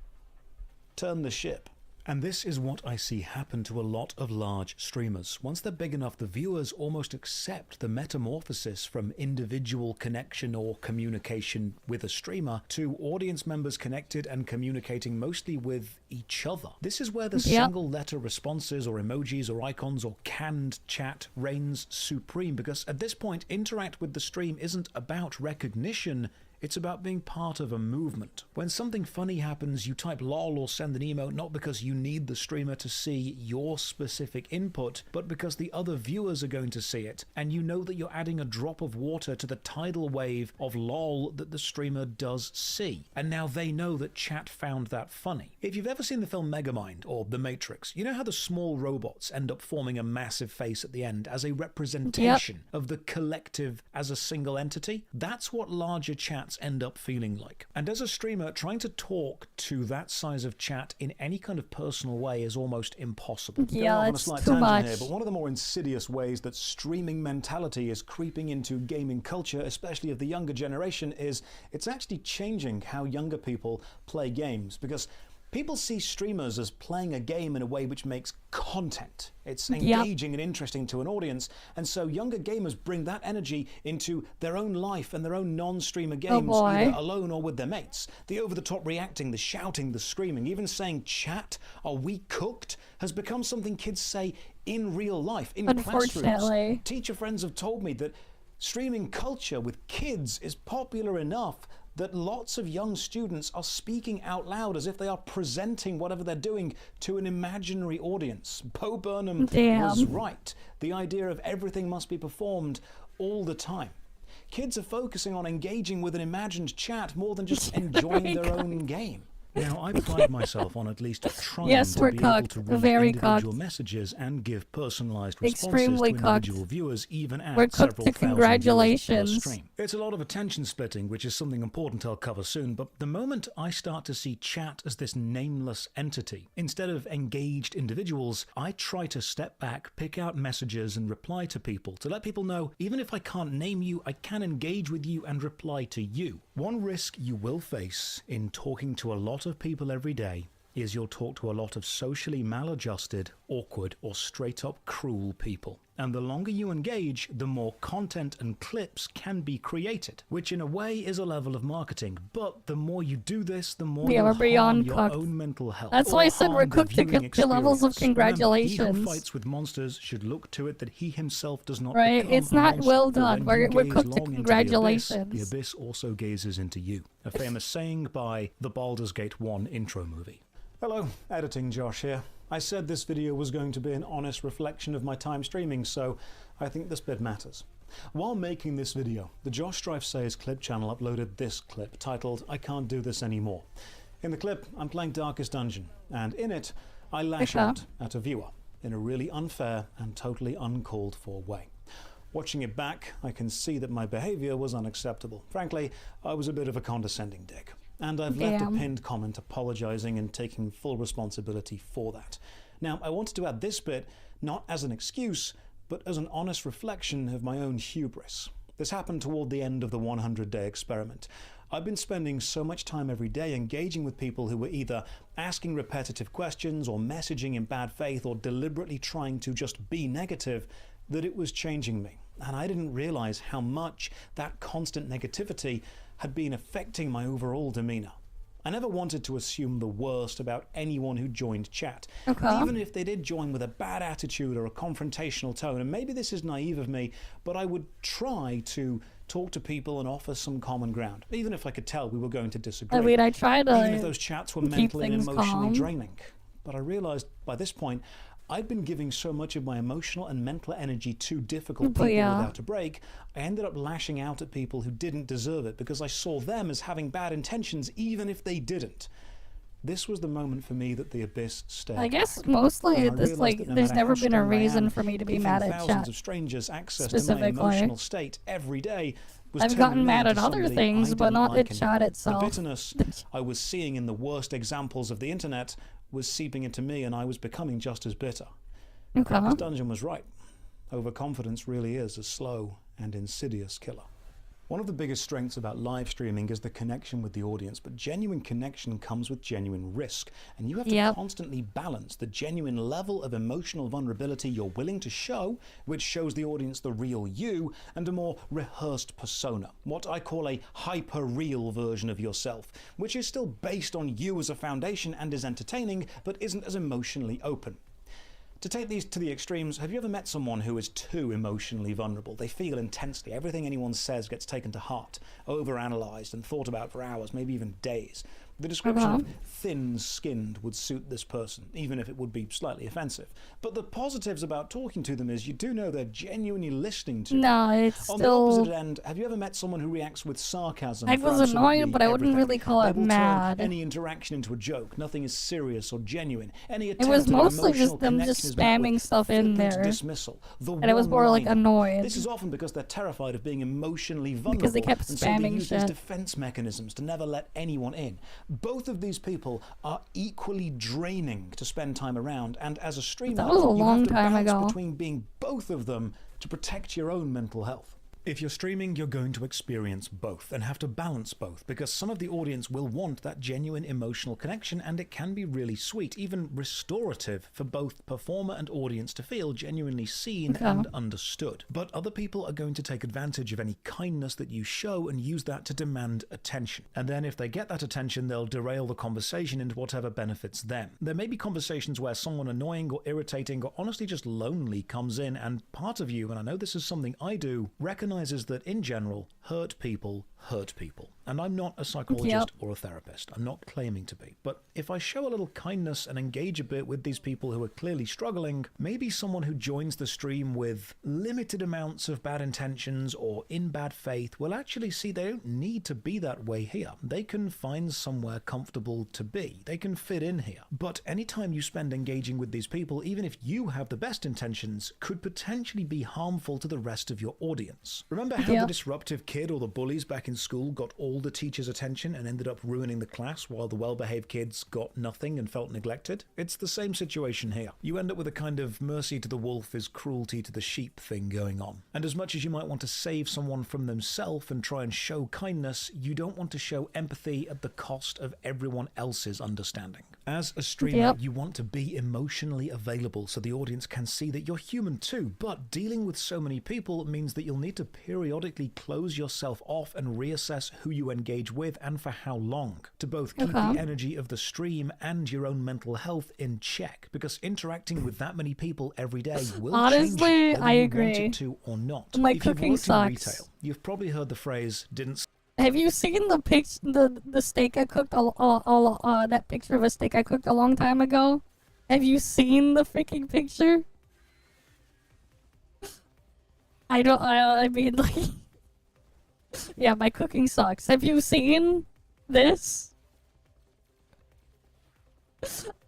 turn the ship. And this is what I see happen to a lot of large streamers. Once they're big enough, the viewers almost accept the metamorphosis from individual connection or communication with a streamer to audience members connected and communicating mostly with each other. This is where the single letter responses or emojis or icons or canned chat reigns supreme, because at this point, interact with the stream isn't about recognition. It's about being part of a movement. When something funny happens, you type lol or send an emote not because you need the streamer to see your specific input, but because the other viewers are going to see it, and you know that you're adding a drop of water to the tidal wave of lol that the streamer does see. And now they know that chat found that funny. If you've ever seen the film Megamind or The Matrix, you know how the small robots end up forming a massive face at the end as a representation of the collective as a single entity? That's what larger chats end up feeling like. And as a streamer, trying to talk to that size of chat in any kind of personal way is almost impossible. Yeah, that's too much. Here, but one of the more insidious ways that streaming mentality is creeping into gaming culture, especially of the younger generation, is it's actually changing how younger people play games, because people see streamers as playing a game in a way which makes content. It's engaging and interesting to an audience, and so younger gamers bring that energy into their own life and their own non-streamer games, either alone or with their mates. The over-the-top reacting, the shouting, the screaming, even saying "chat, are we cooked?" has become something kids say in real life, in classrooms. Teacher friends have told me that streaming culture with kids is popular enough that lots of young students are speaking out loud as if they are presenting whatever they're doing to an imaginary audience. Bo Burnham was right. The idea of everything must be performed all the time. Kids are focusing on engaging with an imagined chat more than just enjoying their own game. Now, I pride myself on at least trying to be able to read individual messages and give personalized responses to individual viewers, even at several thousand viewers per stream. It's a lot of attention splitting, which is something important I'll cover soon, but the moment I start to see chat as this nameless entity, instead of engaged individuals, I try to step back, pick out messages and reply to people, to let people know, even if I can't name you, I can engage with you and reply to you. One risk you will face in talking to a lot of people every day is you'll talk to a lot of socially maladjusted, awkward, or straight-up cruel people. And the longer you engage, the more content and clips can be created, which in a way is a level of marketing. But the more you do this, the more you'll harm your own mental health. That's why I said we're cooked to levels of congratulations. Remember, he who fights with monsters should look to it that he himself does not become it's not well done. We're cooked to congratulations. The abyss also gazes into you. A famous saying by the Baldur's Gate 1 intro movie. Hello, Editing Josh here. I said this video was going to be an honest reflection of my time streaming, so I think this bit matters. While making this video, the Josh Strife Says clip channel uploaded this clip titled "I Can't Do This Anymore." In the clip, I'm playing Darkest Dungeon, and in it, I lash out at a viewer in a really unfair and totally uncalled for way. Watching it back, I can see that my behavior was unacceptable. Frankly, I was a bit of a condescending dick. And I've left a pinned comment apologizing and taking full responsibility for that. Now, I wanted to add this bit not as an excuse, but as an honest reflection of my own hubris. This happened toward the end of the 100-day experiment. I've been spending so much time every day engaging with people who were either asking repetitive questions or messaging in bad faith or deliberately trying to just be negative that it was changing me. And I didn't realize how much that constant negativity had been affecting my overall demeanor. I never wanted to assume the worst about anyone who joined chat, even if they did join with a bad attitude or a confrontational tone. And maybe this is naive of me, but I would try to talk to people and offer some common ground, even if I could tell we were going to disagree. I mean, I tried to even if those chats were mentally and emotionally draining. But I realized by this point, I'd been giving so much of my emotional and mental energy to difficult people without a break, I ended up lashing out at people who didn't deserve it because I saw them as having bad intentions even if they didn't. This was the moment for me that the abyss stared. I guess mostly this, there's never been a reason for me to be mad at chat. Thousands of strangers access to my emotional state every day was I've telling gotten me mad into at other somebody things, I but didn't not like the chat anymore. itself. The bitterness I was seeing in the worst examples of the internet was seeping into me, and I was becoming just as bitter. Okay. This dungeon was right. Overconfidence really is a slow and insidious killer. One of the biggest strengths about live streaming is the connection with the audience, but genuine connection comes with genuine risk, and you have to constantly balance the genuine level of emotional vulnerability you're willing to show, which shows the audience the real you, and a more rehearsed persona, what I call a hyper-real version of yourself, which is still based on you as a foundation and is entertaining, but isn't as emotionally open. To take these to the extremes, have you ever met someone who is too emotionally vulnerable? They feel intensely. Everything anyone says gets taken to heart, overanalyzed and thought about for hours, maybe even days. The description of thin-skinned would suit this person, even if it would be slightly offensive. But the positives about talking to them is you do know they're genuinely listening to you. No, it's On still... the opposite end, have you ever met someone who reacts with sarcasm? I was annoyed, but I wouldn't really call it mad. Any interaction into a joke. Nothing is serious or genuine. Any It was mostly just them just spamming stuff in there. Dismissal. And it was more like annoyed. This is often because they're terrified of being emotionally vulnerable. Because they kept and so they spamming use these shit. defense mechanisms to never let anyone in. Both of these people are equally draining to spend time around, and as a streamer, That was a you long have to time balance ago. between being both of them to protect your own mental health. If you're streaming, you're going to experience both and have to balance both, because some of the audience will want that genuine emotional connection, and it can be really sweet, even restorative for both performer and audience to feel genuinely seen and understood. But other people are going to take advantage of any kindness that you show and use that to demand attention. And then if they get that attention, they'll derail the conversation into whatever benefits them. There may be conversations where someone annoying or irritating or honestly just lonely comes in, and part of you, and I know this is something I do, recognizes that in general, hurt people. And I'm not a psychologist or a therapist. I'm not claiming to be. But if I show a little kindness and engage a bit with these people who are clearly struggling, maybe someone who joins the stream with limited amounts of bad intentions or in bad faith will actually see they don't need to be that way here. They can find somewhere comfortable to be. They can fit in here. But anytime you spend engaging with these people, even if you have the best intentions, could potentially be harmful to the rest of your audience. Remember how the disruptive kid or the bullies back in school got all the teachers' attention and ended up ruining the class while the well-behaved kids got nothing and felt neglected? It's the same situation here. You end up with a kind of mercy to the wolf is cruelty to the sheep thing going on. And as much as you might want to save someone from themselves and try and show kindness, you don't want to show empathy at the cost of everyone else's understanding. As a streamer, you want to be emotionally available so the audience can see that you're human too, but dealing with so many people means that you'll need to periodically close yourself off and reassess who you engage with and for how long, to both keep the energy of the stream and your own mental health in check, because interacting with that many people every day will change you, whether you want it to or not. My if you've cooking worked sucks. in retail, you've probably heard the phrase, Have you seen the steak I cooked, that picture of a steak I cooked a long time ago? Have you seen the freaking picture? I mean, like... Yeah, my cooking sucks. Have you seen this?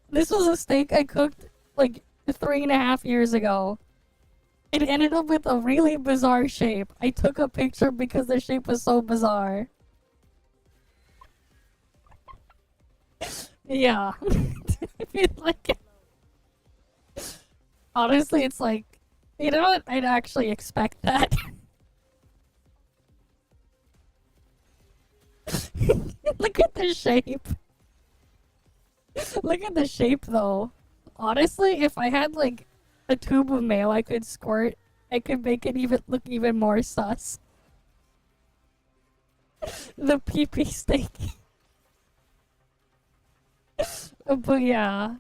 This was a steak I cooked, like, 3.5 years ago. It ended up with a really bizarre shape. I took a picture because the shape was so bizarre. Yeah. If you like it. Honestly, it's like, you know what? I'd actually expect that. Look at the shape. Look at the shape, though. Honestly, if I had, like, a tube of mayo I could squirt, I could make it look even more sus. The pee-pee steak. But yeah.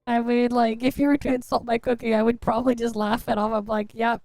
I mean, like, if you were to insult my cooking, I would probably just laugh it off. I'm like, yep.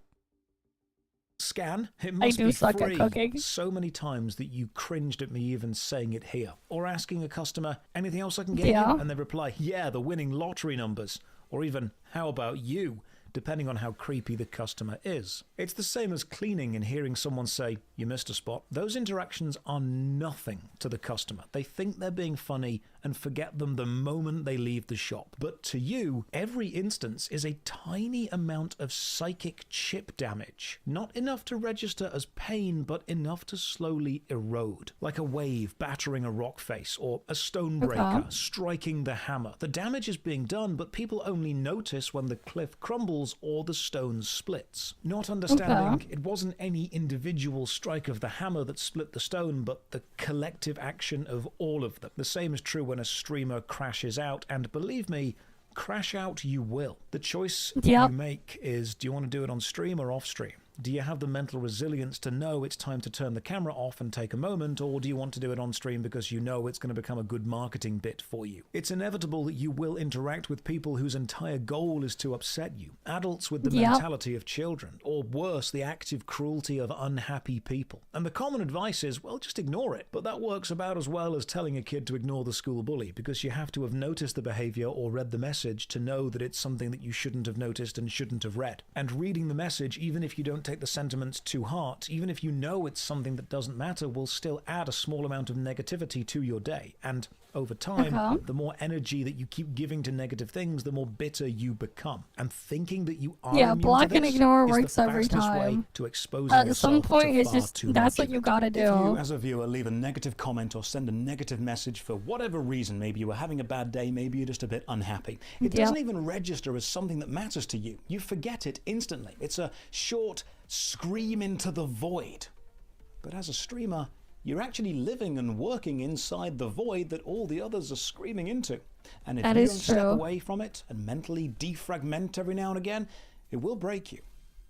Scan, it must I do be suck at free. cooking. So many times that you cringed at me even saying it here. Or asking a customer, anything else I can get Yeah. you? And they reply, yeah, the winning lottery numbers. Or even, how about you? depending on how creepy the customer is. It's the same as cleaning and hearing someone say, "You missed a spot." Those interactions are nothing to the customer. They think they're being funny and forget them the moment they leave the shop. But to you, every instance is a tiny amount of psychic chip damage. Not enough to register as pain, but enough to slowly erode. Like a wave battering a rock face, or a stonebreaker striking the hammer. The damage is being done, but people only notice when the cliff crumbles or the stone splits. Not understanding it wasn't any individual strike of the hammer that split the stone, but the collective action of all of them. The same is true when a streamer crashes out, and believe me, crash out you will. The choice you make is, do you want to do it on stream or off stream? Do you have the mental resilience to know it's time to turn the camera off and take a moment, or do you want to do it on stream because you know it's going to become a good marketing bit for you? It's inevitable that you will interact with people whose entire goal is to upset you. Adults with the mentality of children, or worse, the active cruelty of unhappy people. And the common advice is, well, just ignore it. But that works about as well as telling a kid to ignore the school bully, because you have to have noticed the behavior or read the message to know that it's something that you shouldn't have noticed and shouldn't have read. And reading the message, even if you don't take the sentiments to heart, even if you know it's something that doesn't matter, will still add a small amount of negativity to your day. And over time, the more energy that you keep giving to negative things, the more bitter you become. And thinking that you are immune block to and this ignore is works the every fastest time. way to expose At yourself some point, to it's far just too that's much. what you gotta do. If you, as a viewer, leave a negative comment or send a negative message for whatever reason, maybe you were having a bad day, maybe you're just a bit unhappy, it doesn't even register as something that matters to you. You forget it instantly. It's a short scream into the void. But as a streamer, you're actually living and working inside the void that all the others are screaming into. And if you don't step away from it and mentally defragment every now and again, it will break you.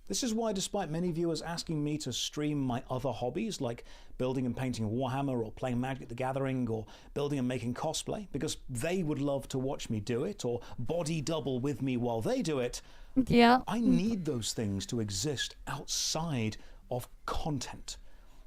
This is why, despite many viewers asking me to stream my other hobbies, like building and painting Warhammer, or playing Magic the Gathering, or building and making cosplay, because they would love to watch me do it, or body double with me while they do it, I need those things to exist outside of content.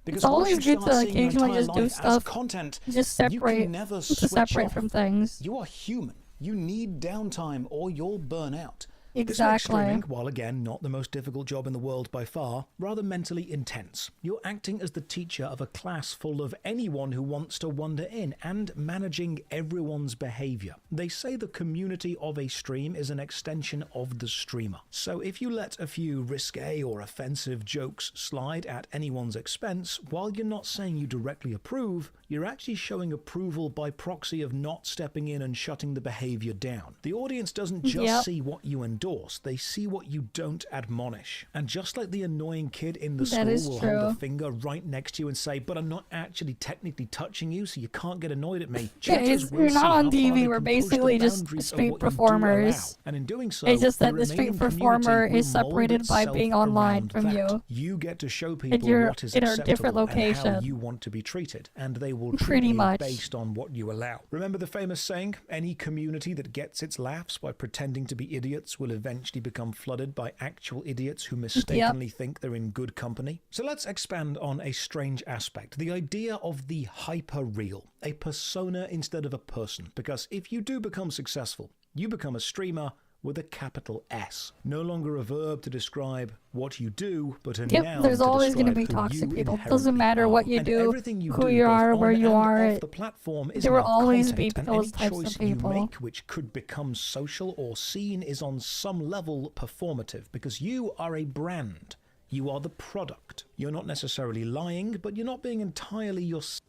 Because it's always good to occasionally just do stuff, content, just separate, from things. You are human. You need downtime or you'll burn out. Exactly. This makes streaming, while again not the most difficult job in the world by far, rather mentally intense. You're acting as the teacher of a class full of anyone who wants to wander in and managing everyone's behavior. They say the community of a stream is an extension of the streamer. So if you let a few risque or offensive jokes slide at anyone's expense, while you're not saying you directly approve, you're actually showing approval by proxy of not stepping in and shutting the behavior down. The audience doesn't just see what you endorse, they see what you don't admonish. And just like the annoying kid in the school will hold a finger right next to you and say, "But I'm not actually technically touching you, so you can't get annoyed at me." You're not on TV, we're basically just street performers. And in doing so, it's just that the street performer is separated by being online from you. You get to show people what is in a acceptable different location. and how you want to be treated, and they will treat you based on what you allow. Remember the famous saying, any community that gets its laughs by pretending to be idiots will eventually become flooded by actual idiots who mistakenly think they're in good company? So let's expand on a strange aspect, the idea of the hyper-real, a persona instead of a person, because if you do become successful, you become a streamer with a capital S. No longer a verb to describe what you do, but a noun there's to always going to be describe toxic people. It doesn't matter what you do, you who you are, where you are. The platform is there will always be content, those and types any choice of people. you make which could become social or seen is on some level performative, because you are a brand. You are the product. You're not necessarily lying, but you're not being entirely yourself.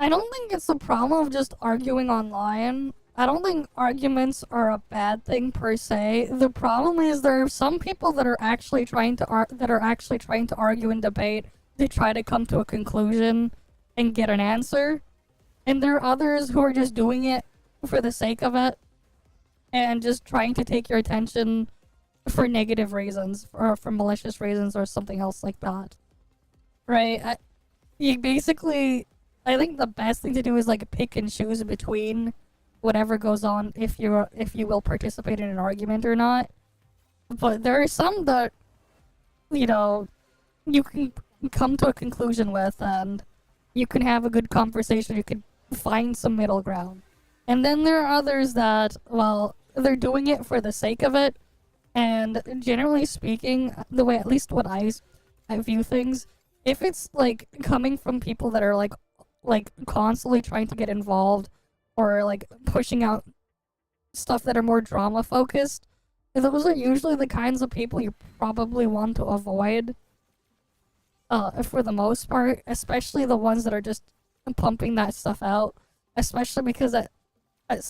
I don't think it's the problem of just arguing online. I don't think arguments are a bad thing per se. The problem is there are some people that are actually trying to argue and debate to try to come to a conclusion and get an answer, and there are others who are just doing it for the sake of it and just trying to take your attention for negative reasons or for malicious reasons or something else like that. Right? I think the best thing to do is like pick and choose between whatever goes on if you will participate in an argument or not. But there are some that, you know, you can come to a conclusion with and you can have a good conversation, you can find some middle ground. And then there are others that, well, they're doing it for the sake of it, And generally speaking, the way, at least what I view things, if it's like coming from people that are like constantly trying to get involved or like pushing out stuff that are more drama focused, those are usually the kinds of people you probably want to avoid. For the most part, especially the ones that are just pumping that stuff out, especially because at a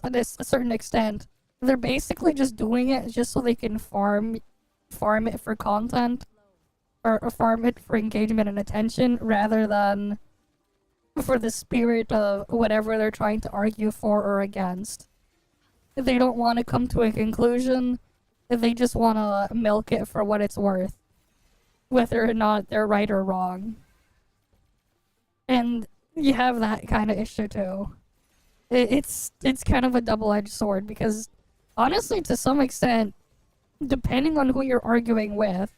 certain extent, they're basically just doing it just so they can farm it for content, or farm it for engagement and attention, rather than for the spirit of whatever they're trying to argue for or against. They don't want to come to a conclusion, they just want to milk it for what it's worth, whether or not they're right or wrong. And you have that kind of issue too. It's kind of a double-edged sword, because honestly, to some extent, depending on who you're arguing with,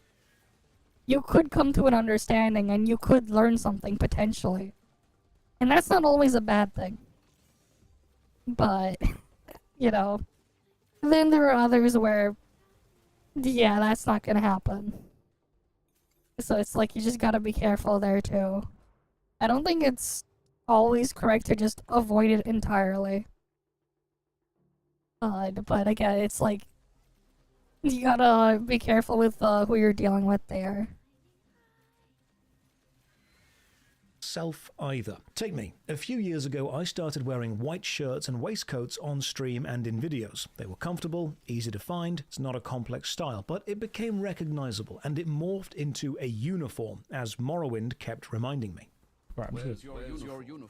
you could come to an understanding and you could learn something potentially. And that's not always a bad thing. But, you know, then there are others where, yeah, that's not gonna happen. So it's like, you just gotta be careful there too. I don't think it's always correct to just avoid it entirely. But again, it's like, you gotta be careful with who you're dealing with there. Self either. Take me. A few years ago, I started wearing white shirts and waistcoats on stream and in videos. They were comfortable, easy to find, it's not a complex style, but it became recognizable and it morphed into a uniform, as Morrowind kept reminding me. Right, Where's your uniform?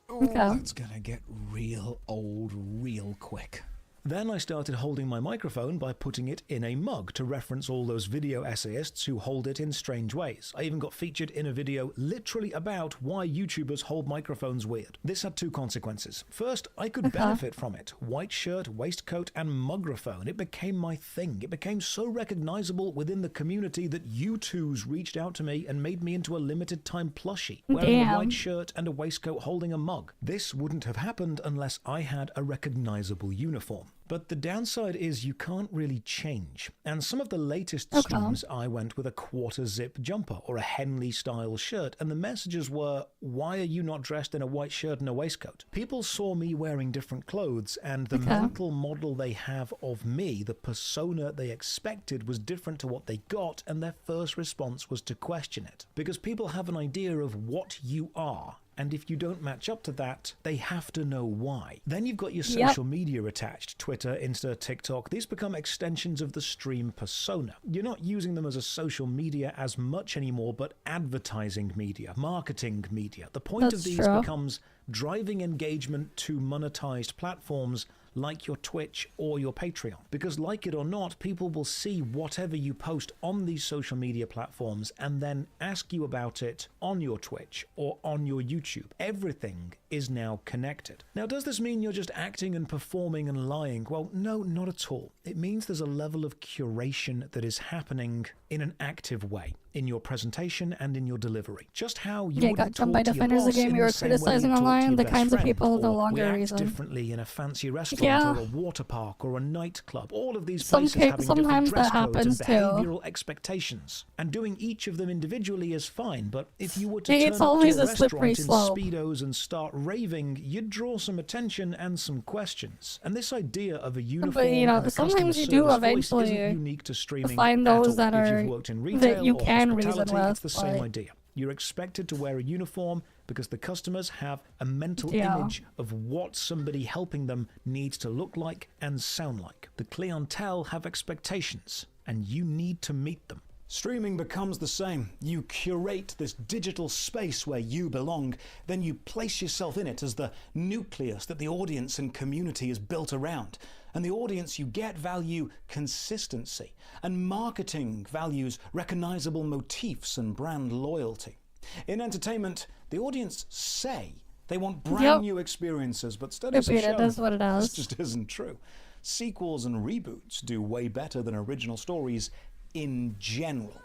Oh, that's gonna get real old real quick. Then I started holding my microphone by putting it in a mug to reference all those video essayists who hold it in strange ways. I even got featured in a video literally about why YouTubers hold microphones weird. This had two consequences. First, I could benefit from it. White shirt, waistcoat, and mugraphone. It became my thing. It became so recognizable within the community that YouTubers reached out to me and made me into a limited time plushie, wearing a white shirt and a waistcoat holding a mug. This wouldn't have happened unless I had a recognizable uniform. But the downside is you can't really change. And some of the latest streams I went with a quarter zip jumper or a Henley style shirt, and the messages were, why are you not dressed in a white shirt and a waistcoat? People saw me wearing different clothes, and the mental model they have of me, the persona they expected, was different to what they got, and their first response was to question it. Because people have an idea of what you are, and if you don't match up to that, they have to know why. Then you've got your social media attached. Twitter, Insta, TikTok. These become extensions of the stream persona. You're not using them as a social media as much anymore, but advertising media, marketing media. The point of these becomes driving engagement to monetized platforms like your Twitch or your Patreon. Because like it or not, people will see whatever you post on these social media platforms and then ask you about it on your Twitch or on your YouTube. Everything is now connected. Now, does this mean you're just acting and performing and lying? Well, no, not at all. It means there's a level of curation that is happening in an active way in your presentation and in your delivery. Just how you got jumped by defenders the game you were criticizing online, the kinds of people no longer a reason. Differently in a fancy restaurant or a water park or a nightclub. All of these places having different dress codes and behavioral expectations. And doing each of them individually is fine, but if you were to turn up to a restaurant in Speedos and start raving, you'd draw some attention and some questions. And this idea of a uniform, but you know, sometimes you do eventually unique to streaming find those that are that you can reason with. It's the same idea. You're expected to wear a uniform because the customers have a mental image of what somebody helping them needs to look like and sound like. The clientele have expectations, and you need to meet them. Streaming becomes the same. You curate this digital space where you belong, then you place yourself in it as the nucleus that the audience and community is built around. And the audience you get value consistency, and marketing values recognizable motifs and brand loyalty. In entertainment, the audience say they want brand new experiences, but studies have shown this just isn't true. Sequels and reboots do way better than original stories in general.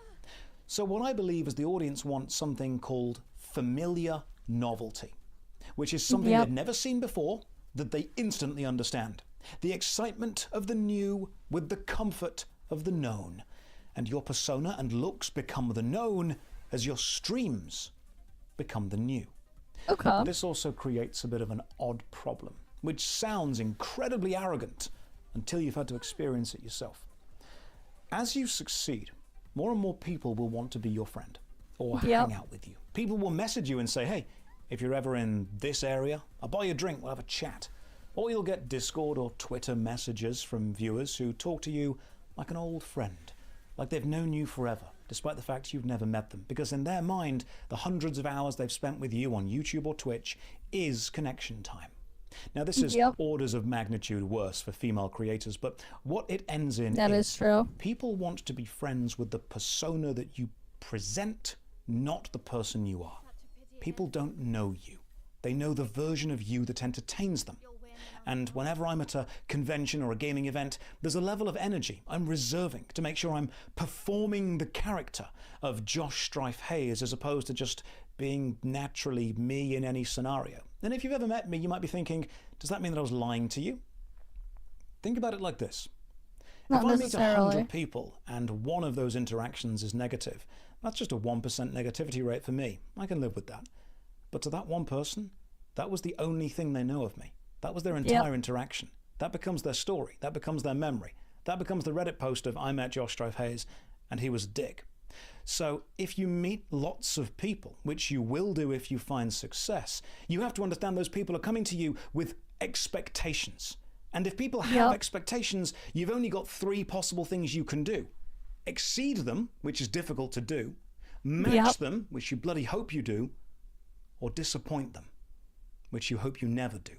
So what I believe is the audience wants something called familiar novelty, which is something they've never seen before that they instantly understand. The excitement of the new with the comfort of the known. And your persona and looks become the known as your streams become the new. Okay. This also creates a bit of an odd problem, which sounds incredibly arrogant until you've had to experience it yourself. As you succeed, more and more people will want to be your friend or hang out with you. People will message you and say, hey, if you're ever in this area, I'll buy you a drink, we'll have a chat. Or you'll get Discord or Twitter messages from viewers who talk to you like an old friend, like they've known you forever, despite the fact you've never met them. Because in their mind, the hundreds of hours they've spent with you on YouTube or Twitch is connection time. Now, this is orders of magnitude worse for female creators, but what it ends in is true. People want to be friends with the persona that you present, not the person you are. People don't know you. They know the version of you that entertains them. And whenever I'm at a convention or a gaming event, there's a level of energy I'm reserving to make sure I'm performing the character of Josh Strife Hayes as opposed to just being naturally me in any scenario. And if you've ever met me, you might be thinking, does that mean that I was lying to you? Think about it like this. Not if I meet necessarily. 100 people and one of those interactions is negative, that's just a 1% negativity rate for me. I can live with that. But to that one person, that was the only thing they know of me. That was their entire interaction. That becomes their story. That becomes their memory. That becomes the Reddit post of I met Josh Strife Hayes and he was a dick. So if you meet lots of people, which you will do if you find success, you have to understand those people are coming to you with expectations. And if people have expectations, you've only got 3 possible things you can do. Exceed them, which is difficult to do, match them, which you bloody hope you do, or disappoint them, which you hope you never do.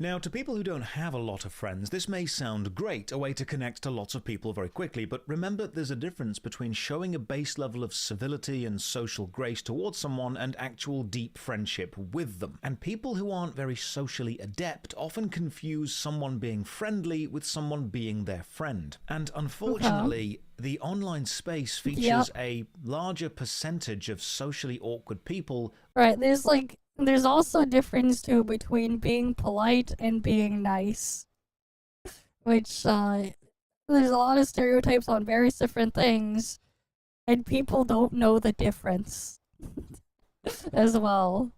Now, to people who don't have a lot of friends, this may sound great, a way to connect to lots of people very quickly, but remember there's a difference between showing a base level of civility and social grace towards someone and actual deep friendship with them. And people who aren't very socially adept often confuse someone being friendly with someone being their friend. And unfortunately, the online space features a larger percentage of socially awkward people. Right, there's also a difference too between being polite and being nice. Which, there's a lot of stereotypes on various different things, and people don't know the difference as well.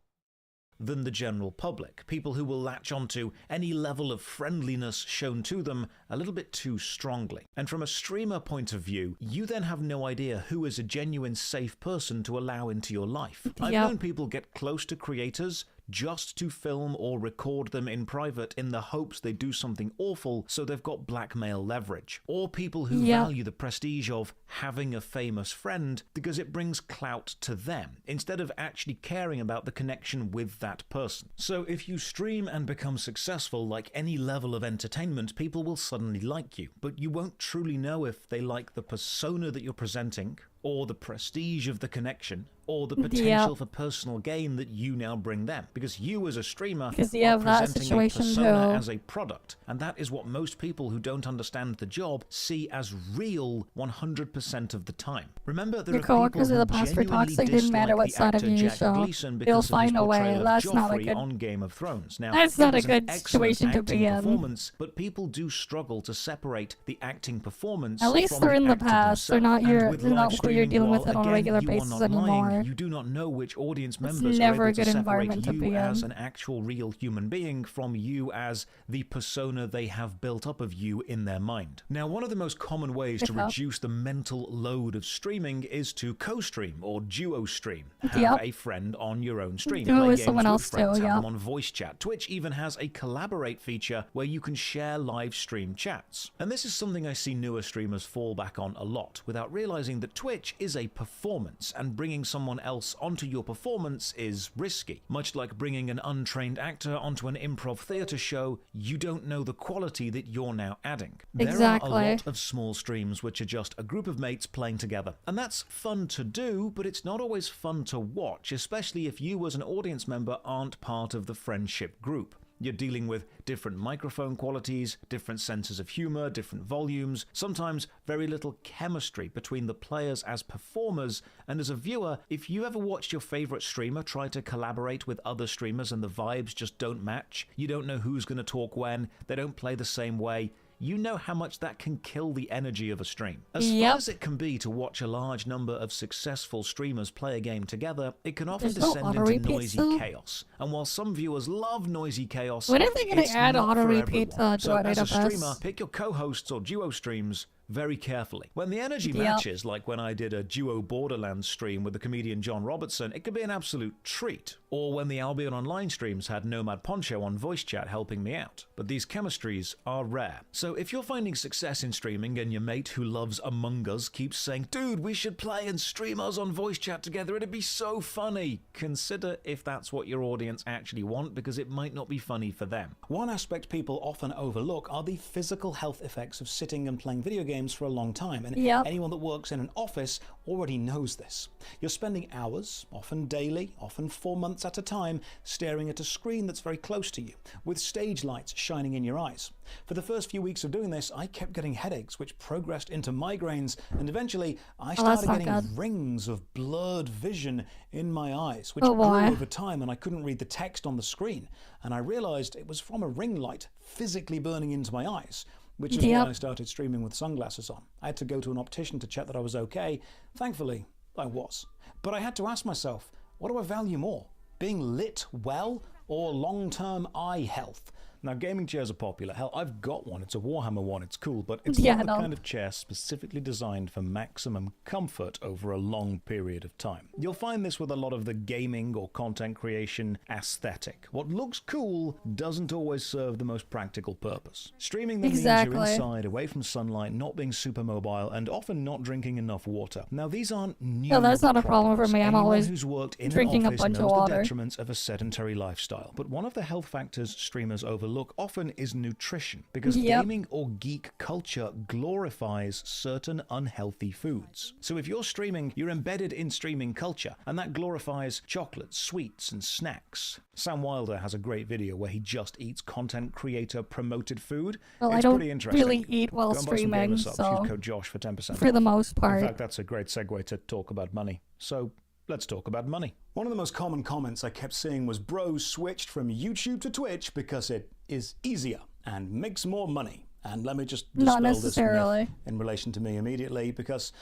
Than the general public, people who will latch onto any level of friendliness shown to them a little bit too strongly. And from a streamer point of view, you then have no idea who is a genuine safe person to allow into your life. I've known people get close to creators just to film or record them in private in the hopes they do something awful so they've got blackmail leverage. Or people who value the prestige of having a famous friend because it brings clout to them, instead of actually caring about the connection with that person. So if you stream and become successful, like any level of entertainment, people will suddenly like you, but you won't truly know if they like the persona that you're presenting, or the prestige of the connection, or the potential for personal gain that you now bring them. Because you as a streamer are presenting a persona as a product. And that is what most people who don't understand the job see as real 100% of the time. Remember, there Your are coworkers people in the who past were genuinely toxic, didn't matter what dislike the side of actor you you Jack show. Gleeson They'll because of his find a way. portrayal of That's not a Joffrey good... on Game of Thrones. Now, That's it not a was an good excellent situation to acting be in. performance, but people do struggle to separate the acting performance At least from they're in the actor past. They're themselves. not And with they're not live who you're streaming, dealing with while it on a again, regular you are basis not anymore. lying, you do not know which audience members are never a able to good separate environment to you be as in. an actual real human being from you as the persona they have built up of you in their mind. Now, one of the most common ways to reduce the mental load of streaming is to co-stream or duo stream. Have a friend on your own stream. Do it Play with games someone with else friends, too, have them on voice chat. Twitch even has a collaborate feature where you can share live stream chats. And this is something I see newer streamers fall back on a lot without realizing that Twitch is a performance, and bringing someone else onto your performance is risky. Much like bringing an untrained actor onto an improv theater show, you don't know the quality that you're now adding. There are a lot of small streams which are just a group of mates playing together. And that's fun to do, but it's not always fun to watch, especially if you as an audience member aren't part of the friendship group. You're dealing with different microphone qualities, different senses of humor, different volumes, sometimes very little chemistry between the players as performers, and as a viewer, if you ever watched your favorite streamer try to collaborate with other streamers and the vibes just don't match, you don't know who's going to talk when, they don't play the same way, you know how much that can kill the energy of a stream. As fun as it can be to watch a large number of successful streamers play a game together, it can often descend into noisy chaos. And while some viewers love noisy chaos, when are they gonna add auto repeat everyone. So as a Best? streamer, pick your co-hosts or duo streams very carefully. When the energy matches, like when I did a duo Borderlands stream with the comedian John Robertson, it could be an absolute treat. Or when the Albion Online streams had Nomad Poncho on voice chat helping me out. But these chemistries are rare. So if you're finding success in streaming and your mate who loves Among Us keeps saying, dude, we should play and stream us on voice chat together, it'd be so funny, consider if that's what your audience actually want, because it might not be funny for them. One aspect people often overlook are the physical health effects of sitting and playing video games for a long time, and anyone that works in an office already knows this. You're spending hours, often daily, often for months at a time, staring at a screen that's very close to you, with stage lights shining in your eyes. For the first few weeks of doing this, I kept getting headaches, which progressed into migraines, and eventually I started getting rings of blurred vision in my eyes, which grew over time, and I couldn't read the text on the screen. And I realized it was from a ring light physically burning into my eyes, which is why I started streaming with sunglasses on. I had to go to an optician to check that I was okay. Thankfully, I was. But I had to ask myself, what do I value more? Being lit well or long-term eye health? Now, gaming chairs are popular. Hell, I've got one. It's a Warhammer one. It's cool, but it's not the kind of chair specifically designed for maximum comfort over a long period of time. You'll find this with a lot of the gaming or content creation aesthetic. What looks cool doesn't always serve the most practical purpose. Streaming then means you're inside, away from sunlight, not being super mobile, and often not drinking enough water. Now, these aren't new No, that's not a problem for me. I'm always who's worked in drinking an a office bunch of knows water. the detriments of a sedentary lifestyle. But one of the health factors streamers overlook often is nutrition, because gaming or geek culture glorifies certain unhealthy foods. So if you're streaming, you're embedded in streaming culture, and that glorifies chocolates, sweets, and snacks. Sam Wilder has a great video where he just eats content creator promoted food. Well, it's I don't pretty interesting. really eat while streaming, so use code Josh for 10%. For the most part. In fact, that's a great segue to talk about money. So let's talk about money. One of the most common comments I kept seeing was bros switched from YouTube to Twitch because it is easier and makes more money. And let me just dispel this myth in relation to me immediately, because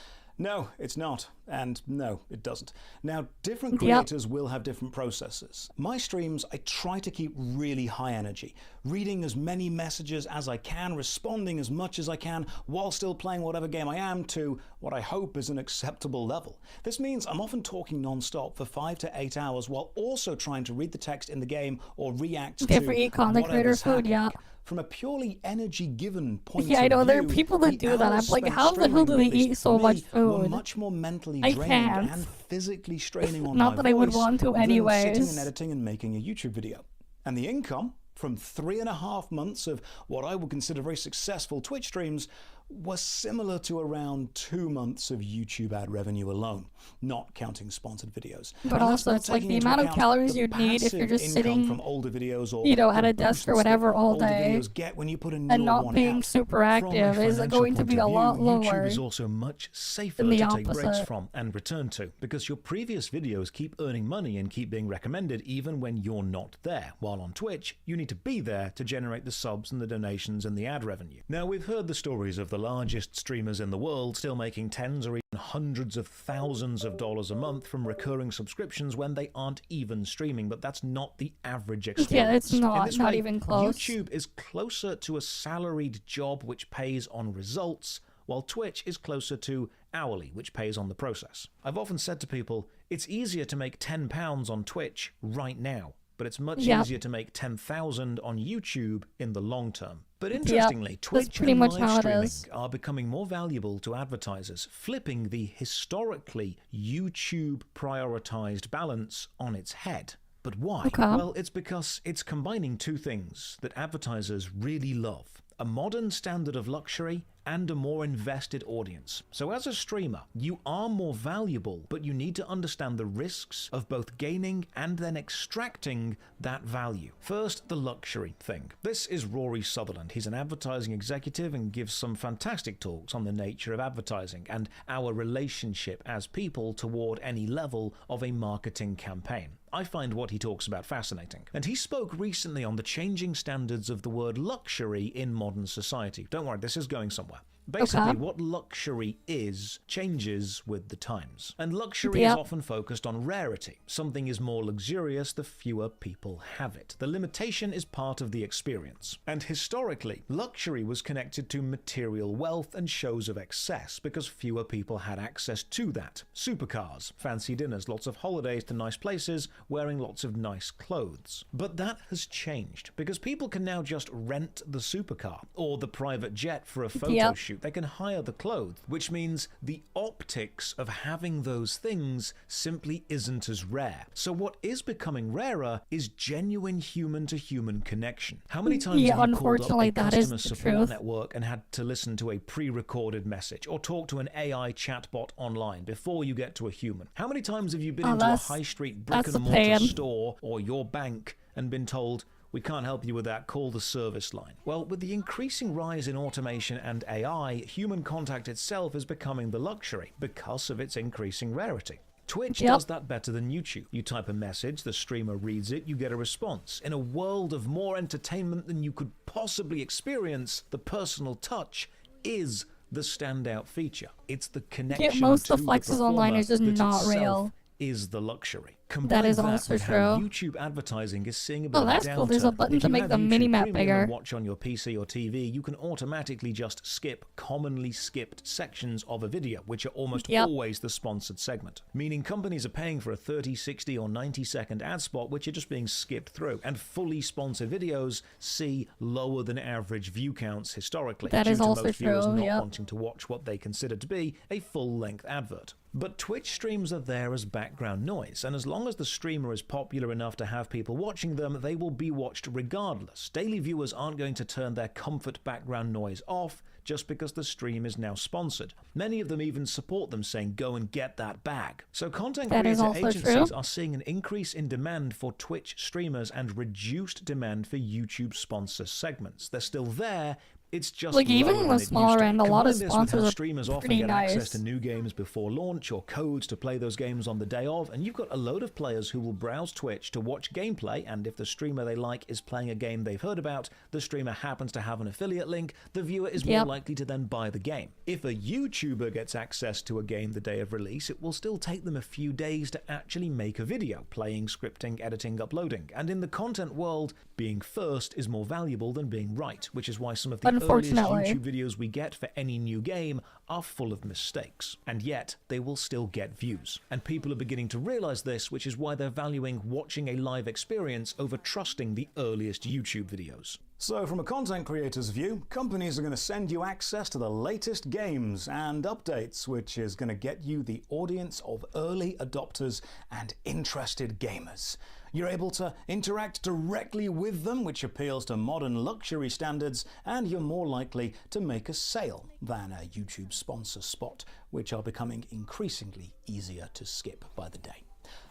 no, it's not. And no, it doesn't. Now, different creators will have different processes. My streams, I try to keep really high energy, reading as many messages as I can, responding as much as I can, while still playing whatever game I am to what I hope is an acceptable level. This means I'm often talking non-stop for 5 to 8 hours while also trying to read the text in the game or react to whatever's happening. From a purely energy-given point of view, I know, there are people that do that. I'm like, how the hell do they eat so much food? Were much more mentally draining and physically straining on Not that I would want to anyways. Sitting and editing and making a YouTube video. And the income from 3.5 months of what I would consider very successful Twitch streams was similar to around 2 months of YouTube ad revenue alone, not counting sponsored videos. But also, it's like the amount of calories you'd need if you're just sitting, from older videos or, you know, at a desk or whatever all day, and not being super active is going to be a lot lower. YouTube is also much safer to take breaks from and return to, because your previous videos keep earning money and keep being recommended even when you're not there. While on Twitch, you need to be there to generate the subs and the donations and the ad revenue. Now, we've heard the stories of the largest streamers in the world still making tens or even hundreds of thousands of dollars a month from recurring subscriptions when they aren't even streaming, but that's not the average experience. Yeah, it's not even close. YouTube is closer to a salaried job which pays on results, while Twitch is closer to hourly, which pays on the process. I've often said to people, it's easier to make £10 on Twitch right now, but it's much easier to make 10,000 on YouTube in the long term. But interestingly, Twitch and live streaming are becoming more valuable to advertisers, flipping the historically YouTube prioritized balance on its head. But why? Well, it's because it's combining two things that advertisers really love: a modern standard of luxury and a more invested audience. So as a streamer, you are more valuable, but you need to understand the risks of both gaining and then extracting that value. First, the luxury thing. This is Rory Sutherland. He's an advertising executive and gives some fantastic talks on the nature of advertising and our relationship as people toward any level of a marketing campaign. I find what he talks about fascinating. And he spoke recently on the changing standards of the word luxury in modern society. Don't worry, this is going somewhere. Basically, what luxury is changes with the times. And luxury is often focused on rarity. Something is more luxurious the fewer people have it. The limitation is part of the experience. And historically, luxury was connected to material wealth and shows of excess because fewer people had access to that. Supercars, fancy dinners, lots of holidays to nice places, wearing lots of nice clothes. But that has changed because people can now just rent the supercar or the private jet for a photo shoot. They can hire the clothes, which means the optics of having those things simply isn't as rare. So what is becoming rarer is genuine human-to-human connection. How many times have you called up a customer support network and had to listen to a pre-recorded message or talk to an AI chatbot online before you get to a human? How many times have you been into a high street brick-and-mortar store or your bank and been told, "We can't help you with that, call the service line"? Well, with the increasing rise in automation and AI, human contact itself is becoming the luxury because of its increasing rarity. Twitch does that better than YouTube. You type a message, the streamer reads it, you get a response. In a world of more entertainment than you could possibly experience, the personal touch is the standout feature. It's the connection most of to the flexes online is just not real. Is the luxury. That is also with true. How YouTube advertising is seeing a bit of a that's cool. There's a downturn. button If to you make have the YouTube mini-map Premium bigger. and watch on your PC or TV, you can automatically just skip commonly skipped sections of a video, which are almost always the sponsored segment. Meaning companies are paying for a 30, 60, or 90-second ad spot, which are just being skipped through. And fully sponsored videos see lower than average view counts historically. That due is to also most viewers true, not wanting to watch what they consider to be a full-length advert. But Twitch streams are there as background noise, and as long as the streamer is popular enough to have people watching them, they will be watched regardless. Daily viewers aren't going to turn their comfort background noise off just because the stream is now sponsored. Many of them even support them, saying, "Go and get that bag." So content creator agencies are seeing an increase in demand for Twitch streamers and reduced demand for YouTube sponsor segments. They're still there. It's just like even on the smaller end, a lot of sponsors are streamers often pretty get nice. access to new games before launch or codes to play those games on the day of, and you've got a load of players who will browse Twitch to watch gameplay, and if the streamer they like is playing a game they've heard about, the streamer happens to have an affiliate link, the viewer is more likely to then buy the game. If a YouTuber gets access to a game the day of release, it will still take them a few days to actually make a video, playing, scripting, editing, uploading, and in the content world, being first is more valuable than being right, which is why some of the earliest YouTube videos we get for any new game are full of mistakes. And yet, they will still get views. And people are beginning to realize this, which is why they're valuing watching a live experience over trusting the earliest YouTube videos. So from a content creator's view, companies are going to send you access to the latest games and updates, which is going to get you the audience of early adopters and interested gamers. You're able to interact directly with them, which appeals to modern luxury standards, and you're more likely to make a sale than a YouTube sponsor spot, which are becoming increasingly easier to skip by the day.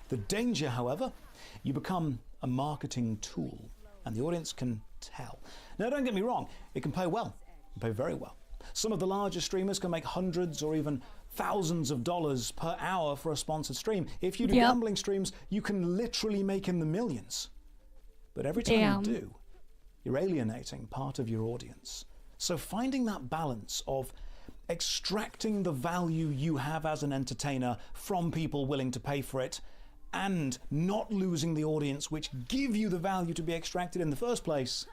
The danger, however, you become a marketing tool, and the audience can tell. Now, don't get me wrong, it can pay well, it can pay very well. Some of the larger streamers can make hundreds or even thousands of dollars per hour for a sponsored stream. If you do gambling streams, you can literally make in the millions. But every time you do, you're alienating part of your audience. So finding that balance of extracting the value you have as an entertainer from people willing to pay for it, and not losing the audience which give you the value to be extracted in the first place,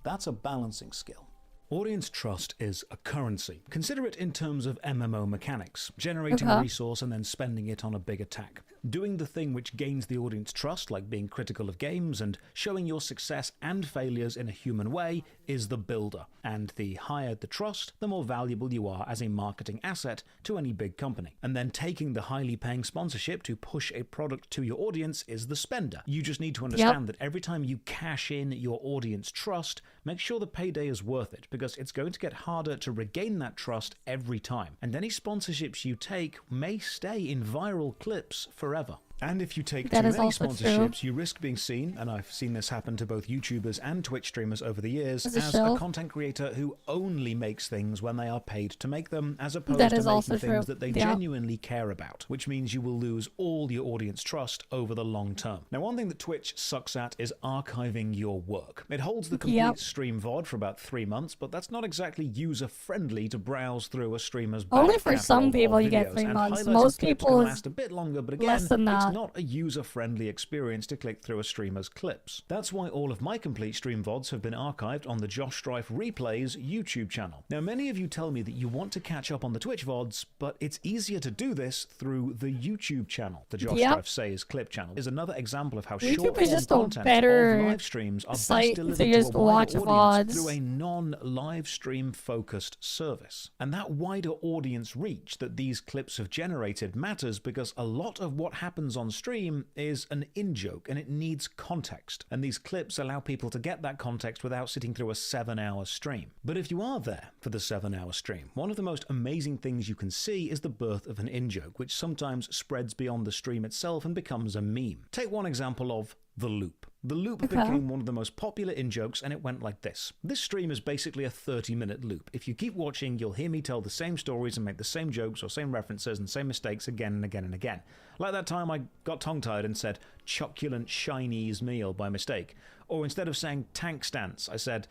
that's a balancing skill. Audience trust is a currency. Consider it in terms of MMO mechanics, generating a resource and then spending it on a big attack. Doing the thing which gains the audience trust, like being critical of games and showing your success and failures in a human way, is the builder. And the higher the trust, the more valuable you are as a marketing asset to any big company. And then taking the highly paying sponsorship to push a product to your audience is the spender. You just need to understand that every time you cash in your audience trust, make sure the payday is worth it, because it's going to get harder to regain that trust every time. And any sponsorships you take may stay in viral clips forever. And if you take too many sponsorships, you risk being seen, and I've seen this happen to both YouTubers and Twitch streamers over the years, as a content creator who only makes things when they are paid to make them, as opposed to making things that they genuinely care about, which means you will lose all your audience trust over the long term. Now, one thing that Twitch sucks at is archiving your work. It holds the complete stream VOD for about 3 months, but that's not exactly user-friendly to browse through a streamer's back Only for some people you get 3 months. Most people last a bit longer, but again, less than that. It's not a user-friendly experience to click through a streamer's clips. That's why all of my complete stream VODs have been archived on the Josh Strife Replays YouTube channel. Now, many of you tell me that you want to catch up on the Twitch VODs, but it's easier to do this through the YouTube channel. The Josh Strife Says Clip channel is another example of how short-form content of live streams are best delivered to a wider audience through a non-live stream focused service. And that wider audience reach that these clips have generated matters, because a lot of what happens on stream is an in-joke and it needs context, and these clips allow people to get that context without sitting through a 7-hour stream. But if you are there for the 7-hour stream, one of the most amazing things you can see is the birth of an in-joke, which sometimes spreads beyond the stream itself and becomes a meme. Take one example of The Loop. The Loop became one of the most popular in-jokes, and it went like this. This stream is basically a 30-minute loop. If you keep watching, you'll hear me tell the same stories and make the same jokes or same references and same mistakes again and again and again. Like that time I got tongue-tied and said "choculent Chinese meal" by mistake. Or instead of saying "tank stance," I said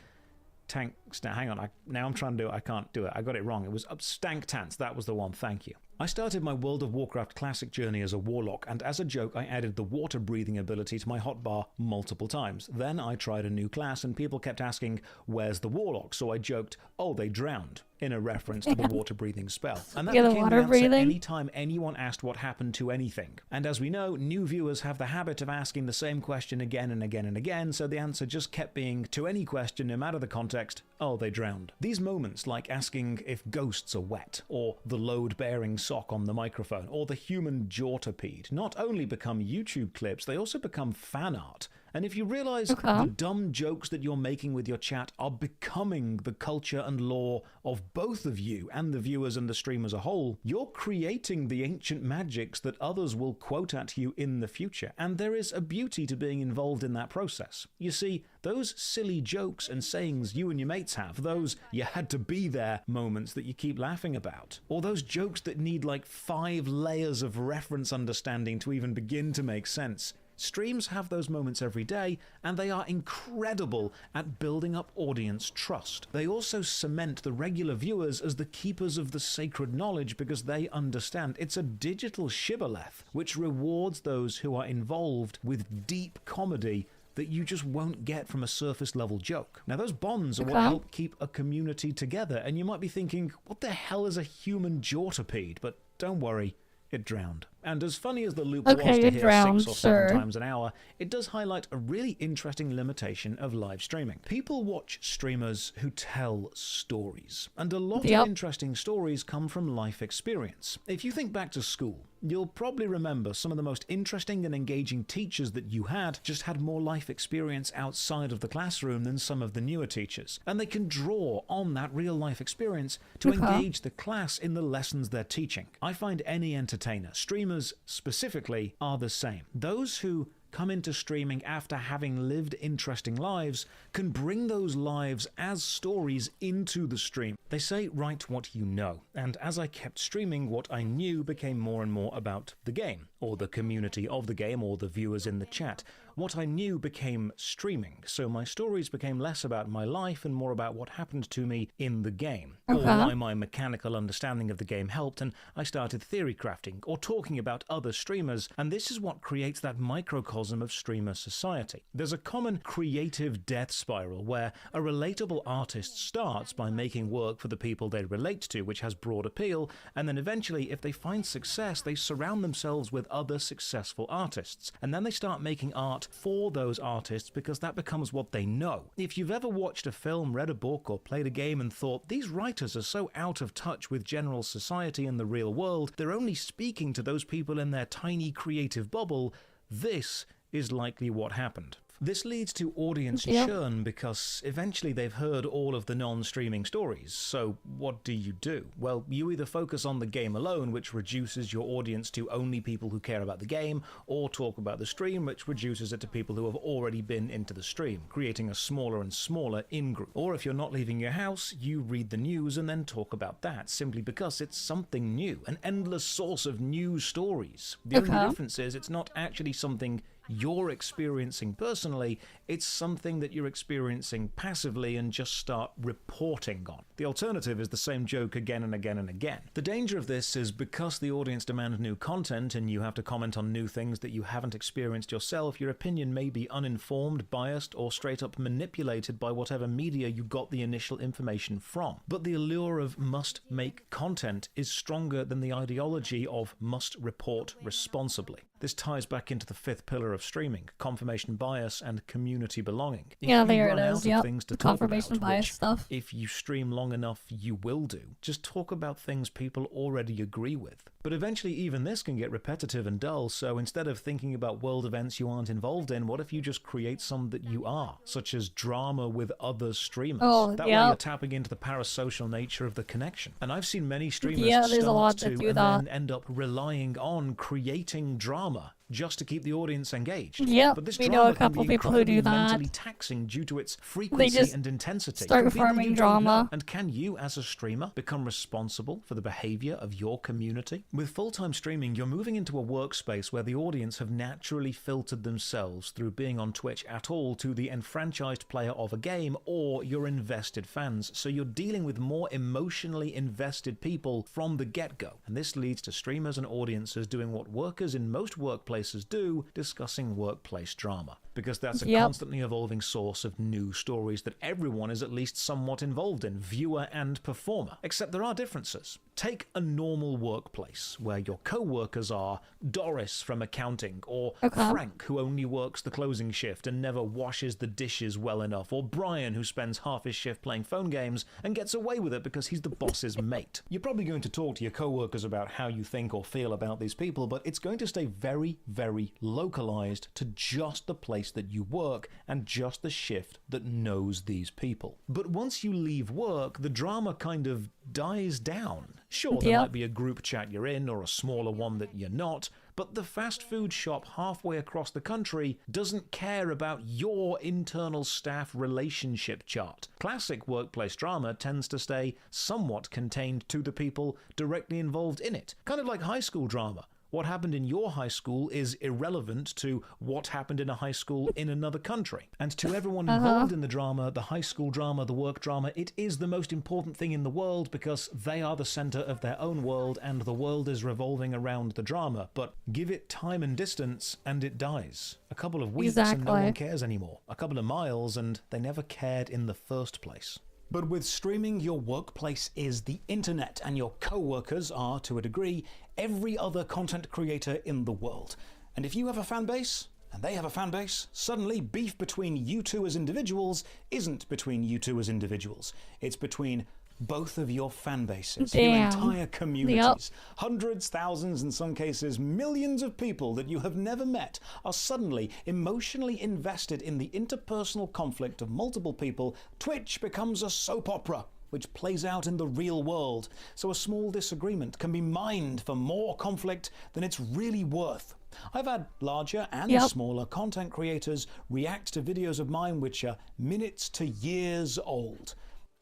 "tank stance." Hang on, now I'm trying to do it. I can't do it. I got it wrong. It was stank tance. That was the one. Thank you. I started my World of Warcraft Classic journey as a warlock, and as a joke I added the water breathing ability to my hotbar multiple times. Then I tried a new class and people kept asking, "Where's the warlock?" So I joked, "Oh, they drowned," in a reference to the water breathing spell. And that became the answer anytime anyone asked what happened to anything. And as we know, new viewers have the habit of asking the same question again and again and again, so the answer just kept being, to any question, no matter the context, "Oh, they drowned." These moments, like asking if ghosts are wet, or the load-bearing sock on the microphone, or the human jawtopede, not only become YouTube clips, they also become fan art. And if you realize the dumb jokes that you're making with your chat are becoming the culture and lore of both of you and the viewers and the stream as a whole, you're creating the ancient magics that others will quote at you in the future. And there is a beauty to being involved in that process. You see, those silly jokes and sayings you and your mates have, those "you had to be there" moments that you keep laughing about, or those jokes that need like 5 layers of reference understanding to even begin to make sense. Streams have those moments every day, and they are incredible at building up audience trust. They also cement the regular viewers as the keepers of the sacred knowledge, because they understand it's a digital shibboleth which rewards those who are involved with deep comedy that you just won't get from a surface level joke. Now, those bonds are what help keep a community together, and you might be thinking, what the hell is a human jawtopede? But don't worry, it drowned. And as funny as the loop was to hear 6 or 7 times an hour, it does highlight a really interesting limitation of live streaming. People watch streamers who tell stories, and a lot of interesting stories come from life experience. If you think back to school, you'll probably remember some of the most interesting and engaging teachers that you had just had more life experience outside of the classroom than some of the newer teachers. And they can draw on that real life experience to engage the class in the lessons they're teaching. I find any entertainer, streamers specifically, are the same. Those who come into streaming after having lived interesting lives can bring those lives as stories into the stream. They say write what you know, and as I kept streaming, what I knew became more and more about the game, or the community of the game, or the viewers in the chat. What I knew became streaming, so my stories became less about my life and more about what happened to me in the game, or why my mechanical understanding of the game helped, and I started theory crafting or talking about other streamers, and this is what creates that microcosm microcosm of streamer society. There's a common creative death spiral where a relatable artist starts by making work for the people they relate to, which has broad appeal, and then eventually, if they find success, they surround themselves with other successful artists, and then they start making art for those artists because that becomes what they know. If you've ever watched a film, read a book, or played a game and thought, these writers are so out of touch with general society and the real world, they're only speaking to those people in their tiny creative bubble, this is likely what happened. This leads to audience churn because eventually they've heard all of the non-streaming stories. So what do? Well, you either focus on the game alone, which reduces your audience to only people who care about the game, or talk about the stream, which reduces it to people who have already been into the stream, creating a smaller and smaller in-group. Or if you're not leaving your house, you read the news and then talk about that, simply because it's something new, an endless source of new stories. The only difference is it's not actually something you're experiencing personally, it's something that you're experiencing passively and just start reporting on. The alternative is the same joke again and again and again. The danger of this is because the audience demand new content and you have to comment on new things that you haven't experienced yourself, your opinion may be uninformed, biased, or straight up manipulated by whatever media you got the initial information from. But the allure of must make content is stronger than the ideology of must report responsibly. This ties back into the fifth pillar of streaming, confirmation bias and community belonging. Yeah, there it is. Yep, the confirmation bias stuff. If you stream long enough, you will do. Just talk about things people already agree with. But eventually even this can get repetitive and dull, so instead of thinking about world events you aren't involved in, what if you just create some that you are, such as drama with other streamers? That way you're tapping into the parasocial nature of the connection. And I've seen many streamers start to and then end up relying on creating drama just to keep the audience engaged. Yep, but this we drama know a couple can be people who do that. mentally taxing due to its frequency and intensity. Start farming drama. And can you, as a streamer, become responsible for the behavior of your community? With full-time streaming, you're moving into a workspace where the audience have naturally filtered themselves through being on Twitch at all to the enfranchised player of a game or your invested fans, so you're dealing with more emotionally invested people from the get-go. And this leads to streamers and audiences doing what workers in most workplaces do, discussing workplace drama. Because that's a constantly evolving source of new stories that everyone is at least somewhat involved in, viewer and performer. Except there are differences. Take a normal workplace where your co-workers are Doris from accounting, or Frank who only works the closing shift and never washes the dishes well enough, or Brian who spends half his shift playing phone games and gets away with it because he's the boss's mate. You're probably going to talk to your co-workers about how you think or feel about these people, but it's going to stay very, very localized to just the place that you work and just the shift that knows these people. But once you leave work, the drama kind of dies down. Sure, there might be a group chat you're in or a smaller one that you're not, but the fast food shop halfway across the country doesn't care about your internal staff relationship chart. Classic workplace drama tends to stay somewhat contained to the people directly involved in it. Kind of like high school drama. What happened in your high school is irrelevant to what happened in a high school in another country. And to everyone involved in the drama, the high school drama, the work drama, it is the most important thing in the world because they are the center of their own world and the world is revolving around the drama. But give it time and distance and it dies. A couple of weeks and no one cares anymore. A couple of miles and they never cared in the first place. But with streaming, your workplace is the internet, and your co-workers are, to a degree, every other content creator in the world. And if you have a fan base, and they have a fan base, suddenly beef between you two as individuals isn't between you two as individuals. It's between both of your fan bases, your entire communities. Hundreds, thousands, in some cases millions of people that you have never met are suddenly emotionally invested in the interpersonal conflict of multiple people. Twitch becomes a soap opera which plays out in the real world. So a small disagreement can be mined for more conflict than it's really worth. I've had larger and smaller content creators react to videos of mine which are minutes to years old.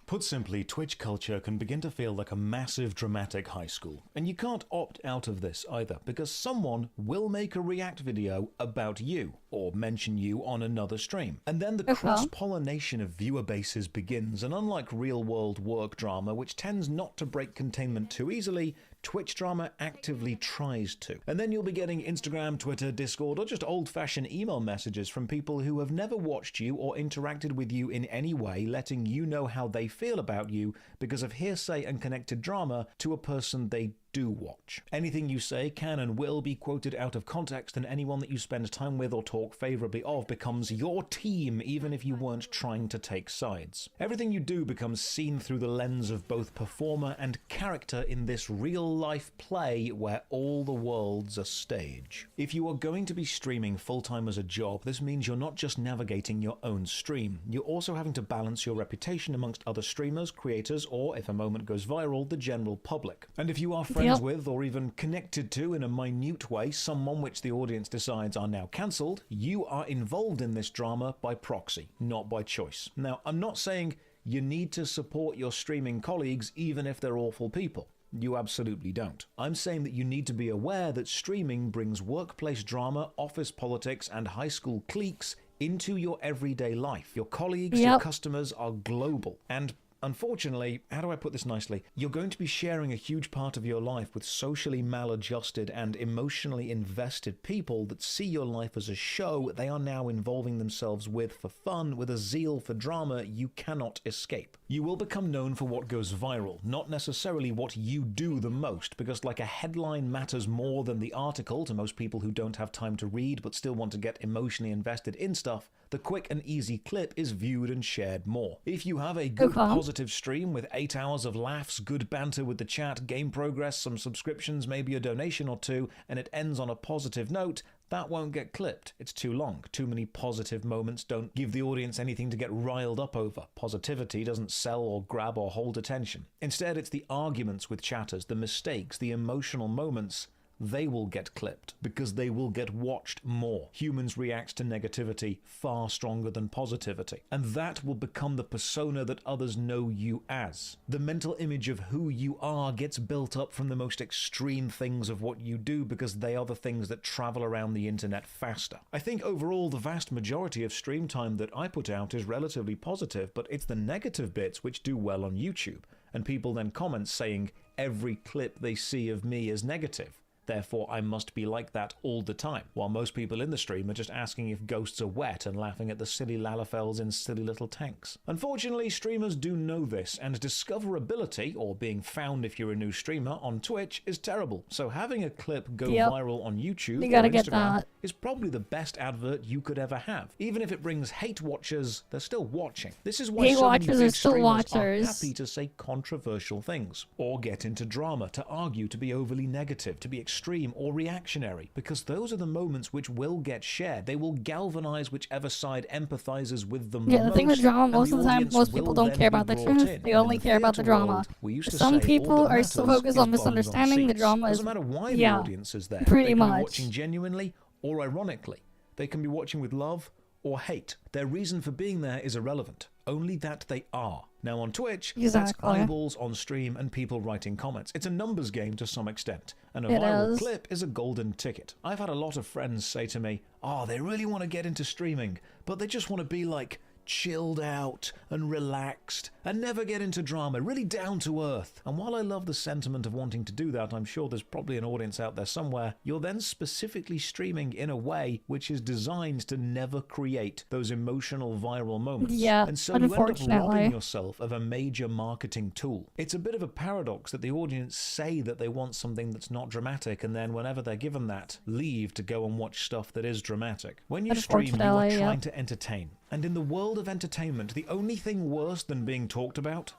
Put simply, Twitch culture can begin to feel like a massive dramatic high school. And you can't opt out of this either, because someone will make a react video about you, or mention you on another stream. And then the cross-pollination of viewer bases begins, and unlike real-world work drama, which tends not to break containment too easily, Twitch drama actively tries to. And then you'll be getting Instagram, Twitter, Discord, or just old-fashioned email messages from people who have never watched you or interacted with you in any way, letting you know how they feel about you because of hearsay and connected drama to a person they do watch. Anything you say can and will be quoted out of context, and anyone that you spend time with or talk favorably of becomes your team, even if you weren't trying to take sides. Everything you do becomes seen through the lens of both performer and character in this real-life play where all the world's a stage. If you are going to be streaming full-time as a job, this means you're not just navigating your own stream, you're also having to balance your reputation amongst other streamers, creators, or, if a moment goes viral, the general public. And if you are friends with or even connected to in a minute way someone which the audience decides are now cancelled, you are involved in this drama by proxy, not by choice. Now, I'm not saying you need to support your streaming colleagues even if they're awful people. You absolutely don't. I'm saying that you need to be aware that streaming brings workplace drama, office politics, and high school cliques into your everyday life. Your colleagues, your customers are global. And unfortunately, how do I put this nicely? You're going to be sharing a huge part of your life with socially maladjusted and emotionally invested people that see your life as a show they are now involving themselves with for fun, with a zeal for drama you cannot escape. You will become known for what goes viral, not necessarily what you do the most, because like a headline matters more than the article to most people who don't have time to read but still want to get emotionally invested in stuff, the quick and easy clip is viewed and shared more. If you have a good positive stream with 8 hours of laughs, good banter with the chat, game progress, some subscriptions, maybe a donation or two, and it ends on a positive note, that won't get clipped. It's too long. Too many positive moments don't give the audience anything to get riled up over. Positivity doesn't sell or grab or hold attention. Instead, it's the arguments with chatters, the mistakes, the emotional moments. They will get clipped because they will get watched more. Humans react to negativity far stronger than positivity, and that will become the persona that others know you as. The mental image of who you are gets built up from the most extreme things of what you do because they are the things that travel around the internet faster. I think overall the vast majority of stream time that I put out is relatively positive, but it's the negative bits which do well on YouTube, and people then comment saying every clip they see of me is negative. Therefore, I must be like that all the time, while most people in the stream are just asking if ghosts are wet and laughing at the silly Lalafels in silly little tanks. Unfortunately, streamers do know this, and discoverability, or being found if you're a new streamer, on Twitch is terrible. So having a clip go viral on YouTube or Instagram is probably the best advert you could ever have. Even if it brings hate watchers, they're still watching. This is why so many big streamers are happy to say controversial things, or get into drama, to argue, to be overly negative, to be extreme or reactionary, because those are the moments which will get shared. They will galvanize whichever side empathizes with them the thing with drama, most of the time, most people don't care about the truth. They only care about the drama. Some people are so focused on misunderstanding the drama. Doesn't matter why the audience is there. Pretty much. They can be watching genuinely or ironically. They can be watching with love or hate. Their reason for being there is irrelevant. Only that they are. Now on Twitch, that's eyeballs on stream and people writing comments. It's a numbers game to some extent, and a viral clip is a golden ticket. I've had a lot of friends say to me, oh, they really want to get into streaming, but they just want to be like chilled out and relaxed and never get into drama, really down to earth. And while I love the sentiment of wanting to do that, I'm sure there's probably an audience out there somewhere, you're then specifically streaming in a way which is designed to never create those emotional viral moments. And so you end up robbing yourself of a major marketing tool. It's a bit of a paradox that the audience say that they want something that's not dramatic, and then whenever they're given that, leave to go and watch stuff that is dramatic. When you stream, you are trying to entertain. And in the world of entertainment, the only thing worse than being talked about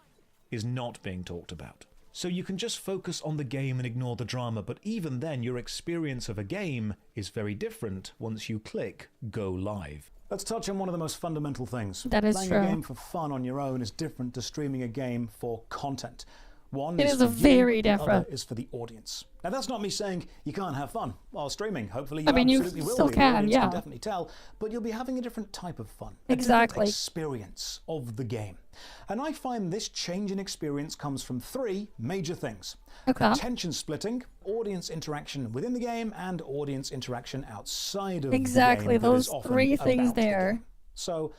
is not being talked about. So you can just focus on the game and ignore the drama, but even then your experience of a game is very different once you click Go Live. Let's touch on one of the most fundamental things. That is Playing true. a game for fun on your own is different to streaming a game for content. One It is is for very you, the different. other is for the audience. Now that's not me saying you can't have fun while streaming. Hopefully you I mean, you absolutely will. still The can, audience yeah. can definitely tell, but you'll be having a different type of fun. Exactly. A different experience of the game. And I find this change in experience comes from 3 major things. Attention splitting, audience interaction within the game, and audience interaction outside of the game. Exactly, that is those often 3 things about the there. game. So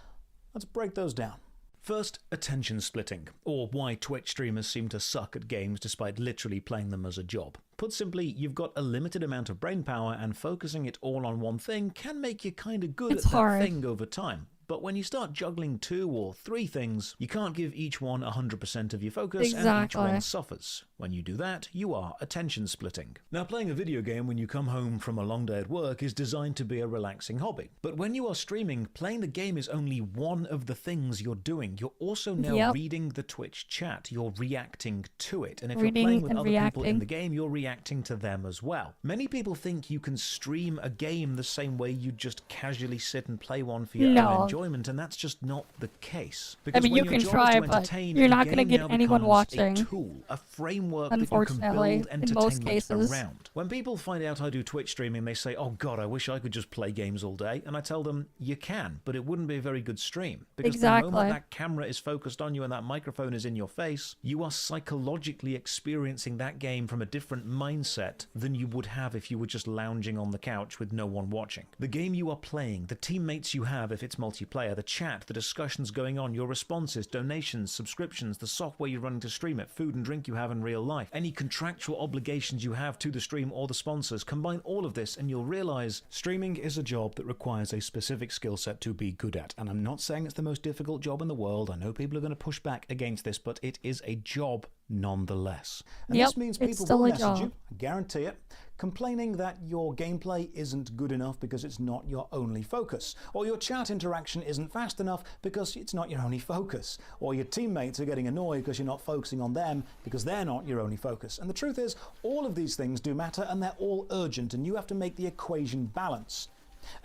let's break those down. First, attention splitting, or why Twitch streamers seem to suck at games despite literally playing them as a job. Put simply, you've got a limited amount of brain power and focusing it all on one thing can make you kinda good at that thing over time. But when you start juggling 2 or 3 things, you can't give each one 100% of your focus and each one suffers. When you do that, you are attention splitting. Now, playing a video game when you come home from a long day at work is designed to be a relaxing hobby. But when you are streaming, playing the game is only one of the things you're doing. You're also now reading the Twitch chat. You're reacting to it. And if you're playing with other people in the game, you're reacting to them as well. Many people think you can stream a game the same way you just casually sit and play one for your own enjoyment, and that's just not the case. Because I mean, you can try, but you're not going to get anyone watching. A tool, a framework that you can build entertainment around. When people find out I do Twitch streaming, they say, "Oh God, I wish I could just play games all day." And I tell them, you can, but it wouldn't be a very good stream. Because the moment that camera is focused on you and that microphone is in your face, you are psychologically experiencing that game from a different mindset than you would have if you were just lounging on the couch with no one watching. The game you are playing, the teammates you have if it's multiplayer, the chat, the discussions going on, your responses, donations, subscriptions, the software you're running to stream it, food and drink you have in real life, any contractual obligations you have to the stream or the sponsors, combine all of this and you'll realize streaming is a job that requires a specific skill set to be good at. And I'm not saying it's the most difficult job in the world. I know people are going to push back against this, but it is a job nonetheless. And this means people will message you, I guarantee it, complaining that your gameplay isn't good enough because it's not your only focus, or your chat interaction isn't fast enough because it's not your only focus, or your teammates are getting annoyed because you're not focusing on them because they're not your only focus. And the truth is, all of these things do matter and they're all urgent, and you have to make the equation balance.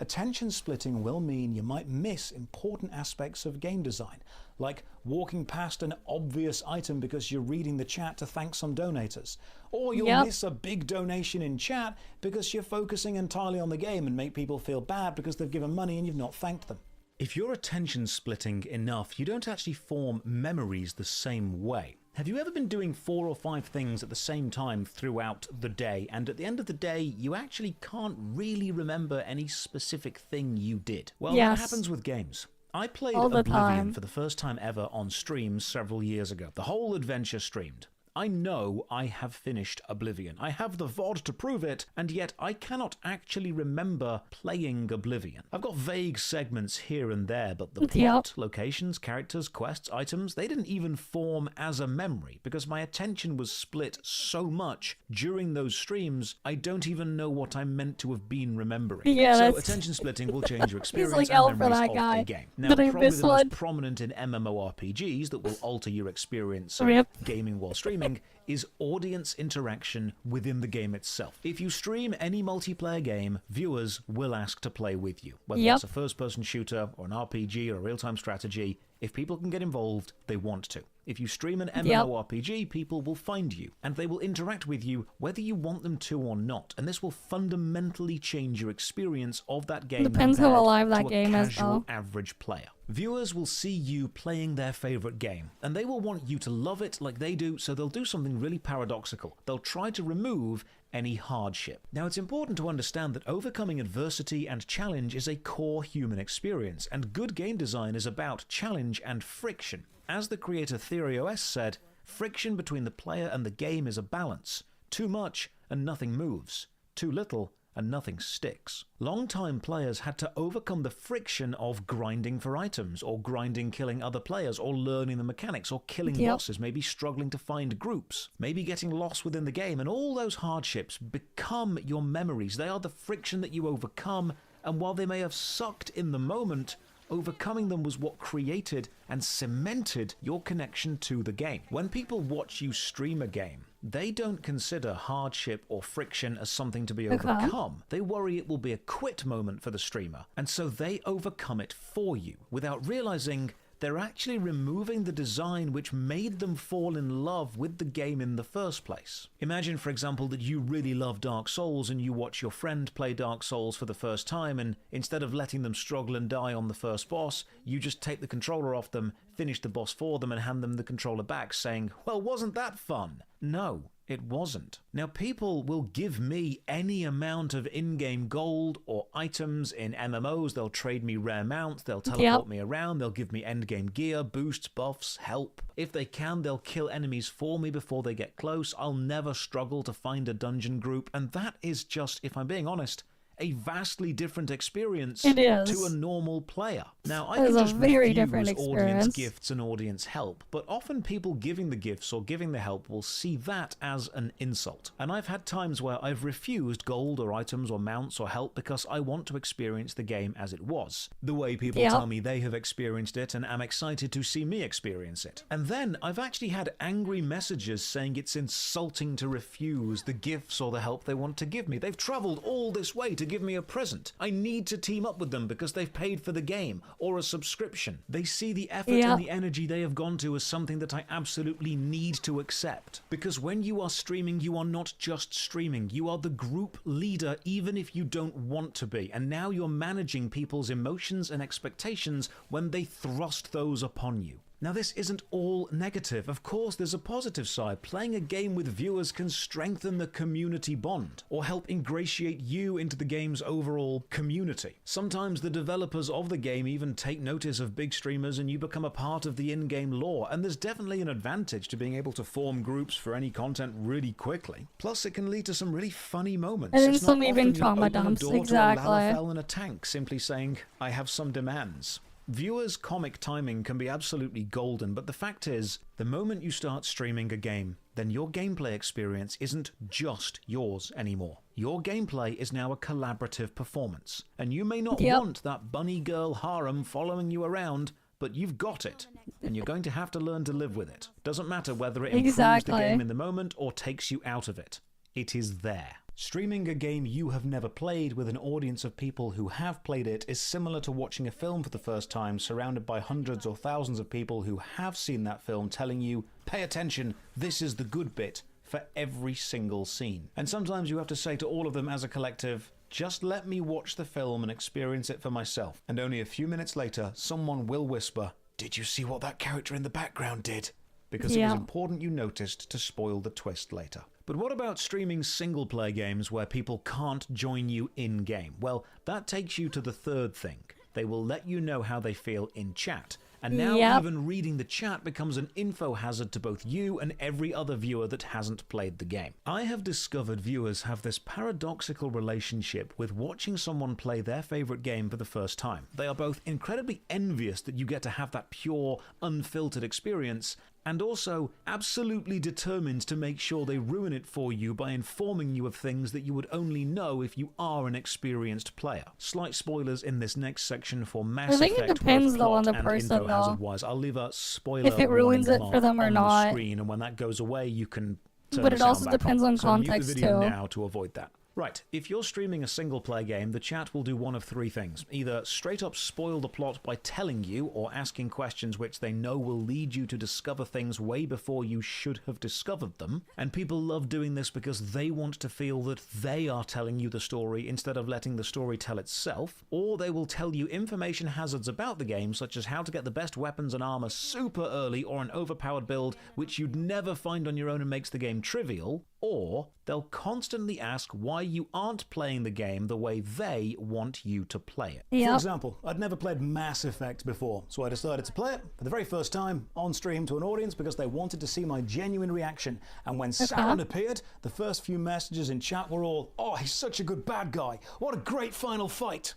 Attention splitting will mean you might miss important aspects of game design, like walking past an obvious item because you're reading the chat to thank some donators. Or you'll miss a big donation in chat because you're focusing entirely on the game and make people feel bad because they've given money and you've not thanked them. If you're attention splitting enough, you don't actually form memories the same way. Have you ever been doing 4 or 5 things at the same time throughout the day, and at the end of the day, you actually can't really remember any specific thing you did? Well, that happens with games. I played Oblivion for the first time ever on stream several years ago. The whole adventure streamed. I know I have finished Oblivion. I have the VOD to prove it, and yet I cannot actually remember playing Oblivion. I've got vague segments here and there, but the plot, locations, characters, quests, items, they didn't even form as a memory because my attention was split so much during those streams, I don't even know what I'm meant to have been remembering. So attention splitting will change your experience and memories of a game. Now, probably the most prominent in MMORPGs that will alter your experience of gaming while streaming is audience interaction within the game itself. If you stream any multiplayer game, viewers will ask to play with you. Whether it's a first-person shooter or an RPG or a real-time strategy, if people can get involved, they want to. If you stream an MMORPG, people will find you, and they will interact with you whether you want them to or not, and this will fundamentally change your experience of that game. Depends how alive that game is, though. Average player. Viewers will see you playing their favorite game, and they will want you to love it like they do, so they'll do something really paradoxical. They'll try to remove any hardship. Now, it's important to understand that overcoming adversity and challenge is a core human experience, and good game design is about challenge and friction. As the creator TheoryOS said, friction between the player and the game is a balance. Too much and nothing moves. Too little and nothing sticks. Long-time players had to overcome the friction of grinding for items, or grinding killing other players, or learning the mechanics, or killing bosses, maybe struggling to find groups, maybe getting lost within the game, and all those hardships become your memories. They are the friction that you overcome, and while they may have sucked in the moment, overcoming them was what created and cemented your connection to the game. When people watch you stream a game, they don't consider hardship or friction as something to be overcome. They worry it will be a quit moment for the streamer, and so they overcome it for you without realizing they're actually removing the design which made them fall in love with the game in the first place. Imagine, for example, that you really love Dark Souls and you watch your friend play Dark Souls for the first time, and instead of letting them struggle and die on the first boss, you just take the controller off them, finish the boss for them, and hand them the controller back, saying, "Well, wasn't that fun?" No, it wasn't. Now, people will give me any amount of in-game gold or items in MMOs. They'll trade me rare mounts, they'll teleport me around, they'll give me endgame gear, boosts, buffs, help. If they can, they'll kill enemies for me before they get close. I'll never struggle to find a dungeon group, and that is just, if I'm being honest, a vastly different experience to a normal player. Now, I can just refuse audience gifts and audience help, but often people giving the gifts or giving the help will see that as an insult. And I've had times where I've refused gold or items or mounts or help because I want to experience the game as it was, the way people tell me they have experienced it and am excited to see me experience it. And then I've actually had angry messages saying it's insulting to refuse the gifts or the help they want to give me. They've traveled all this way to give me a present. I need to team up with them because they've paid for the game or a subscription. They see the effort and the energy they have gone to as something that I absolutely need to accept. Because when you are streaming, you are not just streaming. You are the group leader, even if you don't want to be. And now you're managing people's emotions and expectations when they thrust those upon you. Now, this isn't all negative. Of course, there's a positive side. Playing a game with viewers can strengthen the community bond or help ingratiate you into the game's overall community. Sometimes the developers of the game even take notice of big streamers and you become a part of the in-game lore, and there's definitely an advantage to being able to form groups for any content really quickly. Plus, it can lead to some really funny moments. And some even trauma dumps, exactly. Lalafell in a tank simply saying, I have some demands. Viewers' comic timing can be absolutely golden, but the fact is, the moment you start streaming a game, then your gameplay experience isn't just yours anymore. Your gameplay is now a collaborative performance, and you may not want that bunny girl harem following you around, but you've got it, and you're going to have to learn to live with it. Doesn't matter whether it improves the game in the moment or takes you out of it. It is there. Streaming a game you have never played with an audience of people who have played it is similar to watching a film for the first time surrounded by hundreds or thousands of people who have seen that film telling you, pay attention, this is the good bit, for every single scene. And sometimes you have to say to all of them as a collective, just let me watch the film and experience it for myself. And only a few minutes later, someone will whisper, did you see what that character in the background did? Because it was important you noticed to spoil the twist later. But what about streaming single-player games where people can't join you in-game? Well, that takes you to the third thing. They will let you know how they feel in chat. And now even reading the chat becomes an info hazard to both you and every other viewer that hasn't played the game. I have discovered viewers have this paradoxical relationship with watching someone play their favorite game for the first time. They are both incredibly envious that you get to have that pure, unfiltered experience, and also absolutely determined to make sure they ruin it for you by informing you of things that you would only know if you are an experienced player. Slight spoilers in this next section for Mass Effect. I think it depends though on the person though. I'll leave a spoiler if it ruins it for them or not. The screen, and when that goes away, you can turn but the it sound also back depends on context mute the video too. now to avoid that. Right, if you're streaming a single-player game, the chat will do one of three things. Either straight up spoil the plot by telling you or asking questions which they know will lead you to discover things way before you should have discovered them. And people love doing this because they want to feel that they are telling you the story instead of letting the story tell itself. Or they will tell you information hazards about the game, such as how to get the best weapons and armor super early or an overpowered build which you'd never find on your own and makes the game trivial. Or they'll constantly ask why you aren't playing the game the way they want you to play it. For example, I'd never played Mass Effect before, so I decided to play it for the very first time on stream to an audience because they wanted to see my genuine reaction. And when sound appeared, the first few messages in chat were all, oh, he's such a good bad guy. What a great final fight.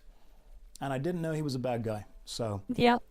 And I didn't know he was a bad guy. So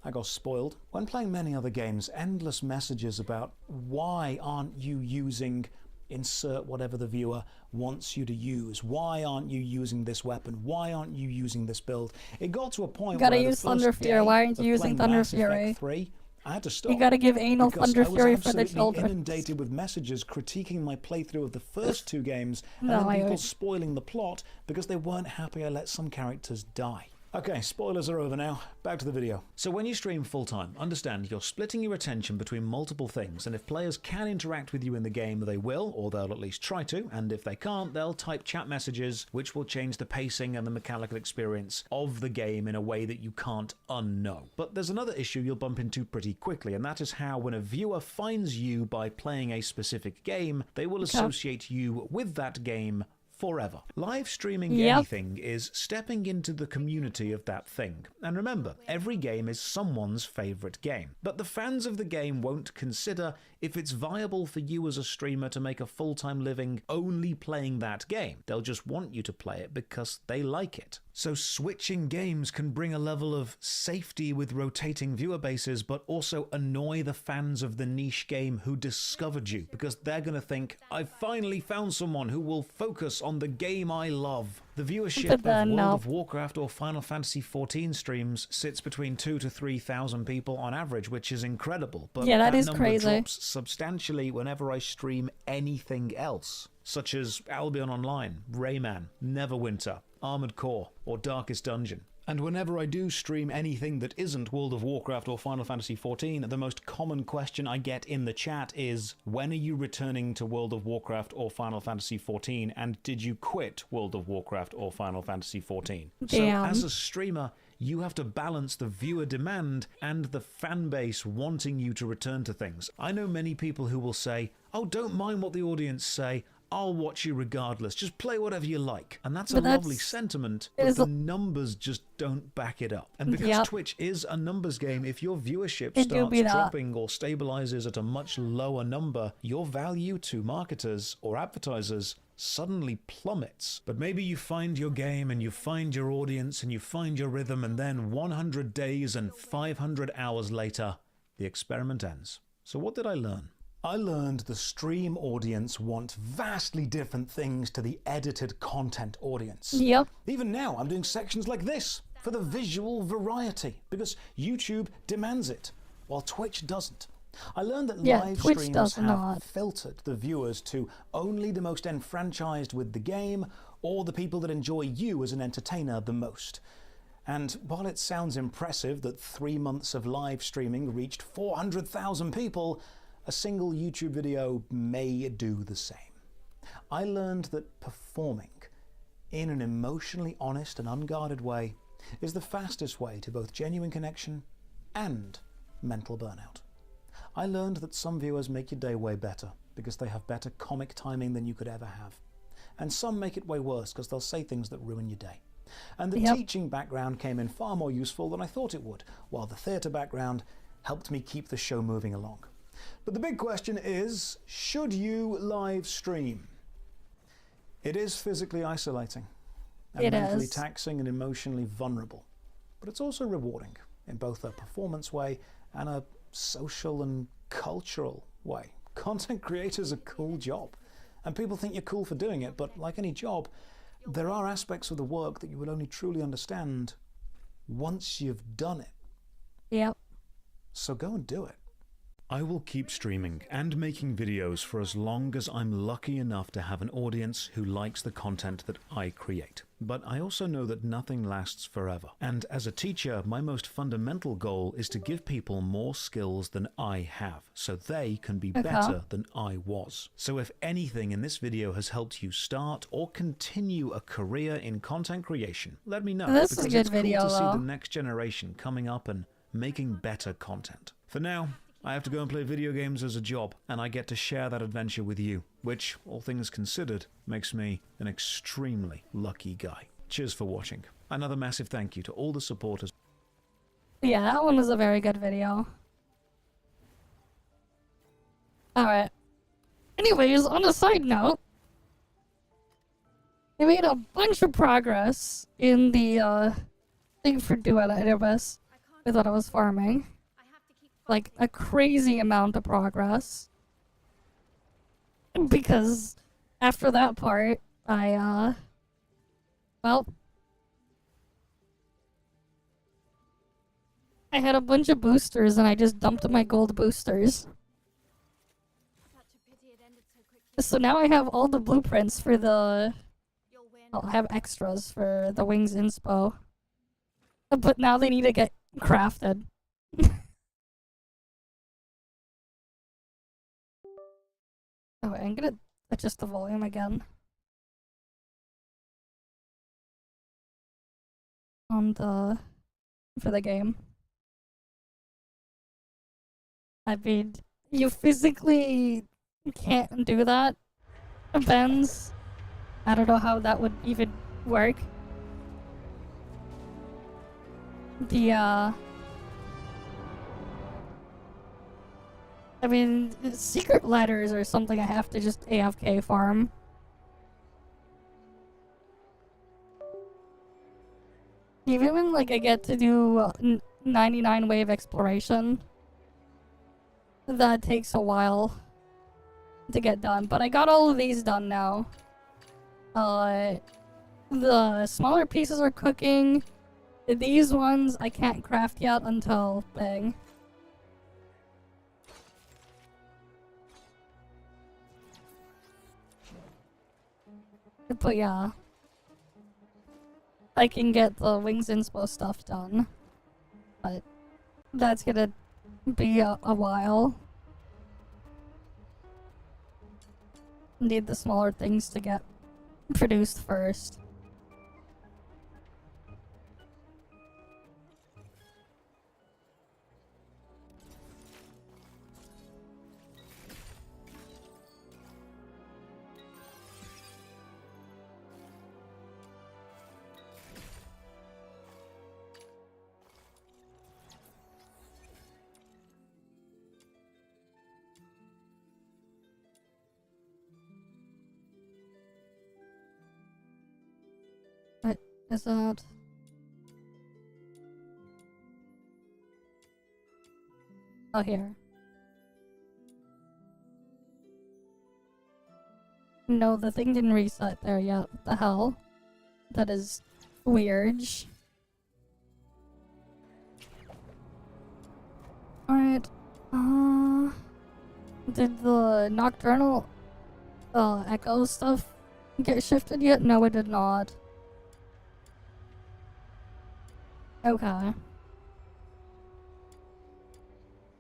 I got spoiled. When playing many other games, endless messages about why aren't you using insert whatever the viewer wants you to use. Why aren't you using this weapon? Why aren't you using this build? It got to a point where gotta use Thunder Fury. Why aren't you using Thunder Fury? 3, I had to stop. You gotta give anal Thunder Fury for the children. I was inundated with messages critiquing my playthrough of the first two games and then people spoiling the plot because they weren't happy I let some characters die. Okay, spoilers are over now. Back to the video. So when you stream full-time, understand you're splitting your attention between multiple things, and if players can interact with you in the game, they will, or they'll at least try to, and if they can't, they'll type chat messages, which will change the pacing and the mechanical experience of the game in a way that you can't unknow. But there's another issue you'll bump into pretty quickly, and that is how when a viewer finds you by playing a specific game, they will associate you with that game forever. Live streaming anything is stepping into the community of that thing. And remember, every game is someone's favorite game. But the fans of the game won't consider if it's viable for you as a streamer to make a full-time living only playing that game. They'll just want you to play it because they like it. So switching games can bring a level of safety with rotating viewer bases, but also annoy the fans of the niche game who discovered you, because they're going to think, I've finally found someone who will focus on the game I love. The viewership of World of Warcraft or Final Fantasy XIV streams sits between 2,000 to 3,000 people on average, which is incredible. But yeah, that is number crazy. Drops substantially whenever I stream anything else, such as Albion Online, Rayman, Neverwinter, Armored Core, or Darkest Dungeon. And whenever I do stream anything that isn't World of Warcraft or Final Fantasy XIV, the most common question I get in the chat is, when are you returning to World of Warcraft or Final Fantasy XIV, and did you quit World of Warcraft or Final Fantasy XIV? So as a streamer, you have to balance the viewer demand and the fan base wanting you to return to things. I know many people who will say, oh, don't mind what the audience say, I'll watch you regardless, just play whatever you like. And that's a lovely sentiment, but the numbers just don't back it up. And because Twitch is a numbers game, if your viewership starts dropping or stabilizes at a much lower number, your value to marketers or advertisers suddenly plummets. But maybe you find your game and you find your audience and you find your rhythm, and then 100 days and 500 hours later, the experiment ends. So what did I learn? I learned the stream audience want vastly different things to the edited content audience. Yep. Even now, I'm doing sections like this for the visual variety, because YouTube demands it, while Twitch doesn't. I learned that live streams have filtered the viewers to only the most enfranchised with the game, or the people that enjoy you as an entertainer the most. And while it sounds impressive that 3 months of live streaming reached 400,000 people, a single YouTube video may do the same. I learned that performing in an emotionally honest and unguarded way is the fastest way to both genuine connection and mental burnout. I learned that some viewers make your day way better because they have better comic timing than you could ever have. And some make it way worse because they'll say things that ruin your day. And the teaching background came in far more useful than I thought it would, while the theatre background helped me keep the show moving along. But the big question is, should you live stream? It is physically isolating and mentally taxing and emotionally vulnerable. But it's also rewarding in both a performance way and a social and cultural way. Content creators are a cool job, and people think you're cool for doing it, but like any job, there are aspects of the work that you will only truly understand once you've done it. Yep. So go and do it. I will keep streaming and making videos for as long as I'm lucky enough to have an audience who likes the content that I create. But I also know that nothing lasts forever. And as a teacher, my most fundamental goal is to give people more skills than I have, so they can be better than I was. So if anything in this video has helped you start or continue a career in content creation, let me know. This is a good video, to see the next generation coming up and making better content. For now, I have to go and play video games as a job, and I get to share that adventure with you, which, all things considered, makes me an extremely lucky guy. Cheers for watching. Another massive thank you to all the supporters. Yeah, that one was a very good video. Alright. Anyways, on a side note, I made a bunch of progress in the thing for Duet Database with what I was farming. Like, a crazy amount of progress. Because after that part, I, well, I had a bunch of boosters and I just dumped my gold boosters. So now I have all the blueprints for the... I'll have extras for the Wings inspo. But now they need to get crafted. Oh, I'm gonna adjust the volume again. For the game. I mean, you physically can't do that, Benz. I don't know how that would even work. I mean, secret letters or something I have to just AFK farm. Even when, like, I get to do 99 wave exploration, that takes a while to get done. But I got all of these done now. The smaller pieces are cooking. These ones I can't craft yet until thing. But yeah. I can get the Wings Inspo stuff done. But that's gonna be a while. Need the smaller things to get produced first. What is that? Oh, here. No, the thing didn't reset there yet. What the hell? That is weird. Alright. Did the nocturnal echo stuff get shifted yet? No, it did not. Okay.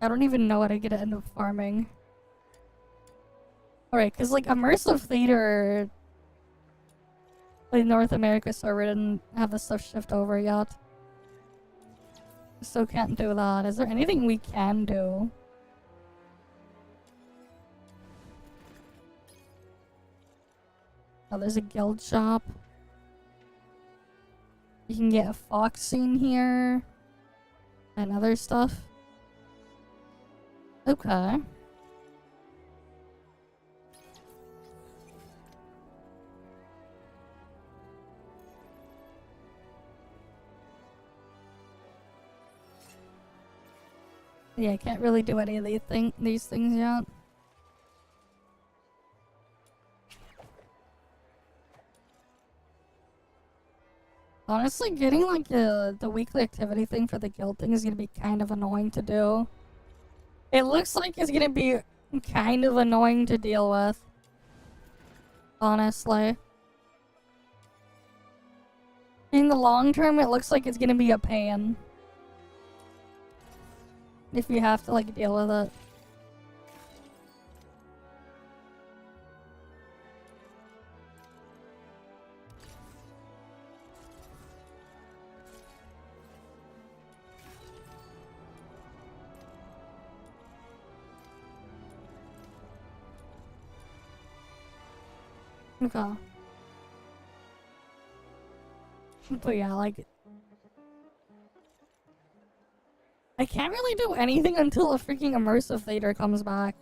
I don't even know what I get to end up farming. Alright, cause like immersive theater, like North America server didn't have the stuff shift over yet. So can't do that. Is there anything we can do? Oh, there's a guild shop. You can get a fox scene here. And other stuff. Okay. Yeah, I can't really do any of these things yet. Honestly, getting like the weekly activity thing for the guild thing is gonna be kind of annoying to do. It looks like it's gonna be kind of annoying to deal with. Honestly. In the long term, it looks like it's gonna be a pain. If you have to, like, deal with it. Okay. But yeah, like... I can't really do anything until a freaking immersive theater comes back.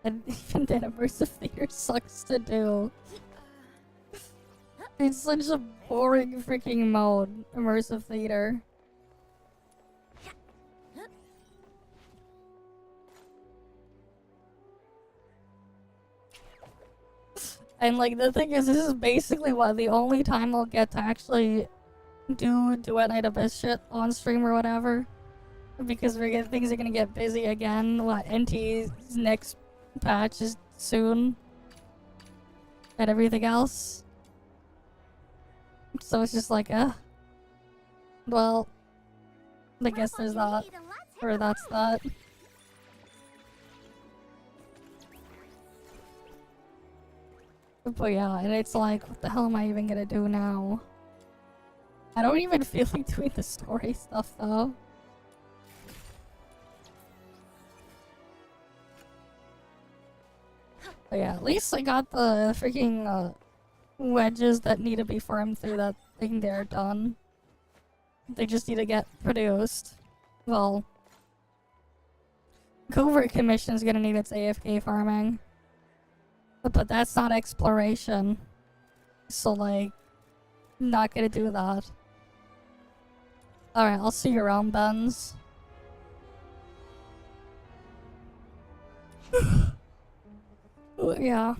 And even then, immersive theater sucks to do. It's such a boring freaking mode, immersive theater. And like, the thing is, this is basically the only time I'll get to actually do Duet Night Abyss shit on stream or whatever. Because things are gonna get busy again. NTE's next patch is soon. And everything else. So it's just like, Well, I guess there's that. Or that's that. But yeah, and it's like, what the hell am I even gonna do now? I don't even feel like doing the story stuff though. But yeah, at least I got the freaking wedges that need to be farmed through that thing there done. They just need to get produced. Well, Covert Commission's gonna need its AFK farming. But that's not exploration. So like, not gonna do that. Alright, I'll see you around, Benz. Yeah.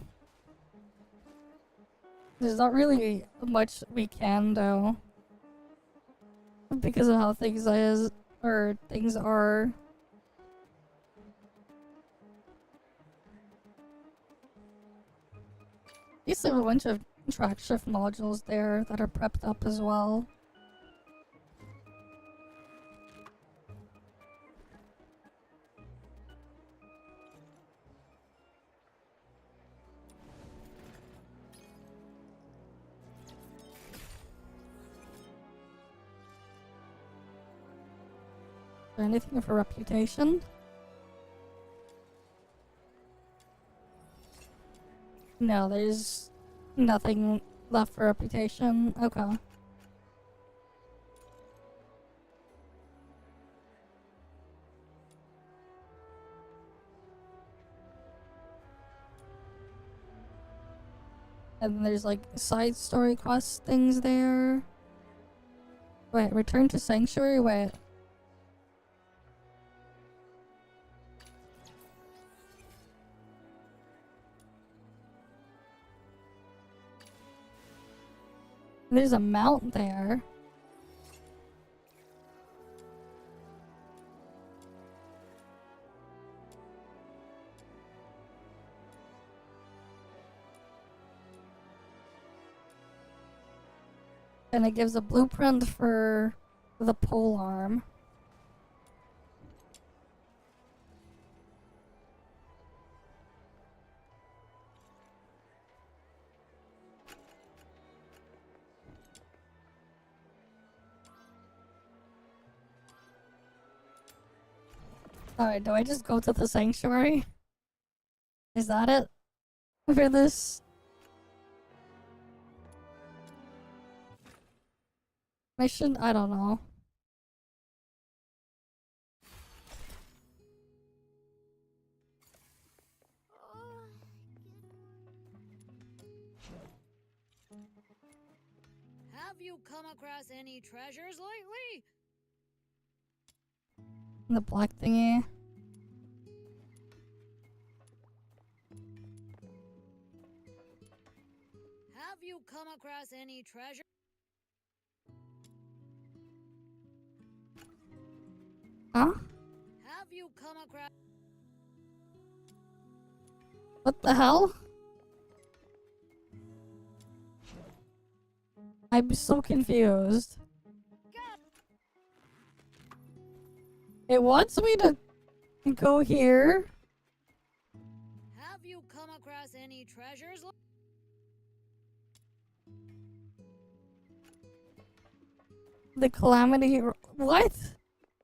There's not really much we can do. Because of how things are. These have a bunch of track shift modules there that are prepped up as well. Is there anything for reputation? No, there's nothing left for reputation. Okay. And there's like side story quest things there. Wait, return to Sanctuary? Wait. There's a mount there. And it gives a blueprint for the pole arm. Alright, do I just go to the sanctuary? Is that it? For this? Mission? I don't know. Have you come across any treasures lately? The black thingy. Have you come across any treasure? Huh? Have you come across? What the hell? I'm so confused. It wants me to go here. Have you come across any treasures? The calamity. What?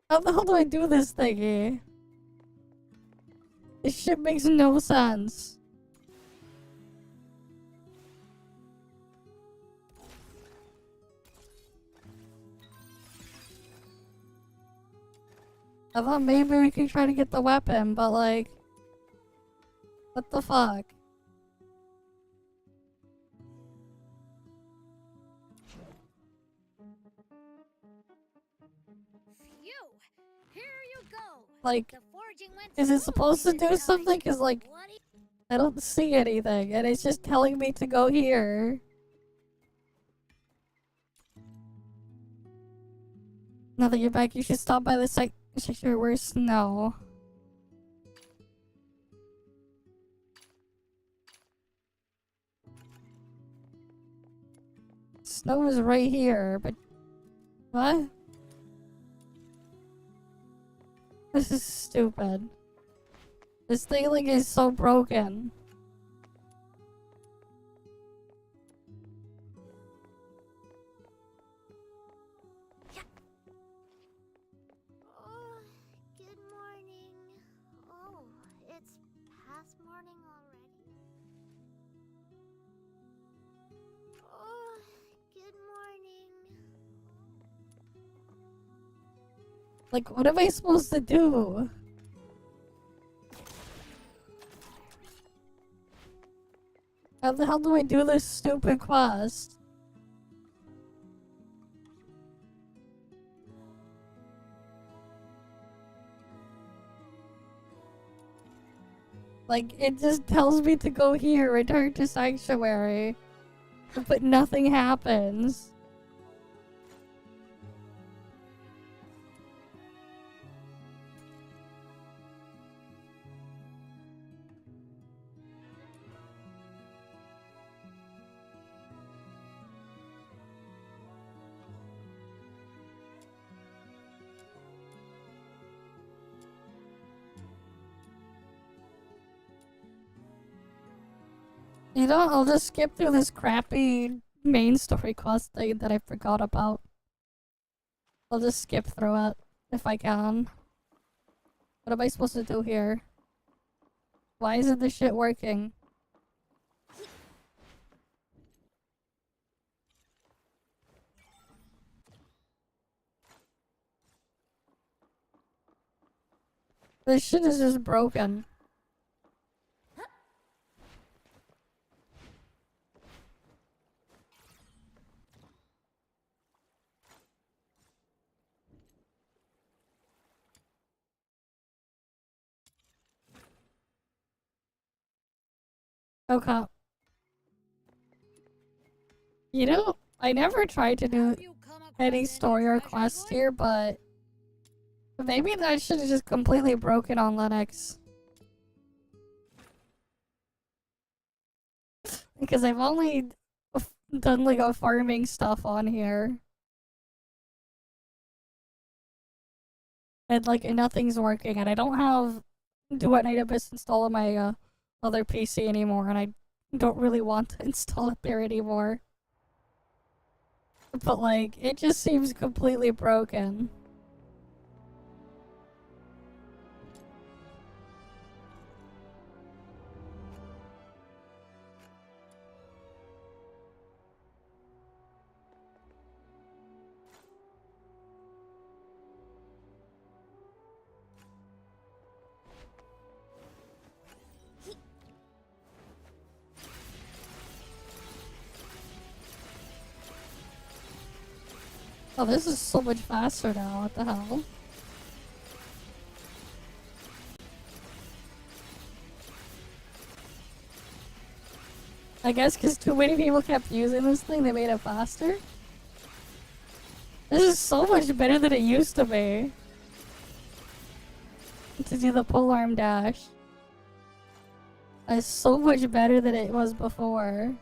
How the hell do I do this thingy? This shit makes no sense. I thought maybe we could try to get the weapon, but like... What the fuck? Phew! Here you go. Like, The forging went is it smooth, supposed to didn't do it, something? Cause like, I don't see anything, and it's just telling me to go here. Now that you're back, you should stop by the sanctuary where's Snow. Snow is right here, but... What? This is stupid. This thing like is so broken. Oh, good morning. Oh, it's past morning already. Oh, good morning. Like, what am I supposed to do? How the hell do I do this stupid quest? Like, it just tells me to go here, return to Sanctuary, but nothing happens. You know, I'll just skip through this crappy main story quest thing that I forgot about. I'll just skip through it, if I can. What am I supposed to do here? Why isn't this shit working? This shit is just broken. Okay. You know, I never tried to do any story or quest here, but maybe that shit is just completely broken on Linux. Because I've only done like a farming stuff on here. And like nothing's working, and I don't have Duet Night Abyss installed on my other PC anymore, and I don't really want to install it there anymore. But like, it just seems completely broken. Oh, this is so much faster now, what the hell? I guess because too many people kept using this thing, they made it faster? This is so much better than it used to be. To do the polearm dash. It's so much better than it was before.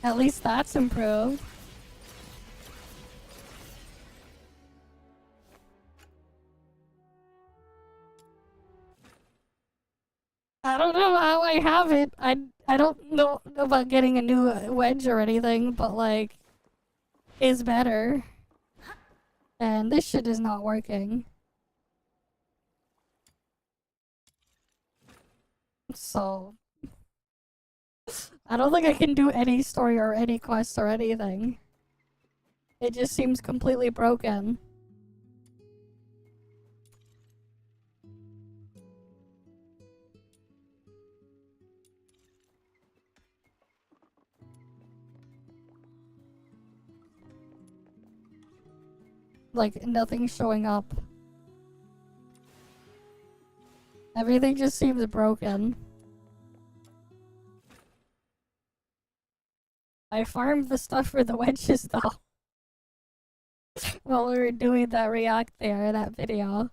At least that's improved. I don't know how I have it. I don't know about getting a new wedge or anything, but like, it's better. And this shit is not working. So I don't think I can do any story or any quest or anything. It just seems completely broken. Like, nothing's showing up. Everything just seems broken. I farmed the stuff for the wedges though. While we were doing that react there, that video.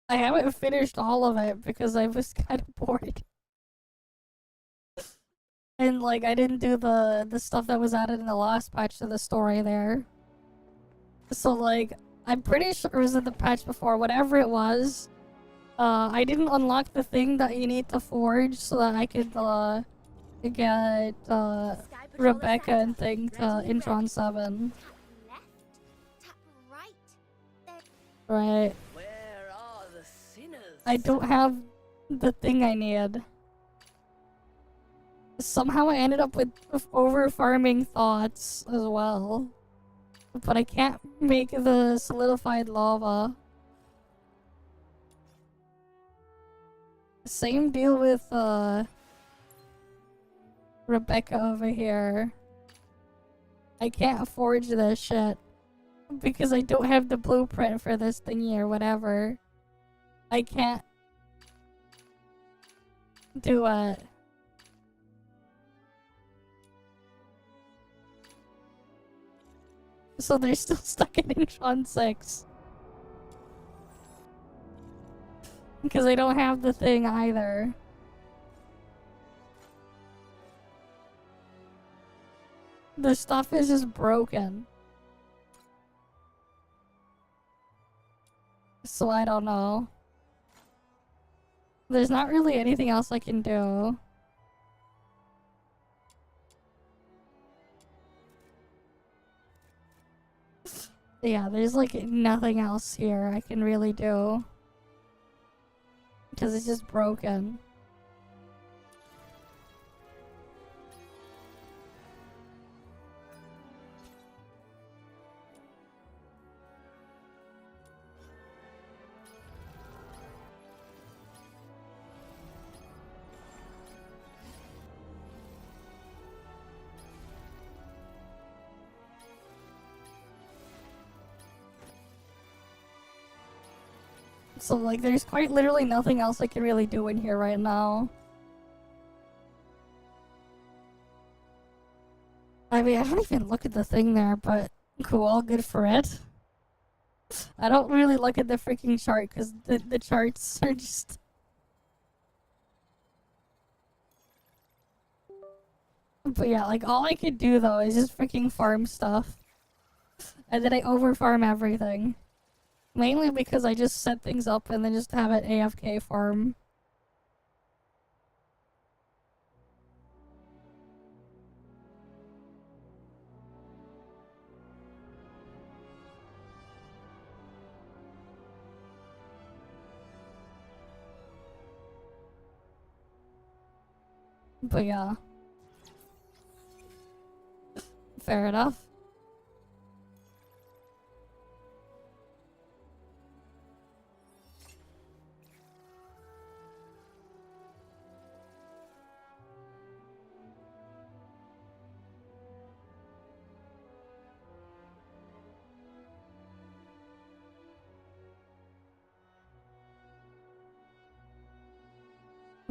I haven't finished all of it because I was kind of bored. And like I didn't do the stuff that was added in the last patch to the story there. So like I'm pretty sure it was in the patch before, whatever it was. I didn't unlock the thing that you need to forge so that I could get Rebecca and thing to Intron 7. Right. Where are the sinners? I don't have the thing I need. Somehow I ended up with over farming thoughts as well. But I can't make the solidified lava. Same deal with Rebecca over here. I can't forge this shit because I don't have the blueprint for this thingy or whatever. I can't do it. So they're still stuck in Intron 6. Because I don't have the thing either. The stuff is just broken. So I don't know. There's not really anything else I can do. Yeah, there's like nothing else here I can really do. Because it's just broken. So like there's quite literally nothing else I can really do in here right now. I mean, I don't even look at the thing there, but cool, good for it. I don't really look at the freaking chart because the charts are just... But yeah, like all I could do though is just freaking farm stuff. And then I overfarm everything. Mainly because I just set things up and then just have it AFK farm. But yeah. Fair enough.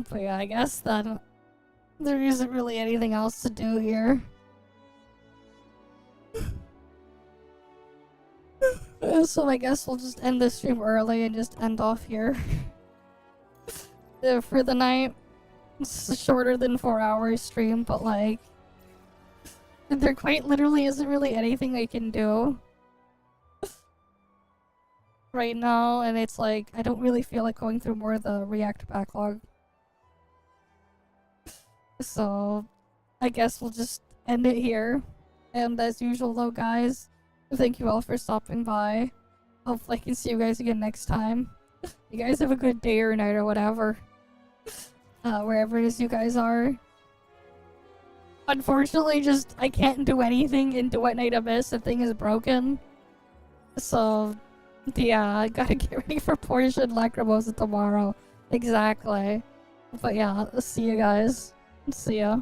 But yeah, I guess that there isn't really anything else to do here. So I guess we'll just end the stream early and just end off here. For the night. It's a shorter than 4 hour stream, but like... There quite literally isn't really anything I can do right now, and it's like, I don't really feel like going through more of the React backlog. So, I guess we'll just end it here. And as usual though, guys, thank you all for stopping by. Hopefully I can see you guys again next time. You guys have a good day or night or whatever. Wherever it is you guys are. Unfortunately, just, I can't do anything in Duet Night Abyss. The thing is broken. So, yeah, I gotta get ready for Portia and Lacrimosa tomorrow. Exactly. But yeah, see you guys. See ya.